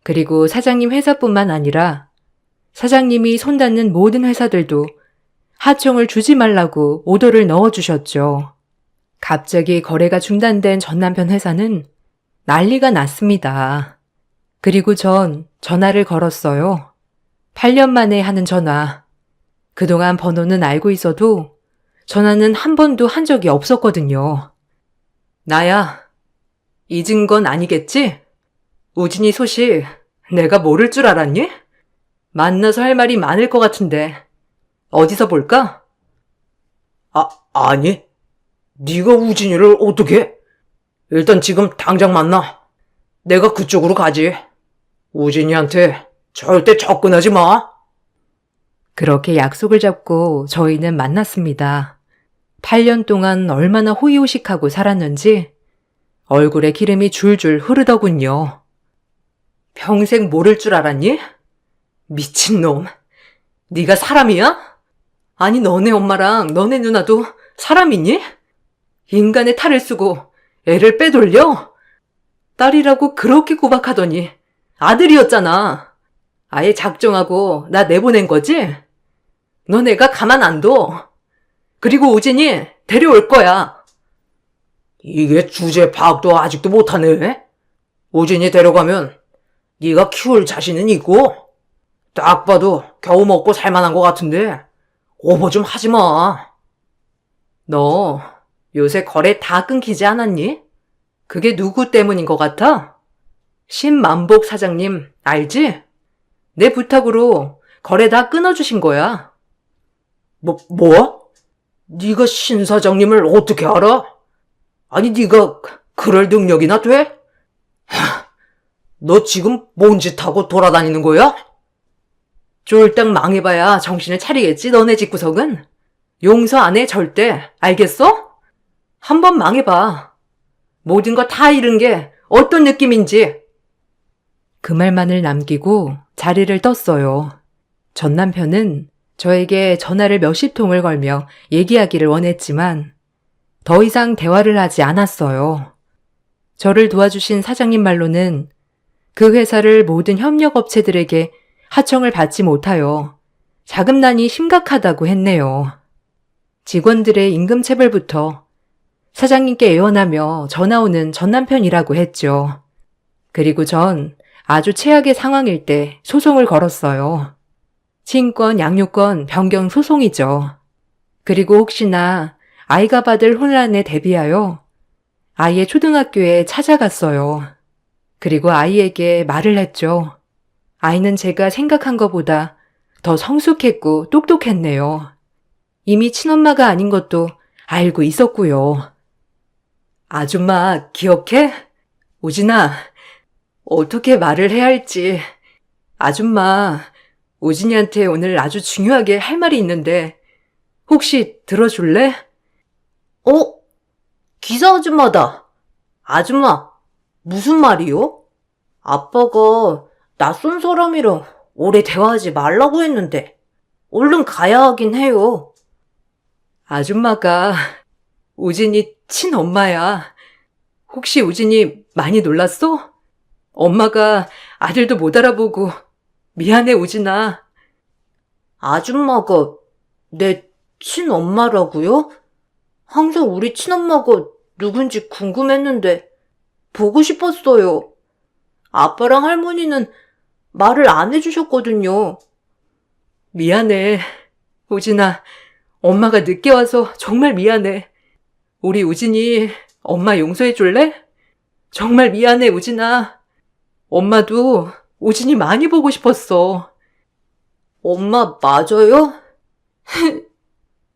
그리고 사장님 회사뿐만 아니라 사장님이 손닿는 모든 회사들도 하청을 주지 말라고 오더를 넣어주셨죠. 갑자기 거래가 중단된 전 남편 회사는 난리가 났습니다. 그리고 전 전화를 걸었어요. 8년 만에 하는 전화. 그동안 번호는 알고 있어도 전화는 한 번도 한 적이 없었거든요. 나야, 잊은 건 아니겠지? 우진이 소식 내가 모를 줄 알았니? 만나서 할 말이 많을 것 같은데 어디서 볼까?
아니, 네가 우진이를 어떻게? 일단 지금 당장 만나. 내가 그쪽으로 가지. 우진이한테 절대 접근하지 마.
그렇게 약속을 잡고 저희는 만났습니다. 8년 동안 얼마나 호의호식하고 살았는지 얼굴에 기름이 줄줄 흐르더군요. 평생 모를 줄 알았니? 미친놈. 네가 사람이야? 아니 너네 엄마랑 너네 누나도 사람이니? 인간의 탈을 쓰고 애를 빼돌려? 딸이라고 그렇게 구박하더니 아들이었잖아. 아예 작정하고 나 내보낸 거지? 너네가 가만 안 둬. 그리고 우진이 데려올 거야.
이게 주제 파악도 아직도 못하네. 우진이 데려가면 네가 키울 자신은 있고 딱 봐도 겨우 먹고 살만한 것 같은데 오버 좀 하지 마.
너 요새 거래 다 끊기지 않았니? 그게 누구 때문인 것 같아? 신만복 사장님 알지? 내 부탁으로 거래 다 끊어주신 거야.
뭐? 네가 신 사장님을 어떻게 알아? 아니 네가 그럴 능력이나 돼? 너 지금 뭔 짓 하고 돌아다니는 거야? 쫄딱 망해봐야 정신을 차리겠지, 너네 집구석은? 용서 안 해, 절대. 알겠어? 한번 망해봐. 모든 거 다 잃은 게 어떤 느낌인지.
그 말만을 남기고 자리를 떴어요. 전 남편은 저에게 전화를 몇십 통을 걸며 얘기하기를 원했지만 더 이상 대화를 하지 않았어요. 저를 도와주신 사장님 말로는 그 회사를 모든 협력업체들에게 하청을 받지 못하여 자금난이 심각하다고 했네요. 직원들의 임금체불부터 사장님께 애원하며 전화 오는 전 남편이라고 했죠. 그리고 전 아주 최악의 상황일 때 소송을 걸었어요. 친권, 양육권 변경 소송이죠. 그리고 혹시나 아이가 받을 혼란에 대비하여 아이의 초등학교에 찾아갔어요. 그리고 아이에게 말을 했죠. 아이는 제가 생각한 것보다 더 성숙했고 똑똑했네요. 이미 친엄마가 아닌 것도 알고 있었고요.
아줌마, 기억해? 우진아, 어떻게 말을 해야 할지. 아줌마, 우진이한테 오늘 아주 중요하게 할 말이 있는데 혹시 들어줄래? 기사 아줌마다. 아줌마, 무슨 말이요? 아빠가 낯선 사람이랑 오래 대화하지 말라고 했는데 얼른 가야 하긴 해요. 아줌마가 우진이 친엄마야. 혹시 우진이 많이 놀랐어? 엄마가 아들도 못 알아보고 미안해, 우진아. 아줌마가 내 친엄마라고요? 항상 우리 친엄마가 누군지 궁금했는데 보고 싶었어요. 아빠랑 할머니는 말을 안 해주셨거든요. 미안해, 우진아. 엄마가 늦게 와서 정말 미안해. 우리 우진이 엄마 용서해 줄래? 정말 미안해, 우진아. 엄마도 우진이 많이 보고 싶었어. 엄마 맞아요?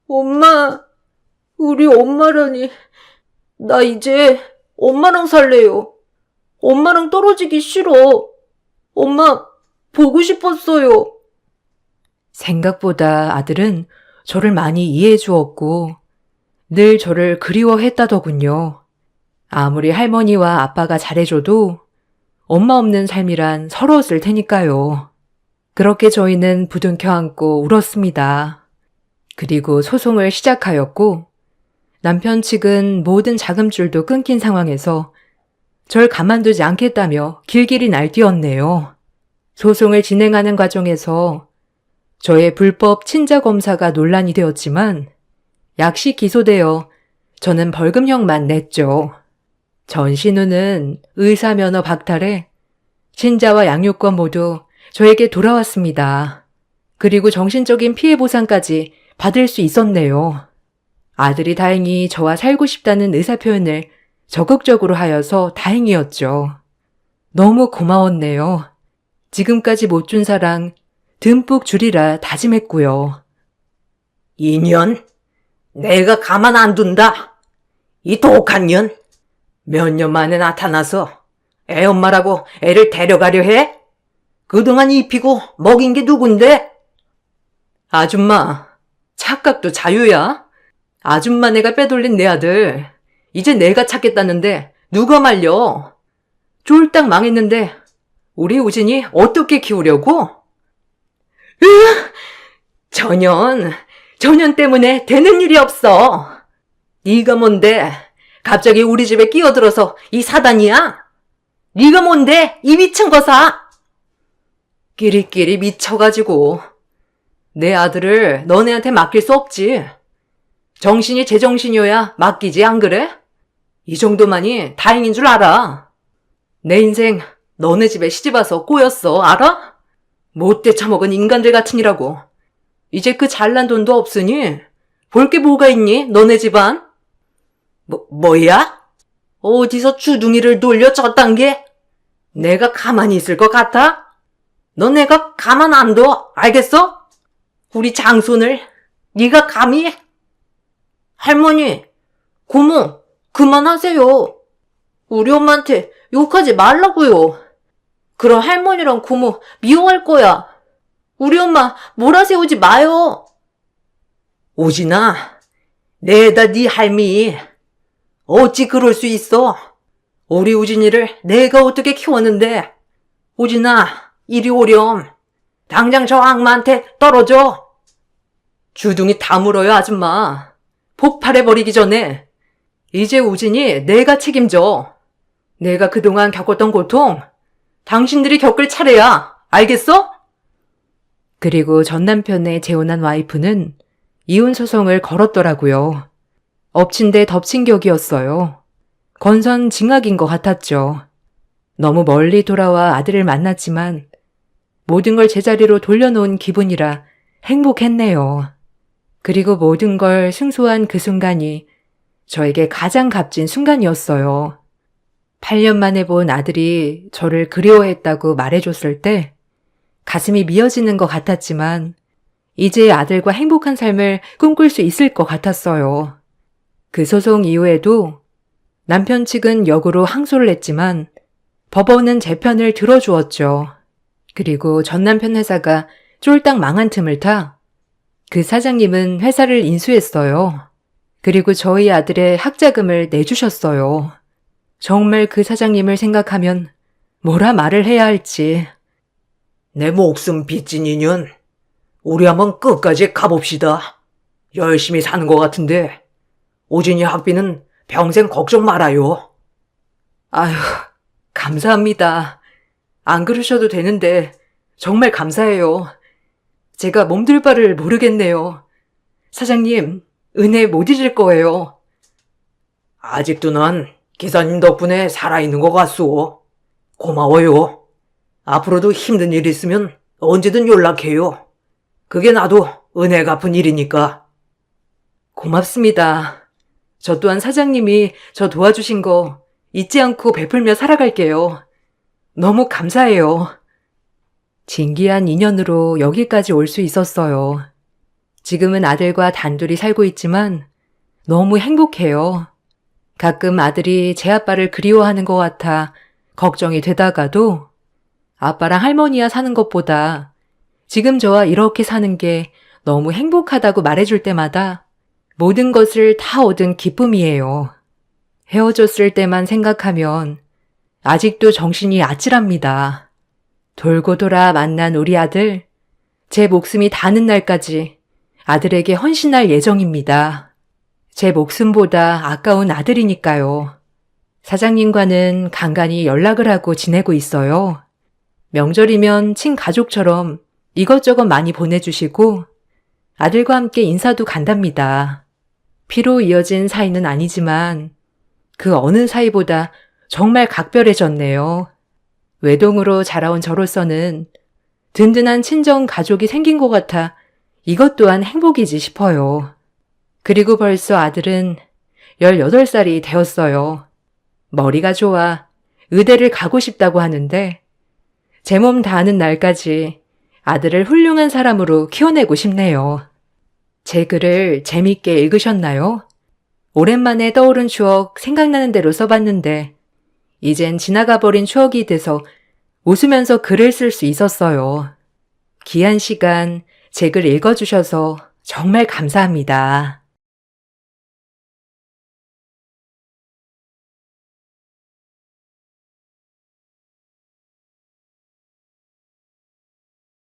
엄마, 우리 엄마라니. 나 이제 엄마랑 살래요. 엄마랑 떨어지기 싫어. 엄마 보고 싶었어요.
생각보다 아들은 저를 많이 이해해 주었고 늘 저를 그리워했다더군요. 아무리 할머니와 아빠가 잘해줘도 엄마 없는 삶이란 서러웠을 테니까요. 그렇게 저희는 부둥켜 안고 울었습니다. 그리고 소송을 시작하였고 남편 측은 모든 자금줄도 끊긴 상황에서 절 가만두지 않겠다며 길길이 날뛰었네요. 소송을 진행하는 과정에서 저의 불법 친자 검사가 논란이 되었지만 약식 기소되어 저는 벌금형만 냈죠. 전 신우는 의사 면허 박탈해 친자와 양육권 모두 저에게 돌아왔습니다. 그리고 정신적인 피해 보상까지 받을 수 있었네요. 아들이 다행히 저와 살고 싶다는 의사표현을 적극적으로 하여서 다행이었죠. 너무 고마웠네요. 지금까지 못 준 사랑 듬뿍 주리라 다짐했고요.
인연? 내가 가만 안 둔다. 이 독한 년. 몇 년 만에 나타나서 애 엄마라고 애를 데려가려 해? 그동안 입히고 먹인 게 누군데? 아줌마, 착각도 자유야. 아줌마 내가 빼돌린 내 아들. 이제 내가 찾겠다는데 누가 말려? 쫄딱 망했는데 우리 우진이 어떻게 키우려고? 전현 때문에 되는 일이 없어. 네가 뭔데? 갑자기 우리 집에 끼어들어서 이 사단이야? 네가 뭔데? 이 미친 거사? 끼리끼리 미쳐가지고 내 아들을 너네한테 맡길 수 없지. 정신이 제정신이어야 맡기지, 안 그래? 이 정도만이 다행인 줄 알아. 내 인생 너네 집에 시집와서 꼬였어, 알아? 못돼 처먹은 인간들 같으니라고. 이제 그 잘난 돈도 없으니 볼 게 뭐가 있니, 너네 집안? 뭐야? 어디서 주둥이를 돌려 쪘단 게? 내가 가만히 있을 것 같아? 너 내가 가만 안 둬, 알겠어? 우리 장손을 네가 감히? 할머니, 고모, 그만하세요. 우리 엄마한테 욕하지 말라고요. 그럼 할머니랑 고모 미워할 거야. 우리 엄마 몰아세우지 마요. 오진아, 내다 네 할미. 어찌 그럴 수 있어? 우리 우진이를 내가 어떻게 키웠는데. 오진아, 이리 오렴. 당장 저 악마한테 떨어져. 주둥이 다 물어요, 아줌마. 폭발해버리기 전에. 이제 우진이 내가 책임져. 내가 그동안 겪었던 고통, 당신들이 겪을 차례야. 알겠어?
그리고 전 남편의 재혼한 와이프는 이혼 소송을 걸었더라고요. 엎친 데 덮친 격이었어요. 건선징악인 것 같았죠. 너무 멀리 돌아와 아들을 만났지만 모든 걸 제자리로 돌려놓은 기분이라 행복했네요. 그리고 모든 걸 승소한 그 순간이 저에게 가장 값진 순간이었어요. 8년 만에 본 아들이 저를 그리워했다고 말해줬을 때 가슴이 미어지는 것 같았지만 이제 아들과 행복한 삶을 꿈꿀 수 있을 것 같았어요. 그 소송 이후에도 남편 측은 역으로 항소를 했지만 법원은 제 편을 들어주었죠. 그리고 전 남편 회사가 쫄딱 망한 틈을 타 그 사장님은 회사를 인수했어요. 그리고 저희 아들의 학자금을 내주셨어요. 정말 그 사장님을 생각하면 뭐라 말을 해야 할지.
내 목숨 빚진 인연. 우리 한번 끝까지 가봅시다. 열심히 사는 것 같은데 오진이 학비는 평생 걱정 말아요.
아휴, 감사합니다. 안 그러셔도 되는데 정말 감사해요. 제가 몸둘 바를 모르겠네요. 사장님, 은혜 못 잊을 거예요.
아직도 난 기사님 덕분에 살아있는 것 같소. 고마워요. 앞으로도 힘든 일 있으면 언제든 연락해요. 그게 나도 은혜 갚은 일이니까.
고맙습니다. 저 또한 사장님이 저 도와주신 거 잊지 않고 베풀며 살아갈게요. 너무 감사해요. 진기한 인연으로 여기까지 올 수 있었어요. 지금은 아들과 단둘이 살고 있지만 너무 행복해요. 가끔 아들이 제 아빠를 그리워하는 것 같아 걱정이 되다가도 아빠랑 할머니와 사는 것보다 지금 저와 이렇게 사는 게 너무 행복하다고 말해줄 때마다 모든 것을 다 얻은 기쁨이에요. 헤어졌을 때만 생각하면 아직도 정신이 아찔합니다. 돌고 돌아 만난 우리 아들, 제 목숨이 닿는 날까지 아들에게 헌신할 예정입니다. 제 목숨보다 아까운 아들이니까요. 사장님과는 간간히 연락을 하고 지내고 있어요. 명절이면 친가족처럼 이것저것 많이 보내주시고 아들과 함께 인사도 간답니다. 피로 이어진 사이는 아니지만 그 어느 사이보다 정말 각별해졌네요. 외동으로 자라온 저로서는 든든한 친정 가족이 생긴 것 같아 이것 또한 행복이지 싶어요. 그리고 벌써 아들은 18살이 되었어요. 머리가 좋아 의대를 가고 싶다고 하는데 제 몸 다하는 날까지 아들을 훌륭한 사람으로 키워내고 싶네요. 제 글을 재밌게 읽으셨나요? 오랜만에 떠오른 추억 생각나는 대로 써봤는데 이젠 지나가버린 추억이 돼서 웃으면서 글을 쓸 수 있었어요. 귀한 시간 제 글 읽어주셔서 정말 감사합니다.